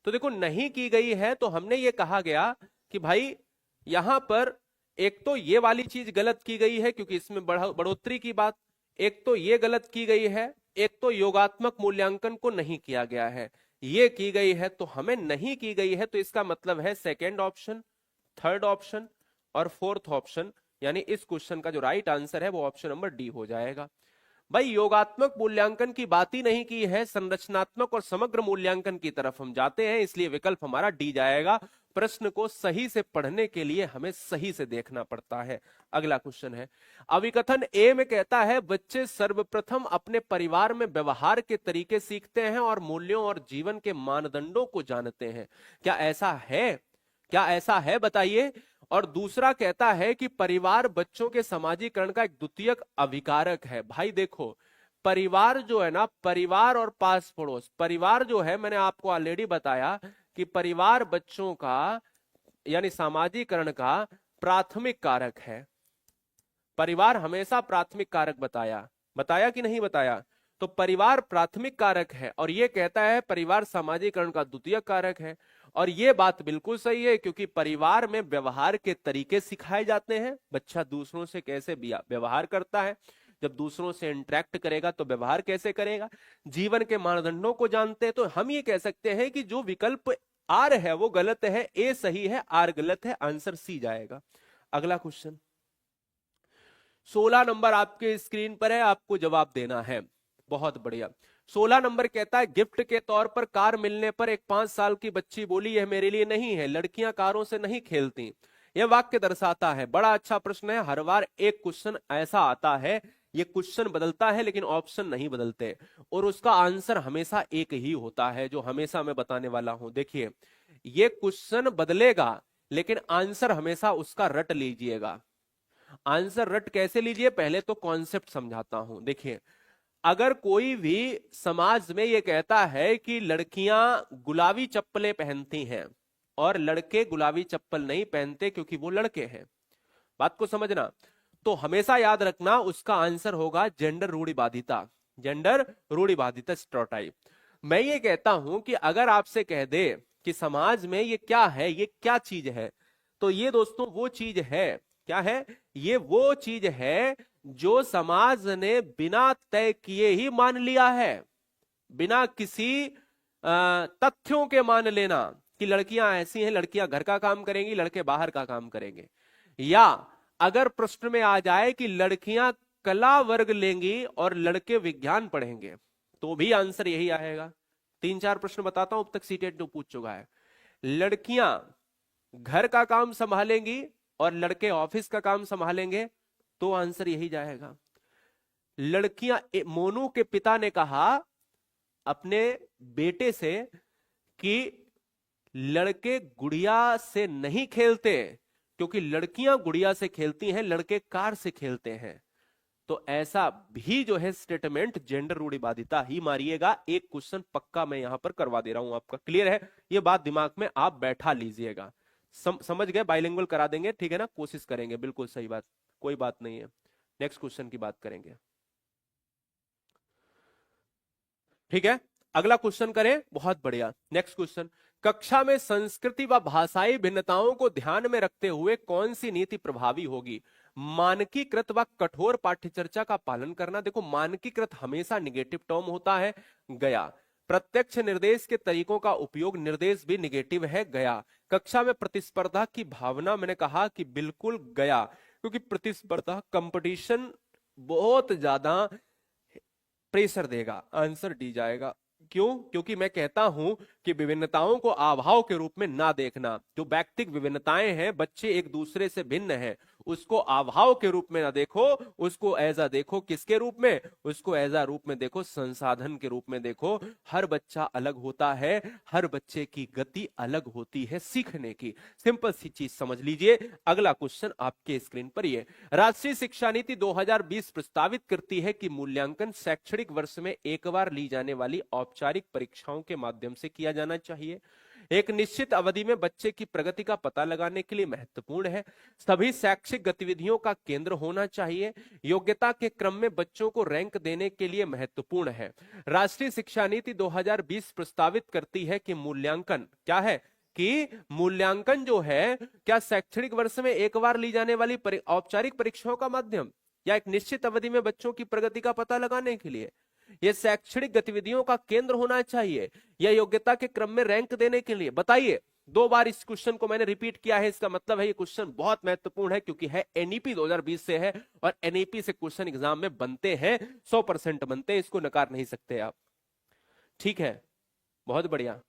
तो देखो नहीं की गई है तो हमने ये कहा गया कि भाई यहां पर एक तो ये वाली चीज गलत की गई है क्योंकि इसमें बढ़ोतरी की बात, एक तो ये गलत की गई है, एक तो योगात्मक मूल्यांकन को नहीं किया गया है, ये की गई है। तो हमें नहीं की गई है तो इसका मतलब है सेकेंड ऑप्शन, थर्ड ऑप्शन और फोर्थ ऑप्शन, यानी इस क्वेश्चन का जो राइट आंसर है वो ऑप्शन नंबर डी हो जाएगा। भाई योगात्मक मूल्यांकन की बात ही नहीं की है, संरचनात्मक और समग्र मूल्यांकन की तरफ हम जाते हैं, इसलिए विकल्प हमारा डी जाएगा। प्रश्न को सही से पढ़ने के लिए हमें सही से देखना पड़ता है। अगला क्वेश्चन है, अभिकथन ए में कहता है बच्चे सर्वप्रथम अपने परिवार में व्यवहार के तरीके सीखते हैं और मूल्यों और जीवन के मानदंडों को जानते हैं। क्या ऐसा है? क्या ऐसा है बताइए। और दूसरा कहता है कि परिवार बच्चों के समाजीकरण का एक द्वितीयक अभिकारक है। भाई देखो परिवार जो है ना, परिवार और पास पड़ोस, परिवार जो है मैंने आपको ऑलरेडी बताया कि परिवार बच्चों का यानी सामाजिकरण का प्राथमिक कारक है। परिवार हमेशा प्राथमिक कारक बताया, बताया कि नहीं बताया? तो परिवार प्राथमिक कारक है और यह कहता है परिवार सामाजिकरण का द्वितीयक कारक है। और यह बात बिल्कुल सही है क्योंकि परिवार में व्यवहार के तरीके सिखाए जाते हैं। बच्चा दूसरों से कैसे व्यवहार करता है, जब दूसरों से इंटरेक्ट करेगा तो व्यवहार कैसे करेगा, जीवन के मानदंडों को जानते हैं। तो हम ये कह सकते हैं कि जो विकल्प आर है वो गलत है, ए सही है, आर गलत है, आंसर सी जाएगा। अगला क्वेश्चन 16 नंबर आपके स्क्रीन पर है, आपको जवाब देना है। बहुत बढ़िया। 16 नंबर कहता है गिफ्ट के तौर पर कार मिलने पर एक 5 साल की बच्ची बोली यह मेरे लिए नहीं है, लड़कियां कारों से नहीं खेलती। यह वाक्य दर्शाता है। बड़ा अच्छा प्रश्न है, हर बार एक क्वेश्चन ऐसा आता है, ये क्वेश्चन बदलता है लेकिन ऑप्शन नहीं बदलते और उसका आंसर हमेशा एक ही होता है जो हमेशा मैं बताने वाला हूं। देखिए ये क्वेश्चन बदलेगा लेकिन आंसर हमेशा उसका रट लीजिएगा। आंसर रट कैसे लीजिए, पहले तो कॉन्सेप्ट समझाता हूं। देखिए अगर कोई भी समाज में ये कहता है कि लड़कियां गुलाबी चप्पलें पहनती हैं और लड़के गुलाबी चप्पल नहीं पहनते क्योंकि वो लड़के हैं, बात को समझना, तो हमेशा याद रखना उसका आंसर होगा जेंडर रूढ़िवादिता, जेंडर रूढ़िवादिता स्टेरियोटाइप। मैं ये कहता हूं कि अगर आपसे कह दे कि समाज में ये क्या है, ये क्या चीज है, तो ये दोस्तों वो चीज है, क्या है? ये वो चीज है जो समाज ने बिना तय किए ही मान लिया है, बिना किसी तथ्यों के मान लेना कि लड़कियां ऐसी हैं, लड़कियां घर का काम करेंगी, लड़के बाहर का काम करेंगे। या अगर प्रश्न में आ जाए कि लड़कियां कला वर्ग लेंगी और लड़के विज्ञान पढ़ेंगे, तो भी आंसर यही आएगा। 3-4 प्रश्न बताता हूं, अब तक सीटेट जो पूछ चुका है। लड़कियां घर का काम संभालेंगी और लड़के ऑफिस का काम संभालेंगे, तो आंसर यही जाएगा। लड़कियां, मोनू के पिता ने कहा अपने बेटे से कि लड़के गुड़िया से नहीं खेलते क्योंकि लड़कियां गुड़िया से खेलती हैं, लड़के कार से खेलते हैं। तो ऐसा भी जो है स्टेटमेंट जेंडर रूढ़िवादिता ही मारिएगा। एक क्वेश्चन पक्का मैं यहां पर करवा दे रहा हूं आपका, क्लियर है? ये बात दिमाग में आप बैठा लीजिएगा। समझ गए? बाइलिंगुअल करा देंगे, ठीक है ना? कोशिश करेंगे, बिल्कुल सही बात, कोई बात नहीं है। नेक्स्ट क्वेश्चन की बात करेंगे, ठीक है? अगला क्वेश्चन करें, बहुत बढ़िया। नेक्स्ट क्वेश्चन, कक्षा में संस्कृति व भाषाई भिन्नताओं को ध्यान में रखते हुए कौन सी नीति प्रभावी होगी? मानकीकृत व कठोर पाठ्यचर्चा का पालन करना। देखो मानकीकृत हमेशा निगेटिव टर्म होता है, गया। प्रत्यक्ष निर्देश के तरीकों का उपयोग, निर्देश भी निगेटिव है, गया। कक्षा में प्रतिस्पर्धा की भावना, मैंने कहा कि बिल्कुल गया, क्योंकि प्रतिस्पर्धा कंपटीशन बहुत ज्यादा प्रेशर देगा, आंसर डी जाएगा। क्यों? क्योंकि मैं कहता हूं कि विभिन्नताओं को अभाव के रूप में ना देखना। जो व्यक्तिगत विभिन्नताएं हैं, बच्चे एक दूसरे से भिन्न हैं, उसको अभाव के रूप में ना देखो, उसको एज देखो, किसके रूप में? उसको एज रूप में देखो, संसाधन के रूप में देखो। हर बच्चा अलग होता है, हर बच्चे की गति अलग होती है सीखने की। सिंपल सी चीज समझ लीजिए। अगला क्वेश्चन आपके स्क्रीन पर ये, राष्ट्रीय शिक्षा नीति 2020 प्रस्तावित करती है कि मूल्यांकन शैक्षणिक वर्ष में एक बार ली जाने वाली औपचारिक परीक्षाओं के माध्यम से किया जाना चाहिए। एक निश्चित अवधि में बच्चे की प्रगति का पता लगाने के लिए महत्वपूर्ण है, सभी शैक्षिक गतिविधियों का केंद्र होना चाहिए, योग्यता के क्रम में बच्चों को रैंक देने के लिए महत्वपूर्ण है। राष्ट्रीय शिक्षा नीति 2020 प्रस्तावित करती है कि मूल्यांकन क्या है, कि मूल्यांकन जो है क्या शैक्षणिक वर्ष में एक बार ली जाने वाली औपचारिक परीक्षाओं का माध्यम या एक निश्चित अवधि में बच्चों की प्रगति का पता लगाने के लिए, यह शैक्षणिक गतिविधियों का केंद्र होना चाहिए या योग्यता के क्रम में रैंक देने के लिए? बताइए। 2 बार इस क्वेश्चन को मैंने रिपीट किया है, इसका मतलब है ये क्वेश्चन बहुत महत्वपूर्ण है क्योंकि है एनईपी 2020 से है और एनईपी से क्वेश्चन एग्जाम में बनते हैं, 100% बनते हैं, इसको नकार नहीं सकते आप। ठीक है, बहुत बढ़िया।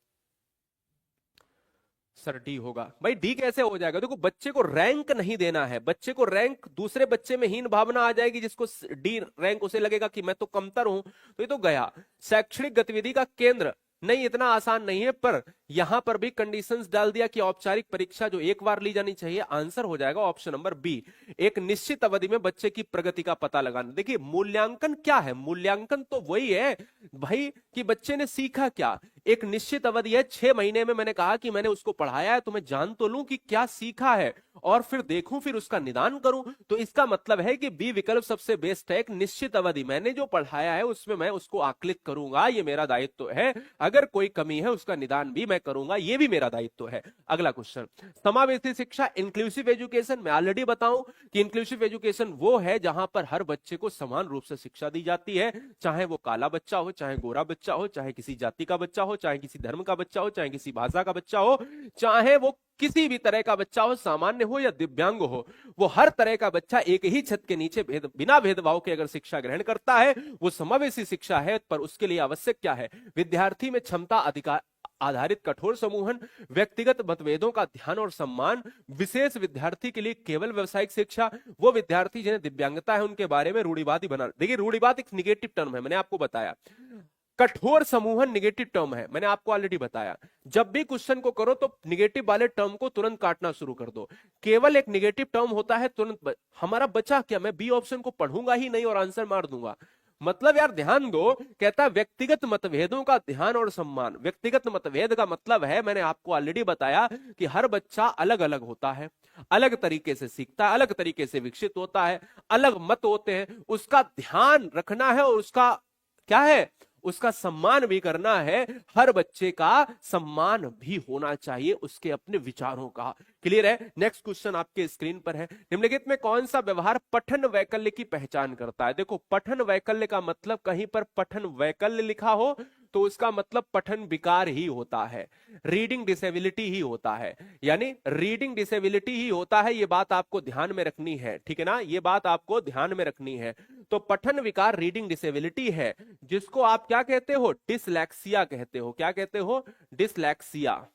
सर डी होगा। भाई डी कैसे हो जाएगा? देखो बच्चे को रैंक नहीं देना है, बच्चे को रैंक, दूसरे बच्चे में हीन भावना आ जाएगी, जिसको डी रैंक उसे लगेगा कि मैं तो कमतर हूं, तो ये तो गया। शैक्षणिक गतिविधि का केंद्र नहीं, इतना आसान नहीं है, पर यहां पर भी कंडीशंस डाल दिया कि औपचारिक परीक्षा जो एक बार ली जानी चाहिए। आंसर हो जाएगा ऑप्शन नंबर बी, एक निश्चित अवधि में बच्चे की प्रगति का पता लगाना। देखिए मूल्यांकन क्या है? मूल्यांकन तो वही है भाई कि बच्चे ने सीखा क्या। एक निश्चित अवधि है, 6 महीने में मैंने कहा कि मैंने उसको पढ़ाया है तो मैं जान तो लूं कि क्या सीखा है और फिर देखूं, फिर उसका निदान करूं। तो इसका मतलब है कि बी विकल्प सबसे बेस्ट है। एक निश्चित अवधि मैंने जो पढ़ाया है उसमें मैं उसको आकलित करूंगा, ये मेरा दायित्व है। अगर कोई कमी है उसका निदान भी मैं करूंगा, ये भी मेरा दायित्व है। अगला क्वेश्चन, समावेशी शिक्षा, इंक्लूसिव एजुकेशन। मैं ऑलरेडी बताऊं कि इंक्लूसिव एजुकेशन वो है जहां पर हर बच्चे को समान रूप से शिक्षा दी जाती है, चाहे वो काला बच्चा हो, चाहे गोरा बच्चा हो, चाहे किसी जाति का बच्चा हो, चाहे किसी धर्म का बच्चा हो, चाहे किसी भाषा का बच्चा हो, चाहे वो किसी भी तरह का बच्चा हो, सामान्य हो या दिव्यांग हो, वो हर तरह का बच्चा एक ही छत के नीचे बिना भेदभाव के अगर शिक्षा ग्रहण करता है वो समावेशी शिक्षा है। पर उसके लिए आवश्यक क्या है? विद्यार्थी में क्षमता, अधिकार आधारित कठोर समूहन, व्यक्तिगत मतभेदों का ध्यान और सम्मान, विशेष विद्यार्थी के लिए केवल व्यवसायिक शिक्षा, वो विद्यार्थी जिन्हें दिव्यांगता है उनके बारे में रूढ़िवादी बना। देखिए रूढ़िवाद एक निगेटिव टर्म है, मैंने आपको बताया। कठोर समूहन निगेटिव टर्म है, मैंने आपको ऑलरेडी बताया। जब भी क्वेश्चन को करो तो निगेटिव वाले टर्म को तुरंत काटना शुरू कर दो। केवल एक निगेटिव टर्म होता है तुरंत हमारा बचा क्या? मैं बी ऑप्शन को पढ़ूंगा ही नहीं और आंसर मार दूंगा। मतलब यार ध्यान दो, कहता है व्यक्तिगत मतभेदों का ध्यान और सम्मान। व्यक्तिगत मतभेद का मतलब है, मैंने आपको ऑलरेडी बताया कि हर बच्चा अलग अलग होता है, अलग तरीके से सीखता है, अलग तरीके से विकसित होता है, अलग मत होते हैं, उसका ध्यान रखना है और उसका क्या है, उसका सम्मान भी करना है। हर बच्चे का सम्मान भी होना चाहिए उसके अपने विचारों का। क्लियर है? नेक्स्ट क्वेश्चन आपके स्क्रीन पर है, निम्नलिखित में कौन सा व्यवहार पठन वैकल्य की पहचान करता है? देखो पठन वैकल्य का मतलब कहीं पर पठन वैकल्य लिखा हो तो उसका मतलब पठन विकार ही होता है, रीडिंग डिसेबिलिटी ही होता है, यानी रीडिंग डिसेबिलिटी ही होता है। ये बात आपको ध्यान में रखनी है, ठीक है ना? ये बात आपको ध्यान में रखनी है। तो पठन विकार रीडिंग डिसेबिलिटी है, जिसको आप क्या कहते हो? डिसलेक्सिया कहते हो। क्या कहते हो? डिसलेक्सिया।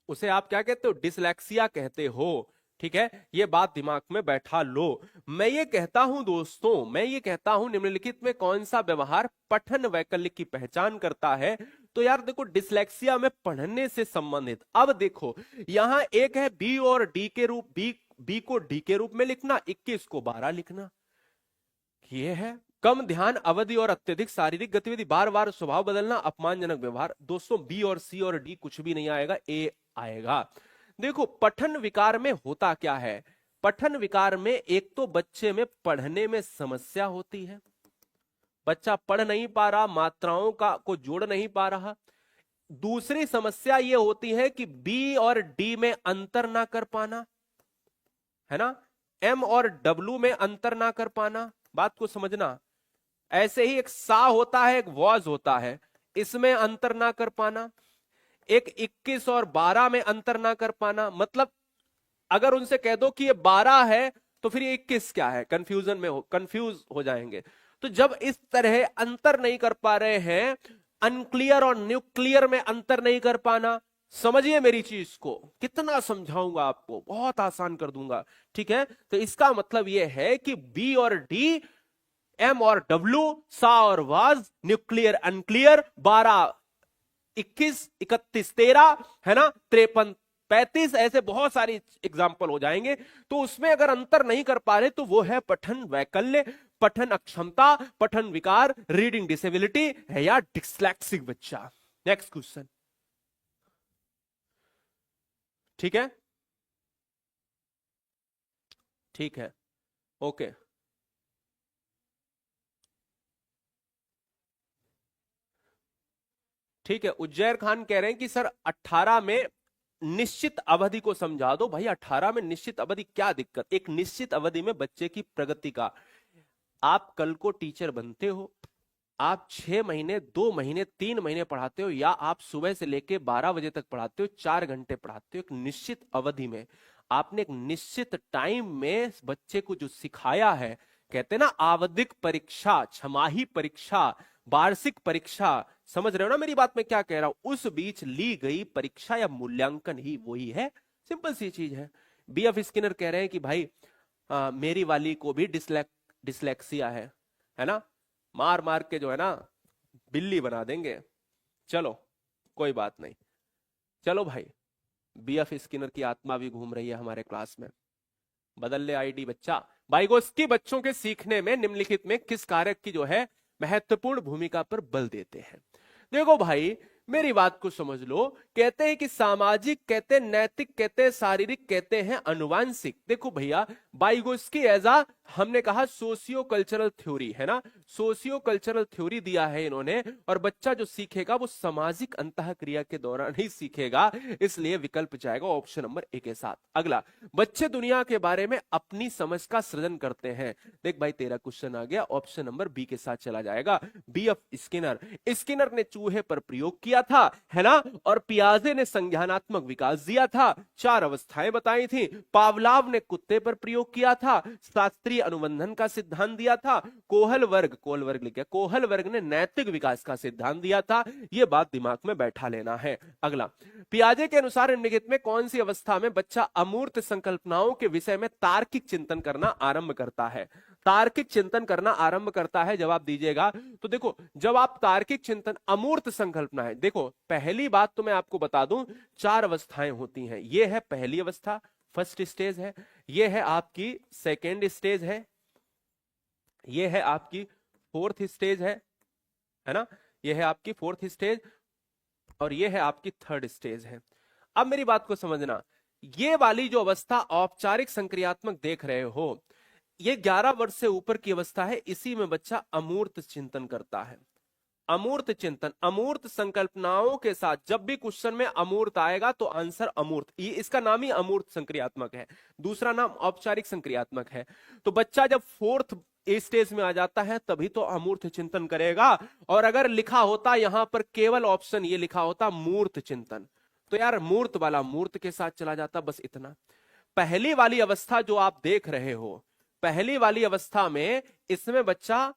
उसे आप क्या कहते हो? डिसलेक्सिया कहते हो। ठीक है, ये बात दिमाग में बैठा लो। मैं ये कहता हूं दोस्तों, मैं ये कहता हूं निम्नलिखित में कौन सा व्यवहार पठन वैकल्य की पहचान करता है? तो यार देखो डिसलेक्सिया में पढ़ने से संबंधित। अब देखो यहां एक है बी और डी के रूप, बी को डी के रूप में लिखना, 21 को 12 लिखना। ये है कम ध्यान अवधि और अत्यधिक शारीरिक गतिविधि, बार बार स्वभाव बदलना, अपमानजनक व्यवहार। दोस्तों बी और सी और डी कुछ भी नहीं आएगा, ए आएगा। देखो पठन विकार में होता क्या है? पठन विकार में एक तो बच्चे में पढ़ने में समस्या होती है, बच्चा पढ़ नहीं पा रहा, मात्राओं का को जोड़ नहीं पा रहा। दूसरी समस्या यह होती है कि बी और डी में अंतर ना कर पाना, है ना? एम और डब्ल्यू में अंतर ना कर पाना। बात को समझना। ऐसे ही एक सा होता है, एक वॉज होता है, इसमें अंतर ना कर पाना। एक 21 और 12 में अंतर ना कर पाना। मतलब अगर उनसे कह दो कि ये 12 है तो फिर ये 21 क्या है, कंफ्यूजन में कंफ्यूज हो जाएंगे। तो जब इस तरह अंतर नहीं कर पा रहे हैं, अनक्लियर और न्यूक्लियर में अंतर नहीं कर पाना, समझिए मेरी चीज को, कितना समझाऊंगा आपको, बहुत आसान कर दूंगा। ठीक है, तो इसका मतलब यह है कि बी और डी, एम और डब्ल्यू, सा और वाज, न्यूक्लियर अनक्लियर, 12 21 31 13, है ना, 53 35, ऐसे बहुत सारी एग्जाम्पल हो जाएंगे। तो उसमें अगर अंतर नहीं कर पा रहे तो वो है पठन वैकल्य, पठन अक्षमता, पठन विकार, रीडिंग डिसेबिलिटी है या डिस्लेक्सिक बच्चा। नेक्स्ट क्वेश्चन, ठीक है, ठीक है, ओके। ठीक है, उज्जैर खान कह रहे हैं कि सर 18 में निश्चित अवधि को समझा दो। भाई 18 में निश्चित अवधि क्या दिक्कत, एक निश्चित अवधि में बच्चे की प्रगति का, आप कल को टीचर बनते हो, आप 6 महीने 2 महीने 3 महीने पढ़ाते हो, या आप सुबह से लेके 12 बजे तक पढ़ाते हो, 4 घंटे पढ़ाते हो, एक निश्चित अवधि में आपने एक निश्चित टाइम में बच्चे को जो सिखाया है, कहते हैं ना आवधिक परीक्षा, छमाही परीक्षा, वार्षिक परीक्षा, समझ रहे हो ना मेरी बात में क्या कह रहा हूं, उस बीच ली गई परीक्षा या मूल्यांकन ही वही है, सिंपल सी चीज है। बीएफ स्किनर कह रहे हैं कि भाई मेरी वाली को भी डिसलेक्सिया है ना, मार मार के जो है ना बिल्ली बना देंगे। चलो कोई बात नहीं, चलो भाई, बीएफ स्किनर की आत्मा भी घूम रही है हमारे क्लास में। बदल ले आईडी बच्चा। वाइगोत्स्की बच्चों के सीखने में निम्नलिखित में किस कारक की जो है महत्वपूर्ण भूमिका पर बल देते हैं। देखो भाई मेरी बात को समझ लो, कहते हैं कि सामाजिक, कहते हैं नैतिक, कहते हैं शारीरिक, कहते हैं अनुवांशिक। देखो भैया वाइगोत्स्की एज आ, हमने कहा सोशियो कल्चरल थ्योरी है ना, सोशियो कल्चरल थ्योरी दिया है इन्होंने, और बच्चा जो सीखेगा वो सामाजिक अंतःक्रिया के दौरान ही सीखेगा, इसलिए विकल्प जाएगा ऑप्शन नंबर ए के साथ। अगला, बच्चे दुनिया के बारे में अपनी समझ का सृजन करते हैं। देख भाई तेरा क्वेश्चन आ गया, ऑप्शन नंबर बी के साथ चला जाएगा, बी ऑफ स्किनर। स्किनर ने चूहे पर प्रयोग किया था, है ना, और पियाजे ने संज्ञानात्मक विकास दिया था, 4 अवस्थाएं बताई थी। पावलाव ने कुत्ते पर प्रयोग किया था, शास्त्रीय अनुबंधन का सिद्धांत दिया था। कोहल वर्ग लिख गया, कोहल वर्ग ने नैतिक विकास का सिद्धांत दिया था। यह बात दिमाग में बैठा लेना है। अगला, पियाजे के अनुसार निम्नलिखित में कौन सी अवस्था में बच्चा अमूर्त संकल्पनाओं के विषय में तार्किक चिंतन करना आरंभ करता है। तार्किक चिंतन करना आरंभ करता है, जवाब दीजिएगा। तो देखो जब आप तार्किक चिंतन, अमूर्त संकल्पना है, देखो पहली बात तो मैं आपको बता दूं 4 अवस्थाएं होती हैं। ये है पहली अवस्था, फर्स्ट स्टेज है, ये है आपकी सेकेंड स्टेज है, ये है आपकी फोर्थ स्टेज है ना, ये है आपकी फोर्थ स्टेज, और ये है आपकी थर्ड स्टेज है। अब मेरी बात को समझना, ये वाली जो अवस्था औपचारिक संक्रियात्मक देख रहे हो, ये 11 वर्ष से ऊपर की अवस्था है, इसी में बच्चा अमूर्त चिंतन करता है। अमूर्त चिंतन, अमूर्त संकल्पनाओं के साथ जब भी क्वेश्चन में अमूर्त आएगा तो आंसर अमूर्त, ये इसका नाम ही अमूर्त संक्रियात्मक है, दूसरा नाम औपचारिक संक्रियात्मक है। तो बच्चा जब फोर्थ स्टेज में आ जाता है तभी तो अमूर्त चिंतन करेगा। और अगर लिखा होता यहां पर केवल ऑप्शन ये लिखा होता मूर्त चिंतन, तो यार मूर्त वाला मूर्त के साथ चला जाता, बस इतना। पहली वाली अवस्था जो आप देख रहे हो, पहली वाली अवस्था में इसमें बच्चा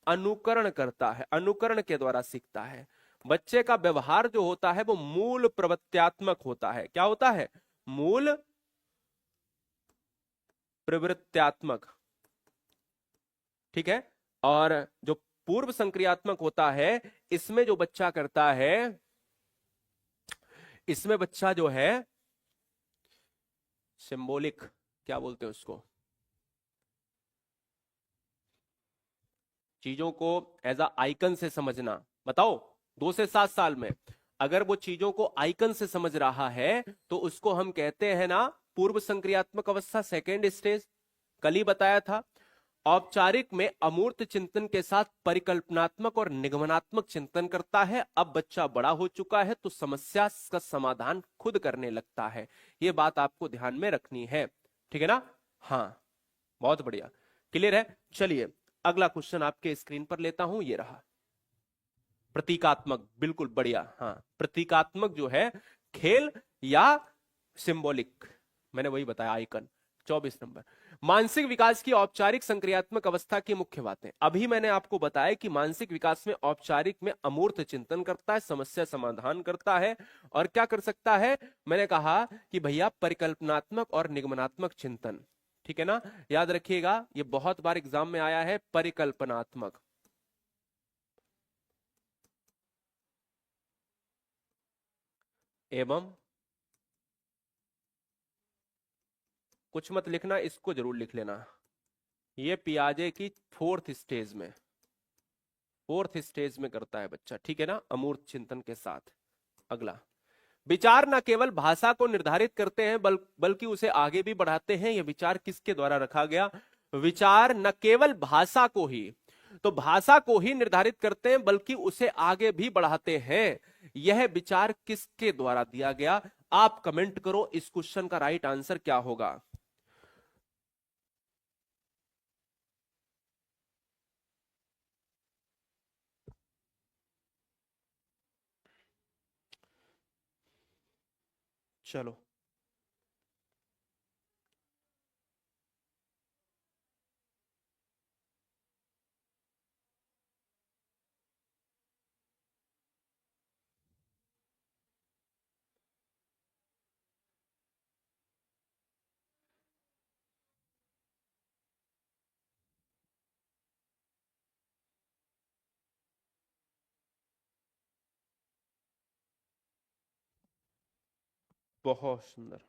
अनुकरण करता है, अनुकरण के द्वारा सीखता है। बच्चे का व्यवहार जो होता है वो मूल प्रवृत्त्यात्मक होता है। क्या होता है? मूल प्रवृत्त्यात्मक, ठीक है। और जो पूर्व संक्रियात्मक होता है, इसमें जो बच्चा करता है, इसमें बच्चा जो है सिंबॉलिक, क्या बोलते हैं उसको, चीजों को एज अ आइकन से समझना। बताओ 2 से 7 साल में अगर वो चीजों को आइकन से समझ रहा है तो उसको हम कहते हैं ना पूर्व संक्रियात्मक अवस्था, सेकेंड स्टेज। कल ही बताया था। औपचारिक में अमूर्त चिंतन के साथ परिकल्पनात्मक और निगमनात्मक चिंतन करता है। अब बच्चा बड़ा हो चुका है तो समस्या का समाधान खुद करने लगता है। यह बात आपको ध्यान में रखनी है, ठीक है ना? हाँ, बहुत बढ़िया, क्लियर है। चलिए अगला क्वेश्चन आपके स्क्रीन पर लेता हूं, ये रहा। प्रतीकात्मक, बिल्कुल बढ़िया। हाँ, प्रतीकात्मक जो है खेल या सिंबॉलिक, मैंने वही बताया, आइकन। 24 नंबर, मानसिक विकास की औपचारिक संक्रियात्मक अवस्था की मुख्य बातें। अभी मैंने आपको बताया कि मानसिक विकास में औपचारिक में अमूर्त चिंतन करता है, समस्या समाधान करता है, और क्या कर सकता है, मैंने कहा कि भैया परिकल्पनात्मक और निगमनात्मक चिंतन, ठीक है ना। याद रखिएगा ये बहुत बार एग्जाम में आया है, परिकल्पनात्मक एवं, कुछ मत लिखना, इसको जरूर लिख लेना, ये पियाजे की फोर्थ स्टेज में, फोर्थ स्टेज में करता है बच्चा, ठीक है ना, अमूर्त चिंतन के साथ। अगला, विचार न केवल भाषा को निर्धारित करते हैं बल्कि उसे आगे भी बढ़ाते हैं। यह विचार किसके द्वारा रखा गया? विचार न केवल भाषा को ही, तो भाषा को ही निर्धारित करते हैं बल्कि उसे आगे भी बढ़ाते हैं। यह विचार किसके द्वारा दिया गया? आप कमेंट करो इस क्वेश्चन का राइट आंसर क्या होगा। चलो, बहुत सुंदर,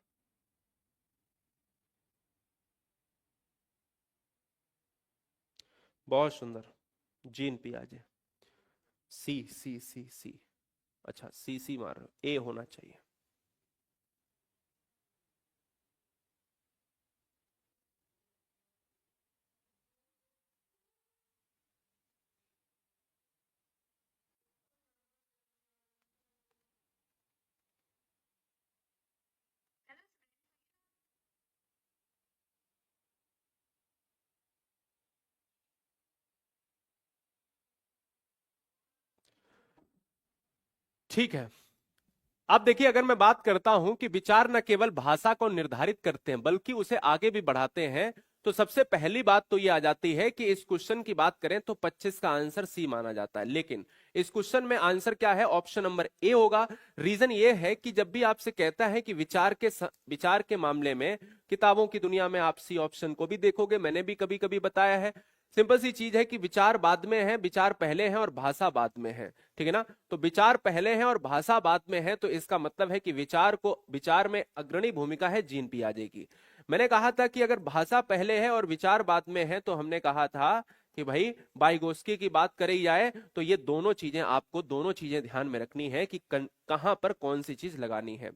बहुत सुंदर। जीन पियाजे। सी सी सी सी। अच्छा, सी सी मार रहे हो, ए होना चाहिए। ठीक है, अब देखिए, अगर मैं बात करता हूं कि विचार न केवल भाषा को निर्धारित करते हैं बल्कि उसे आगे भी बढ़ाते हैं, तो सबसे पहली बात तो ये आ जाती है कि इस क्वेश्चन की बात करें तो 25 का आंसर सी माना जाता है। लेकिन इस क्वेश्चन में आंसर क्या है? ऑप्शन नंबर ए होगा। रीजन ये है कि जब भी आपसे कहता है कि विचार के मामले में किताबों की दुनिया में आप सी ऑप्शन को भी देखोगे, मैंने भी कभी कभी बताया है। सिंपल सी चीज है कि विचार बाद में है, विचार पहले है और भाषा बाद में है। ठीक है ना? तो विचार पहले है और भाषा बाद में है, तो इसका मतलब है कि विचार में अग्रणी भूमिका है जीन पियाजे की। मैंने कहा था कि अगर भाषा पहले है और विचार बाद में है, तो हमने कहा था कि भाई वाइगोस्की की बात करी जाए तो ये दोनों चीजें ध्यान में रखनी है कि कहां पर कौन सी चीज लगानी है।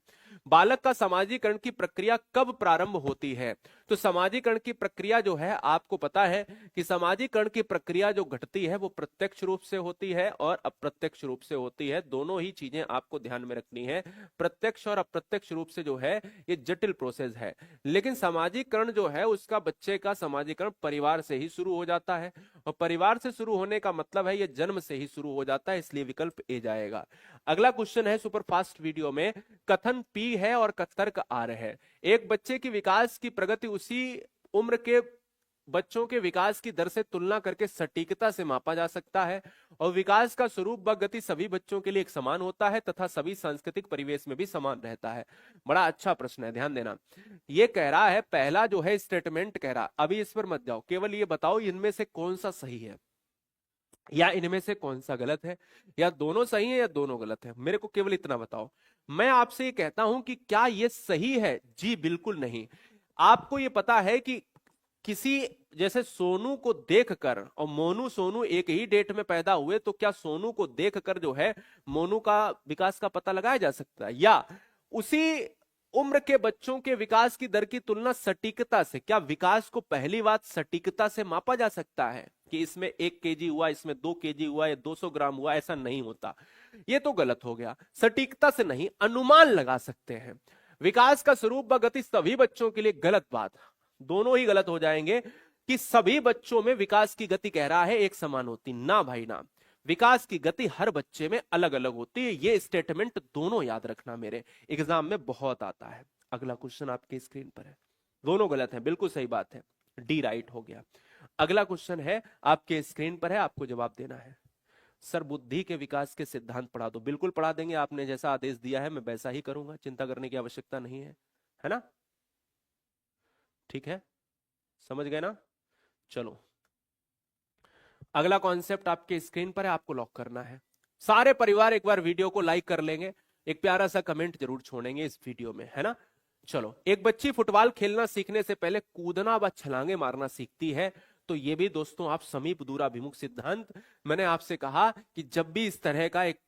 बालक का समाजीकरण की प्रक्रिया कब प्रारंभ होती है? तो समाजीकरण की प्रक्रिया जो है, आपको पता है कि समाजीकरण की प्रक्रिया जो घटती है वो प्रत्यक्ष रूप से होती है और अप्रत्यक्ष रूप से होती है। दोनों ही चीजें आपको ध्यान में रखनी है। प्रत्यक्ष और अप्रत्यक्ष रूप से जो है ये जटिल प्रोसेस है, लेकिन समाजीकरण जो है उसका, बच्चे का समाजीकरण परिवार से ही शुरू हो जाता है, और परिवार से शुरू होने का मतलब है ये जन्म से ही शुरू हो जाता है, इसलिए विकल्प ए जाएगा। अगला क्वेश्चन है सुपर फास्ट वीडियो में, कथन पी है और तर्क आर है। एक बच्चे की विकास की प्रगति उसी उम्र के बच्चों के विकास की दर से तुलना करके सटीकता से मापा जा सकता है, और विकास का स्वरूप व गति सभी बच्चों के लिए एक समान होता है तथा सभी सांस्कृतिक परिवेश में भी समान रहता है। बड़ा अच्छा प्रश्न है, ध्यान देना। ये कह रहा है, पहला जो है स्टेटमेंट कह रहा, अभी इस पर मत जाओ, केवल ये बताओ इनमें से कौन सा सही है या इनमें से कौन सा गलत है, या दोनों सही है या दोनों गलत है, मेरे को केवल इतना बताओ। मैं आपसे ये कहता हूं कि क्या ये सही है? जी बिल्कुल नहीं। आपको ये पता है कि किसी, जैसे सोनू को देखकर, और मोनू सोनू एक ही डेट में पैदा हुए, तो क्या सोनू को देखकर जो है मोनू का विकास का पता लगाया जा सकता है? या उसी उम्र के बच्चों के विकास की दर की तुलना सटीकता से, क्या विकास को पहली बात सटीकता से मापा जा सकता है कि इसमें 1 केजी हुआ, इसमें 2 केजी हुआ या 200 ग्राम हुआ? ऐसा नहीं होता। ये तो गलत हो गया। सटीकता से नहीं, अनुमान लगा सकते हैं। विकास का स्वरूप व गति सभी बच्चों के लिए, गलत बात, दोनों ही गलत हो जाएंगे। कि सभी बच्चों में विकास की गति कह रहा है एक समान होती, ना भाई ना। विकास की गति हर बच्चे में अलग अलग होती है। ये स्टेटमेंट दोनों याद रखना, मेरे एग्जाम में बहुत आता है। अगला क्वेश्चन आपके स्क्रीन पर है। दोनों गलत है, बिल्कुल सही बात है, डी राइट हो गया। अगला क्वेश्चन है आपके स्क्रीन पर है, आपको जवाब देना है। सर बुद्धि के विकास के सिद्धांत पढ़ा दो। बिल्कुल पढ़ा देंगे, आपने जैसा आदेश दिया है मैं वैसा ही करूंगा, चिंता करने की आवश्यकता नहीं है ना? ठीक है, समझ गए ना? चलो, अगला कॉन्सेप्ट आपके स्क्रीन पर है, आपको लॉक करना है। सारे परिवार एक बार वीडियो को लाइक कर लेंगे, एक प्यारा सा कमेंट जरूर छोड़ेंगे इस वीडियो में, है ना? चलो, एक बच्ची फुटबॉल खेलना सीखने से पहले कूदना व छलांगे मारना सीखती है। तो ये भी दोस्तों आप समीप दूराभिमुख सिद्धांत, मैंने आपसे कहा कि जब भी इस तरह का एक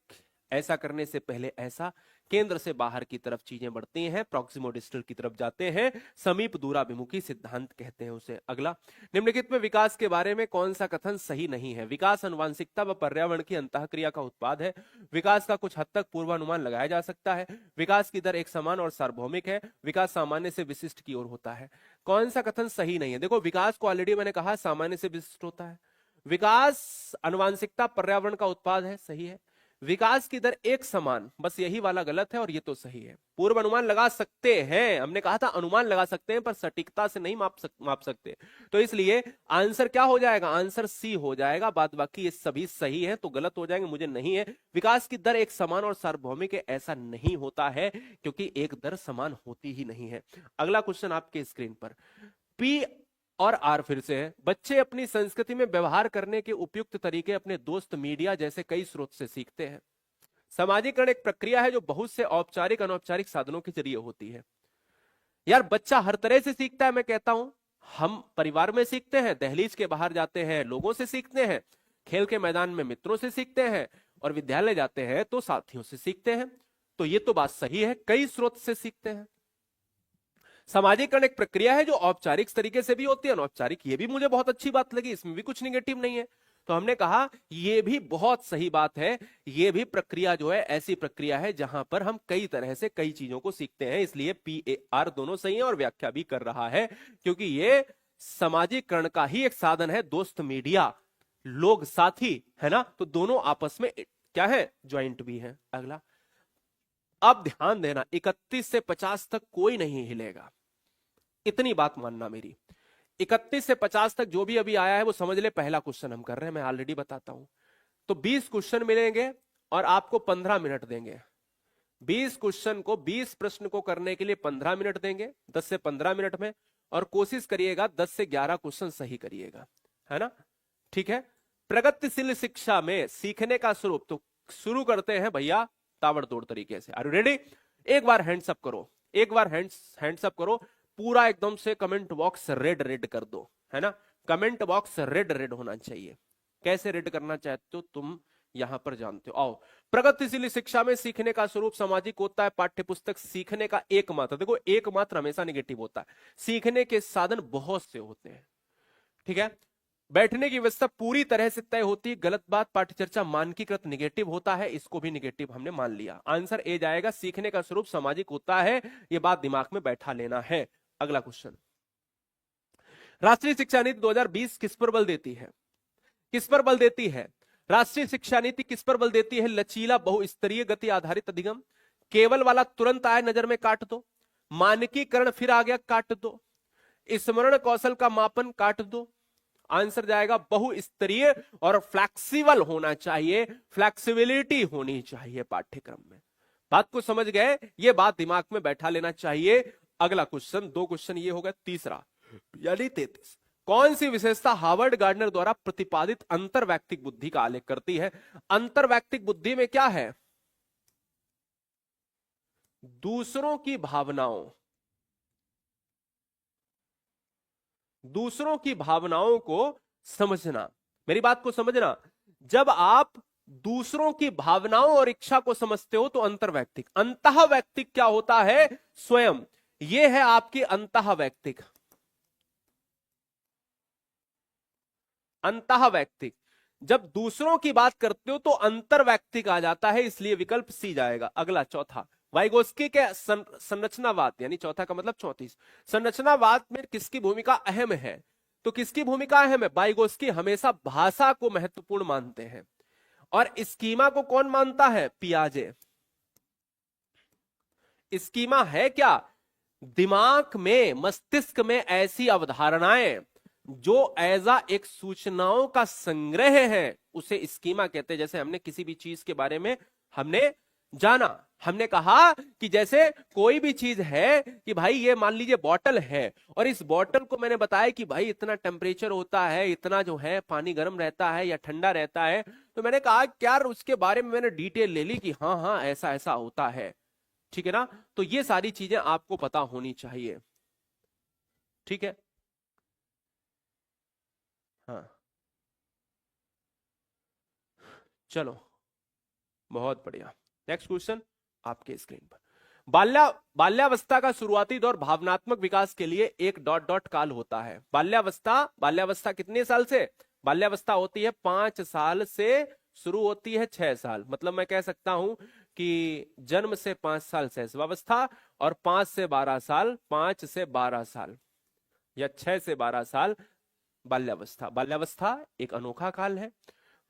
ऐसा करने से पहले ऐसा, केंद्र से बाहर की तरफ चीजें बढ़ती हैं, प्रॉक्सिमो डिस्टल की तरफ जाते हैं, समीप दूराभिमुखी सिद्धांत कहते हैं उसे। अगला, निम्नलिखित में विकास के बारे में कौन सा कथन सही नहीं है? विकास आनुवांशिकता व पर्यावरण की अंतःक्रिया का उत्पाद है। विकास का कुछ हद तक पूर्वानुमान लगाया जा सकता है। विकास की दर एक समान और सार्वभौमिक है। विकास सामान्य से विशिष्ट की ओर होता है। कौन सा कथन सही नहीं है? देखो, विकास को ऑलरेडी मैंने कहा सामान्य से विशिष्ट होता है। विकास आनुवांशिकता पर्यावरण का उत्पाद है, सही है। विकास की दर एक समान, बस यही वाला गलत है और ये तो सही है। पूर्व अनुमान लगा सकते हैं, हमने कहा था अनुमान लगा सकते हैं पर सटीकता से नहीं माप सकते। तो इसलिए आंसर क्या हो जाएगा? आंसर सी हो जाएगा। बाद बाकी ये सभी सही है तो गलत हो जाएंगे, मुझे नहीं है। विकास की दर एक समान और सार्वभौमिक है, ऐसा नहीं होता है क्योंकि एक दर समान होती ही नहीं है। अगला क्वेश्चन आपके स्क्रीन पर, पी और आर फिर से है। बच्चे अपनी संस्कृति में व्यवहार करने के उपयुक्त तरीके अपने दोस्त, मीडिया जैसे कई स्रोत से सीखते हैं। सामाजिकरण एक प्रक्रिया है जो बहुत से औपचारिक अनौपचारिक साधनों के जरिए होती है। यार, बच्चा हर तरह से सीखता है, मैं कहता हूं। हम परिवार में सीखते हैं, दहलीज के बाहर जाते हैं लोगों से सीखते हैं, खेल के मैदान में मित्रों से सीखते हैं, और विद्यालय जाते हैं तो साथियों से सीखते हैं। तो ये तो बात सही है, कई स्रोत से सीखते हैं। सामाजिकरण एक प्रक्रिया है जो औपचारिक तरीके से भी होती है, अनौपचारिक। ये भी मुझे बहुत अच्छी बात लगी, इसमें भी कुछ निगेटिव नहीं है। तो हमने कहा ये भी बहुत सही बात है। ये भी प्रक्रिया जो है ऐसी प्रक्रिया है जहां पर हम कई तरह से कई चीजों को सीखते हैं। इसलिए पी ए आर दोनों सही है और व्याख्या भी कर रहा है, क्योंकि ये सामाजिकरण का ही एक साधन है। दोस्त, मीडिया, लोग, साथी, है ना, तो दोनों आपस में क्या है, ज्वाइंट भी है। अगला, अब ध्यान देना, 31 से 50 तक कोई नहीं हिलेगा, इतनी बात मानना मेरी। 31 से 50 तक जो भी अभी आया है वो समझ ले, पहला क्वेश्चन हम कर रहे हैं, मैं ऑलरेडी बताता हूं। तो 20 क्वेश्चन मिलेंगे और आपको 15 मिनट देंगे। 20 क्वेश्चन को, 20 प्रश्न को करने के लिए 15 मिनट देंगे, 10 से 15 मिनट में। और कोशिश करिएगा 10 से 11 क्वेश्चन सही करिएगा, है ना? ठीक है। प्रगतिशील शिक्षा में सीखने का स्वरूप, तो शुरू करते हैं भैया ताबड़तोड़ तरीके से। Are you ready? एक बार हैंड्स अप करो, एक बार हैंड्स अप करो, पूरा एकदम से कमेंट बॉक्स रेड रेड कर दो, है ना? कमेंट बॉक्स रेड रेड होना चाहिए। कैसे रेड करना चाहते हो तुम यहां पर जानते हो। आओ, प्रगतिशील शिक्षा में सीखने का स्वरूप सामाजिक होता है। पाठ्यपुस्तक सीखने का एकमात्र, देखो एकमात्र हमेशा निगेटिव होता है, सीखने के साधन बहुत से होते हैं। ठीक है। बैठने की व्यवस्था पूरी तरह से तय होती है, गलत बात। पाठ्यचर्चा मानकीकृत निगेटिव होता है, इसको भी निगेटिव हमने मान लिया। आंसर ए जाएगा, सीखने का स्वरूप सामाजिक होता है, यह बात दिमाग में बैठा लेना है। अगला क्वेश्चन, राष्ट्रीय शिक्षा नीति 2020 किस पर बल देती है? किस पर बल देती है? राष्ट्रीय शिक्षा नीति किस पर बल देती है? लचीला बहुस्तरीय गति आधारित अधिगम, केवल वाला तुरंत आए नजर में काट दो, मानकीकरण फिर आ गया काट दो, स्मरण कौशल का मापन काट दो। आंसर जाएगा बहुस्तरीय और फ्लेक्सिबल होना चाहिए, फ्लेक्सिबिलिटी होनी चाहिए पाठ्यक्रम में। बात को समझ गए? ये बात दिमाग में बैठा लेना चाहिए। अगला क्वेश्चन, दो क्वेश्चन ये होगा, तीसरा यानी 33, कौन सी विशेषता हार्वर्ड गार्डनर द्वारा प्रतिपादित अंतरवैयक्तिक बुद्धि का आलेख करती है? अंतरवैयक्तिक बुद्धि में क्या है? दूसरों की भावनाओं, दूसरों की भावनाओं को समझना। मेरी बात को समझना, जब आप दूसरों की भावनाओं और इच्छा को समझते हो तो अंतरवैयक्तिक। अंतःवैयक्तिक क्या होता है? स्वयं। यह है आपकी अंतःवैयक्तिक। अंतःवैयक्तिक, जब दूसरों की बात करते हो तो अंतरवैयक्तिक आ जाता है, इसलिए विकल्प सी जाएगा। अगला चौथा, वाइगोस्की के संरचनावाद, यानी चौथा का मतलब 34, संरचनावाद में किसकी भूमिका अहम है? तो किसकी भूमिका अहम है? वाइगोस्की हमेशा भाषा को महत्वपूर्ण मानते हैं। और स्कीमा को कौन मानता है? पियाजे। स्कीमा है क्या? दिमाग में, मस्तिष्क में ऐसी अवधारणाएं जो एजा एक सूचनाओं का संग्रह है, उसे स्कीमा कहते हैं। जैसे हमने किसी भी चीज के बारे में हमने जाना, हमने कहा कि जैसे कोई भी चीज है कि भाई ये मान लीजिए बॉटल है, और इस बॉटल को मैंने बताया कि भाई इतना टेम्परेचर होता है, इतना जो है पानी गर्म रहता है या ठंडा रहता है, तो मैंने कहा कि यार उसके बारे में मैंने डिटेल ले ली कि हाँ हाँ ऐसा ऐसा होता है। ठीक है ना? तो ये सारी चीजें आपको पता होनी चाहिए। ठीक है। हाँ, चलो बहुत बढ़िया। नेक्स्ट क्वेश्चन आपके स्क्रीन पर। बाल्यावस्था का शुरुआती दौर भावनात्मक विकास के लिए एक डॉट डॉट काल होता है। बाल्यावस्था कितने साल से? बाल्यावस्था होती है 5 साल से, शुरू होती है 6 साल। मतलब मैं कह सकता हूं कि जन्म से 5 साल शैशवावस्था, और 5 से 12 साल, 5 से 12 साल या 6 से 12 साल बाल्यावस्था। बाल्यावस्था एक अनोखा काल है।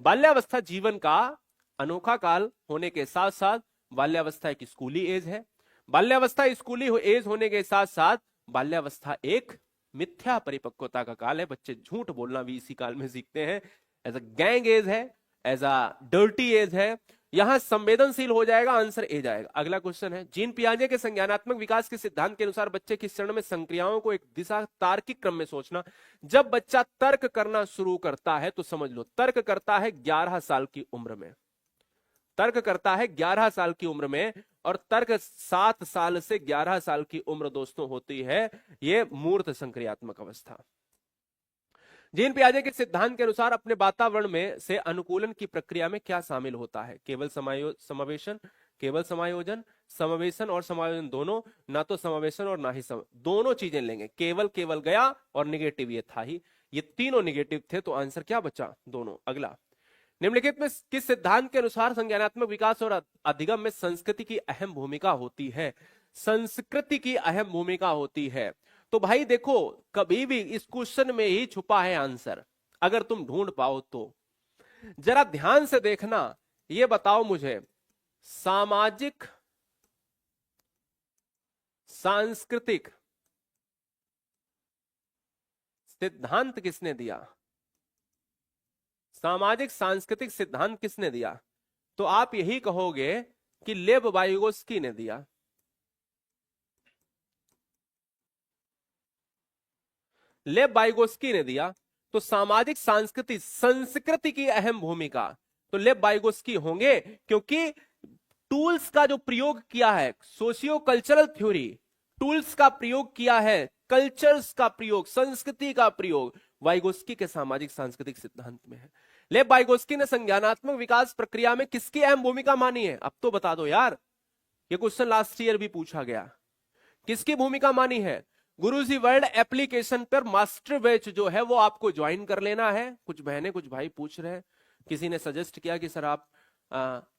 बाल्यावस्था जीवन का अनोखा काल होने के साथ साथ बाल्यावस्था एक स्कूली एज है। बाल्यावस्था स्कूली एज होने के साथ साथ बाल्यावस्था एक मिथ्या परिपक्वता का काल है। बच्चे झूठ बोलना भी इसी काल में सीखते हैं। एज अ गैंग एज है, एज अ डर्टी एज है। यहां संवेदनशील हो जाएगा, आंसर ए जाएगा। अगला क्वेश्चन है, जीन पियाजे के संज्ञानात्मक विकास के सिद्धांत के अनुसार बच्चे किस चरण में संक्रियाओं को एक दिशा तार्किक क्रम में सोचना? जब बच्चा तर्क करना शुरू करता है, तो समझ लो तर्क करता है 11 साल की उम्र में। तर्क करता है 11 साल की उम्र में, और तर्क 7 साल से 11 साल की उम्र दोस्तों होती है ये मूर्त संक्रियात्मक अवस्था। जीन पियाजे के सिद्धांत के अनुसार अपने वातावरण में से अनुकूलन की प्रक्रिया में क्या शामिल होता है? केवल समावेशन, केवल समायोजन, समावेशन और समायोजन दोनों, ना तो समावेशन और ना ही दोनों चीजें लेंगे। केवल केवल गया और निगेटिव ये था ही, ये तीनों निगेटिव थे, तो आंसर क्या बचा? दोनों। अगला, निम्नलिखित में किस सिद्धांत के अनुसार संज्ञानात्मक विकास और अधिगम में संस्कृति की अहम भूमिका होती है? संस्कृति की अहम भूमिका होती है। तो भाई देखो, कभी भी इस क्वेश्चन में ही छुपा है आंसर, अगर तुम ढूंढ पाओ तो। जरा ध्यान से देखना, ये बताओ मुझे, सामाजिक सांस्कृतिक सिद्धांत किसने दिया? सामाजिक सांस्कृतिक सिद्धांत किसने दिया? तो आप यही कहोगे कि लेव वाइगोस्की ने दिया। लेव वाइगोस्की ने दिया। तो सामाजिक सांस्कृतिक संस्कृति की अहम भूमिका तो लेव वाइगोस्की होंगे, क्योंकि टूल्स का जो प्रयोग किया है, सोशियो कल्चरल थ्योरी, टूल्स का प्रयोग किया है, कल्चर्स का प्रयोग, संस्कृति का प्रयोग वाइगोस्की के सामाजिक सांस्कृतिक सिद्धांत में है। लेव वाइगोस्की ने संज्ञानात्मक विकास प्रक्रिया में किसकी अहम भूमिका मानी है? अब तो बता दो यार, ये क्वेश्चन लास्ट ईयर भी पूछा गया। किसकी भूमिका मानी है? गुरुजी वर्ल्ड एप्लीकेशन पर मास्टर बैच जो है वो आपको ज्वाइन कर लेना है। कुछ बहनें कुछ भाई पूछ रहे हैं, किसी ने सजेस्ट किया कि सर आप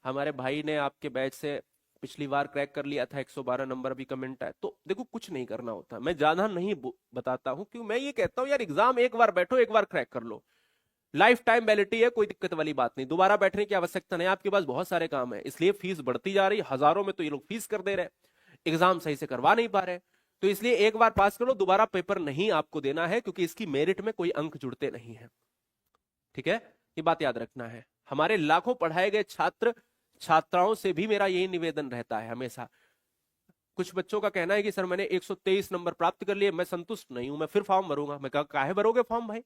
हमारे भाई ने आपके बैच से पिछली बार क्रैक कर लिया था, 112 नंबर भी कमेंट है। तो देखो कुछ नहीं करना होता, मैं ज्यादा नहीं बताता हूं, क्योंकि मैं ये कहता हूं यार एग्जाम एक बार बैठो, एक बार क्रैक कर लो, लाइफ टाइम वैलिडिटी है, कोई दिक्कत वाली बात नहीं। दोबारा बैठने की आवश्यकता नहीं, आपके पास बहुत सारे काम है, इसलिए फीस बढ़ती जा रही, हजारों में तो ये लोग फीस कर दे रहे, एग्जाम सही से करवा नहीं पा रहे। तो इसलिए एक बार पास करो, दोबारा पेपर नहीं आपको देना है, क्योंकि इसकी मेरिट में कोई अंक जुड़ते नहीं है। ठीक है, ये बात याद रखना है। हमारे लाखों पढ़ाए गए छात्र छात्राओं से भी मेरा यही निवेदन रहता है हमेशा। कुछ बच्चों का कहना है कि सर मैंने 123 नंबर प्राप्त कर लिए, मैं संतुष्ट नहीं हूं, मैं फिर फॉर्म भरूंगा। मैं कहा काहे भरोगे फॉर्म भाई,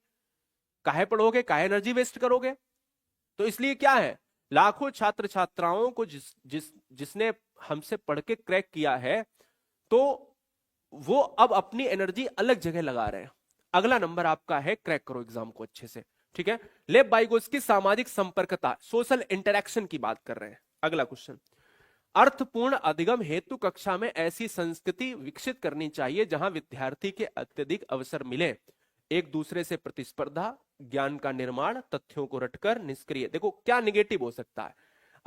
काहे पढ़ोगे, काहे एनर्जी वेस्ट करोगे? तो इसलिए क्या है, लाखों छात्र छात्राओं को जिसने हमसे पढ़ के क्रैक किया है, तो वो अब अपनी एनर्जी अलग जगह लगा रहे हैं। अगला नंबर आपका है, क्रैक करो एग्जाम को अच्छे से। ठीक है, लेव वाइगोस्की सामाजिक संपर्कता, सोशल इंटरेक्शन की बात कर रहे हैं। अगला क्वेश्चन, अर्थपूर्ण अधिगम हेतु कक्षा में ऐसी संस्कृति विकसित करनी चाहिए जहां विद्यार्थी के अत्यधिक अवसर मिले, एक दूसरे से प्रतिस्पर्धा, ज्ञान का निर्माण, तथ्यों को रटकर निष्क्रिय। देखो क्या निगेटिव हो सकता है?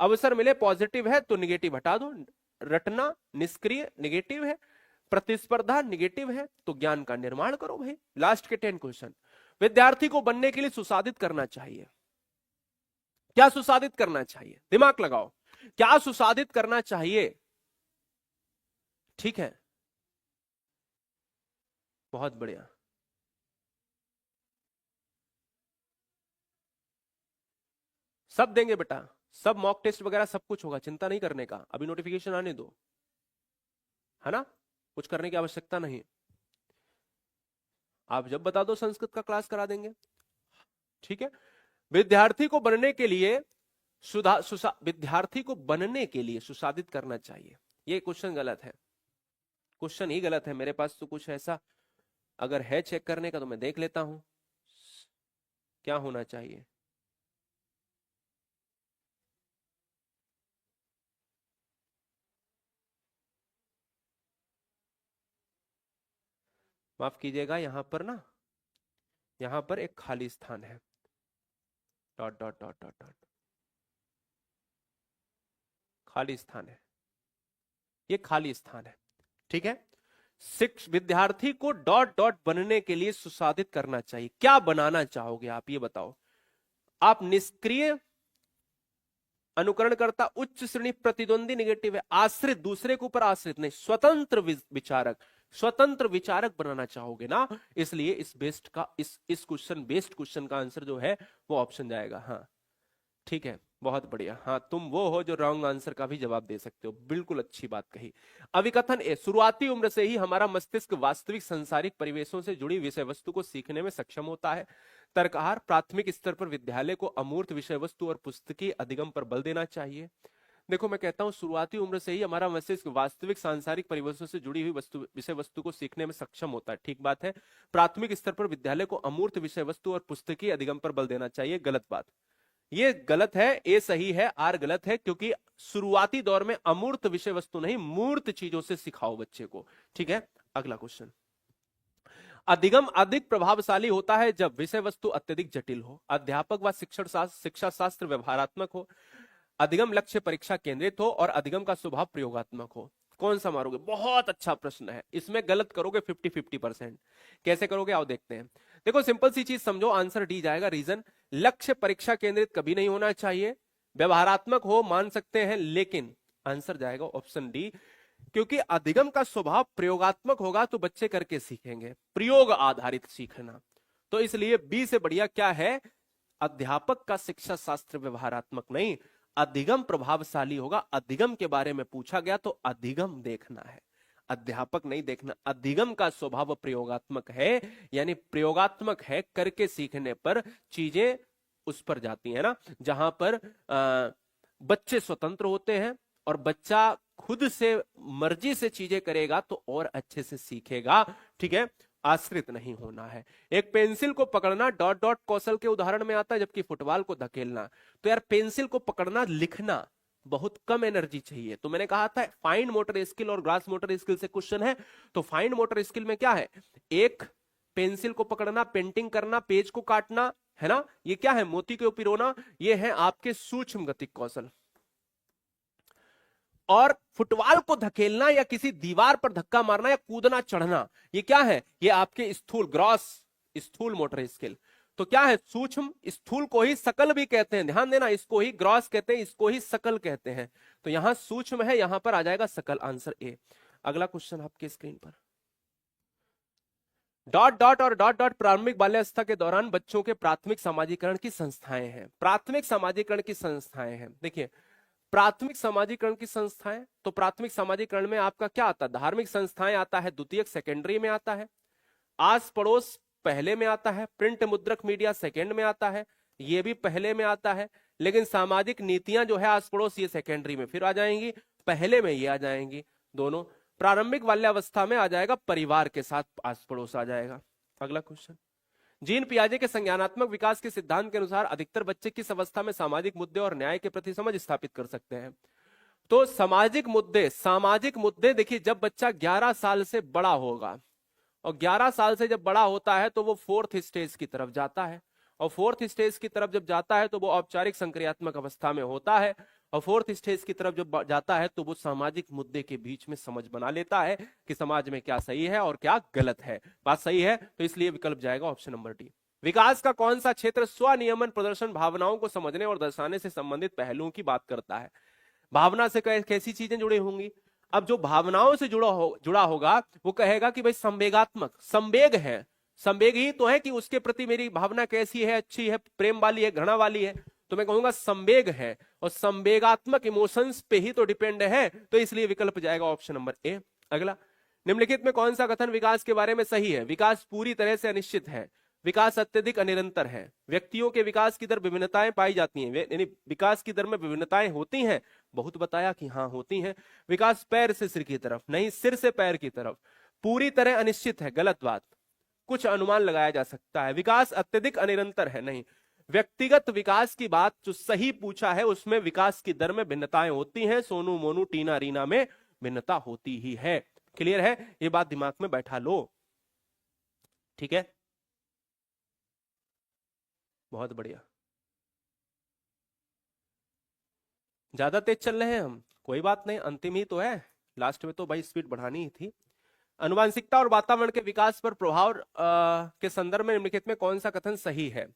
अवसर मिले पॉजिटिव है तो निगेटिव हटा दो, रटना निष्क्रिय निगेटिव है, प्रतिस्पर्धा निगेटिव है, तो ज्ञान का निर्माण करो भाई। लास्ट के 10 क्वेश्चन, विद्यार्थी को बनने के लिए सुसाधित करना चाहिए। क्या सुसाधित करना चाहिए? दिमाग लगाओ, क्या सुसाधित करना चाहिए? ठीक है, बहुत बढ़िया। सब देंगे बेटा, सब मॉक टेस्ट वगैरह सब कुछ होगा, चिंता नहीं करने का, अभी नोटिफिकेशन आने दो, है ना, कुछ करने की आवश्यकता नहीं। आप जब बता दो संस्कृत का क्लास करा देंगे। ठीक है, विद्यार्थी को बनने के लिए विद्यार्थी को बनने के लिए सुसाधित करना चाहिए, ये क्वेश्चन गलत है, क्वेश्चन ही गलत है। मेरे पास तो कुछ ऐसा अगर है चेक करने का तो मैं देख लेता हूं क्या होना चाहिए। माफ कीजिएगा, यहां पर ना, यहां पर एक खाली स्थान है, dot dot dot dot dot, खाली स्थान है, ये खाली स्थान है, ठीक है। विद्यार्थी को डॉट डॉट बनने के लिए सुसाधित करना चाहिए। क्या बनाना चाहोगे आप, ये बताओ। आप निष्क्रिय, अनुकरणकर्ता, उच्च श्रेणी, प्रतिद्वंदी नेगेटिव है, आश्रित, दूसरे के ऊपर आश्रित नहीं, स्वतंत्र विचारक, स्वतंत्र विचारक बनाना चाहोगे ना, इसलिए इस बेस्ड का, इस क्वेश्चन, बेस्ड क्वेश्चन का आंसर जो है वो ऑप्शन जाएगा। हाँ ठीक है, बहुत बढ़िया। हाँ, तुम वो हो जो रॉन्ग आंसर का भी जवाब दे सकते हो, बिल्कुल अच्छी बात कही। अविकथन ए, शुरुआती उम्र से ही हमारा मस्तिष्क वास्तविक संसारिक परिवेशों से जुड़ी विषय वस्तु को सीखने में सक्षम होता है। तर्कहार, प्राथमिक स्तर पर विद्यालय को अमूर्त विषय वस्तु और पुस्तकीय अधिगम पर बल देना चाहिए। देखो मैं कहता हूं शुरुआती उम्र से ही हमारा मस्तिष्क वास्तविक सांसारिक परिवेशों से जुड़ी हुई विषय वस्तु को सीखने में सक्षम होता है, ठीक बात है। प्राथमिक स्तर पर विद्यालय को अमूर्त विषय वस्तु और पुस्तकीय अधिगम पर बल देना चाहिए, गलत बात, ये गलत है। ए सही है, आर गलत है, क्योंकि शुरुआती दौर में अमूर्त विषय वस्तु नहीं, मूर्त चीजों से सिखाओ बच्चे को, ठीक है। अगला क्वेश्चन, अधिगम अधिक प्रभावशाली होता है जब विषय वस्तु अत्यधिक जटिल हो, अध्यापक व शिक्षा शास्त्र व्यवहारात्मक हो, अधिगम लक्ष्य परीक्षा केंद्रित हो और अधिगम का स्वभाव प्रयोगात्मक हो। कौन सा मारोगे? बहुत अच्छा प्रश्न है, इसमें गलत करोगे 50-50%। कैसे करोगे आओ देखते हैं। देखो सिंपल सी चीज समझो, आंसर डी जाएगा। रीजन, लक्ष्य परीक्षा केंद्रित कभी नहीं होना चाहिए, व्यवहारात्मक हो मान सकते हैं, लेकिन आंसर जाएगा ऑप्शन डी, क्योंकि अधिगम का स्वभाव प्रयोगात्मक होगा तो बच्चे करके सीखेंगे, प्रयोग आधारित सीखना, तो इसलिए बी से बढ़िया क्या है, अध्यापक का शिक्षा शास्त्र व्यवहारात्मक नहीं, अधिगम प्रभावशाली होगा। अधिगम के बारे में पूछा गया तो अधिगम देखना है, अध्यापक नहीं देखना। अधिगम का स्वभाव प्रयोगात्मक है, यानी प्रयोगात्मक है, करके सीखने पर चीजें उस पर जाती है ना, जहां पर बच्चे स्वतंत्र होते हैं और बच्चा खुद से मर्जी से चीजें करेगा तो और अच्छे से सीखेगा, ठीक है, आश्रित नहीं होना है। एक पेंसिल को पकड़ना डॉट डॉट कौशल के उदाहरण में आता है, जबकि फुटबॉल को धकेलना, तो यार पेंसिल को पकड़ना, लिखना बहुत कम एनर्जी चाहिए। तो मैंने कहा था फाइन मोटर स्किल और ग्रास मोटर स्किल से क्वेश्चन है, तो फाइन मोटर स्किल में क्या है, एक पेंसिल को पकड़ना, पेंटिंग करना, पेज को काटना, है ना, ये क्या है, मोती को पिरोना, ये है आपके सूक्ष्म गतिक कौशल। और फुटबॉल को धकेलना या किसी दीवार पर धक्का मारना या कूदना चढ़ना, ये क्या है, ये आपके स्थूल, ग्रॉस, स्थूल मोटर स्किल। तो क्या है, सूक्ष्म, स्थूल को ही सकल भी कहते हैं, ध्यान देना, इसको ही ग्रॉस कहते हैं, इसको ही सकल कहते हैं। तो यहां सूक्ष्म है, यहां पर आ जाएगा सकल, आंसर ए। अगला क्वेश्चन आपके स्क्रीन पर, डॉट डॉट और डॉट डॉट प्रारंभिक बाल्यावस्था के दौरान बच्चों के प्राथमिक सामाजिकरण की संस्थाएं हैं। प्राथमिक सामाजिकरण की संस्थाएं हैं, देखिए प्राथमिक सामाजिकरण की संस्थाएं, तो प्राथमिक सामाजिकरण में आपका क्या आता है, धार्मिक संस्थाएं आता है, द्वितीयक सेकेंडरी में आता है, आस पड़ोस पहले में आता है, प्रिंट मुद्रक मीडिया सेकेंड में आता है, ये भी पहले में आता है, लेकिन सामाजिक नीतियां जो है आस पड़ोस ये सेकेंडरी में फिर आ जाएंगी, पहले में ये आ जाएंगी दोनों। प्रारंभिक बाल्यावस्था में आ जाएगा परिवार के साथ आस पड़ोस आ जाएगा। अगला क्वेश्चन, जीन पियाजे के संज्ञानात्मक विकास के सिद्धांत के अनुसार अधिकतर बच्चे किस अवस्था में सामाजिक मुद्दे और न्याय के प्रति समझ स्थापित कर सकते हैं। तो सामाजिक मुद्दे देखिए, जब बच्चा 11 साल से बड़ा होगा, और 11 साल से जब बड़ा होता है तो वो फोर्थ स्टेज की तरफ जाता है, और फोर्थ स्टेज की तरफ जब जाता है तो वो औपचारिक संक्रियात्मक अवस्था में होता है, और फोर्थ स्टेज की तरफ जब जाता है तो वो सामाजिक मुद्दे के बीच में समझ बना लेता है कि समाज में क्या सही है और क्या गलत है। बात सही है, तो इसलिए विकल्प जाएगा ऑप्शन नंबर डी। विकास का कौन सा क्षेत्र स्वनियमन, प्रदर्शन, भावनाओं को समझने और दर्शाने से संबंधित पहलुओं की बात करता है। भावना से कैसी चीजें जुड़ी होंगी, अब जो भावनाओं से जुड़ा होगा वो कहेगा कि भाई संवेगात्मक, संवेग है, संवेग ही तो है कि उसके प्रति मेरी भावना कैसी है, अच्छी है, प्रेम वाली है, घृणा वाली है, तो मैं कहूंगा संवेग है, और संवेगात्मक इमोशंस पे ही तो डिपेंड है, तो इसलिए विकल्प जाएगा ऑप्शन नंबर ए। अगला, निम्नलिखित में कौन सा कथन विकास के बारे में सही है। विकास पूरी तरह से अनिश्चित है, विकास अत्यधिक अनिरंतर है, व्यक्तियों के विकास की दर विभिन्नताएं पाई जाती हैं, यानी विकास की दर में विभिन्नताएं होती हैं, बहुत बताया कि हाँ होती हैं। विकास पैर से सिर की तरफ नहीं, सिर से पैर की तरफ, पूरी तरह अनिश्चित है, गलत बात, कुछ अनुमान लगाया जा सकता है। विकास अत्यधिक अनिरंतर है, नहीं। व्यक्तिगत विकास की बात जो सही पूछा है उसमें विकास की दर में भिन्नताएं होती हैं, सोनू मोनू टीना रीना में भिन्नता होती ही है। क्लियर है, ये बात दिमाग में बैठा लो। ठीक है, बहुत बढ़िया। ज्यादा तेज चल रहे हैं हम, कोई बात नहीं, अंतिम ही तो है, लास्ट में तो भाई स्पीड बढ़ानी ही थी। अनुवांशिकता और वातावरण के विकास पर प्रभाव के संदर्भ में निम्नलिखित में कौन सा कथन सही है?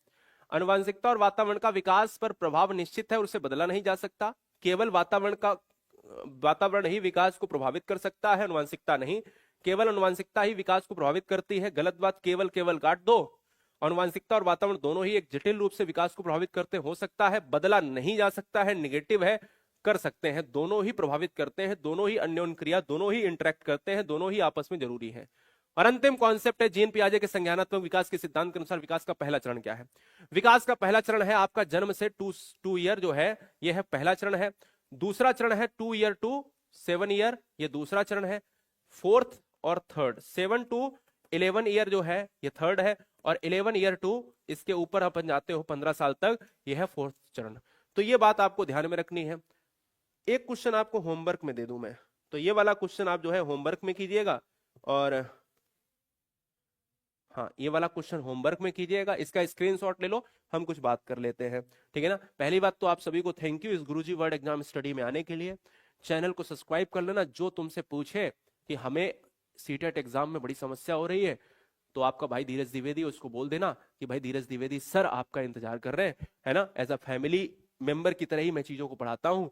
अनुवांशिकता और वातावरण का विकास पर प्रभाव निश्चित है और उसे बदला नहीं जा सकता। केवल वातावरण ही विकास को प्रभावित कर सकता है, अनुवांशिकता नहीं। केवल अनुवांशिकता ही विकास को प्रभावित करती है, गलत बात, केवल केवल काट दो। अनुवांशिकता और वातावरण दोनों ही एक जटिल रूप से विकास को प्रभावित करते हो सकता है, बदला नहीं जा सकता है, निगेटिव है, कर सकते हैं, दोनों ही प्रभावित करते हैं, दोनों ही अन्योन्य क्रिया, दोनों ही इंटरेक्ट करते हैं, दोनों ही आपस में जरूरी है। और अंतिम कॉन्सेप्ट है जीन पियाजे के संज्ञानात्मक विकास के सिद्धांत के अनुसार विकास का पहला चरण क्या है? विकास का पहला चरण है आपका जन्म से 2 ईयर जो है, यह है पहला चरण है। दूसरा चरण है 2 ईयर टू 7 ईयर, यह दूसरा चरण है। फोर्थ और थर्ड, 7 to 11 ईयर जो है यह थर्ड है, और 11 ईयर टू इसके ऊपर अपन जाते हो 15 साल तक, यह है फोर्थ चरण। तो यह बात आपको ध्यान में रखनी है। एक क्वेश्चन आपको होमवर्क में दे दूं मैं, तो ये वाला क्वेश्चन आप जो है होमवर्क में कीजिएगा, और हाँ ये वाला क्वेश्चन होमवर्क में कीजिएगा, इसका स्क्रीनशॉट ले लो, हम कुछ बात कर लेते हैं, ठीक है ना। पहली बात तो आप सभी को थैंक यू इस गुरुजी वर्ड एग्जाम स्टडी में आने के लिए। चैनल को सब्सक्राइब कर लेना। जो तुमसे पूछे कि हमें सीटेट एग्जाम में बड़ी समस्या हो रही है, तो आपका भाई धीरज द्विवेदी, उसको बोल देना कि भाई धीरज द्विवेदी सर आपका इंतजार कर रहे हैं, है ना। एज अ फैमिली मेंबर की तरह ही मैं चीजों को पढ़ाता हूँ,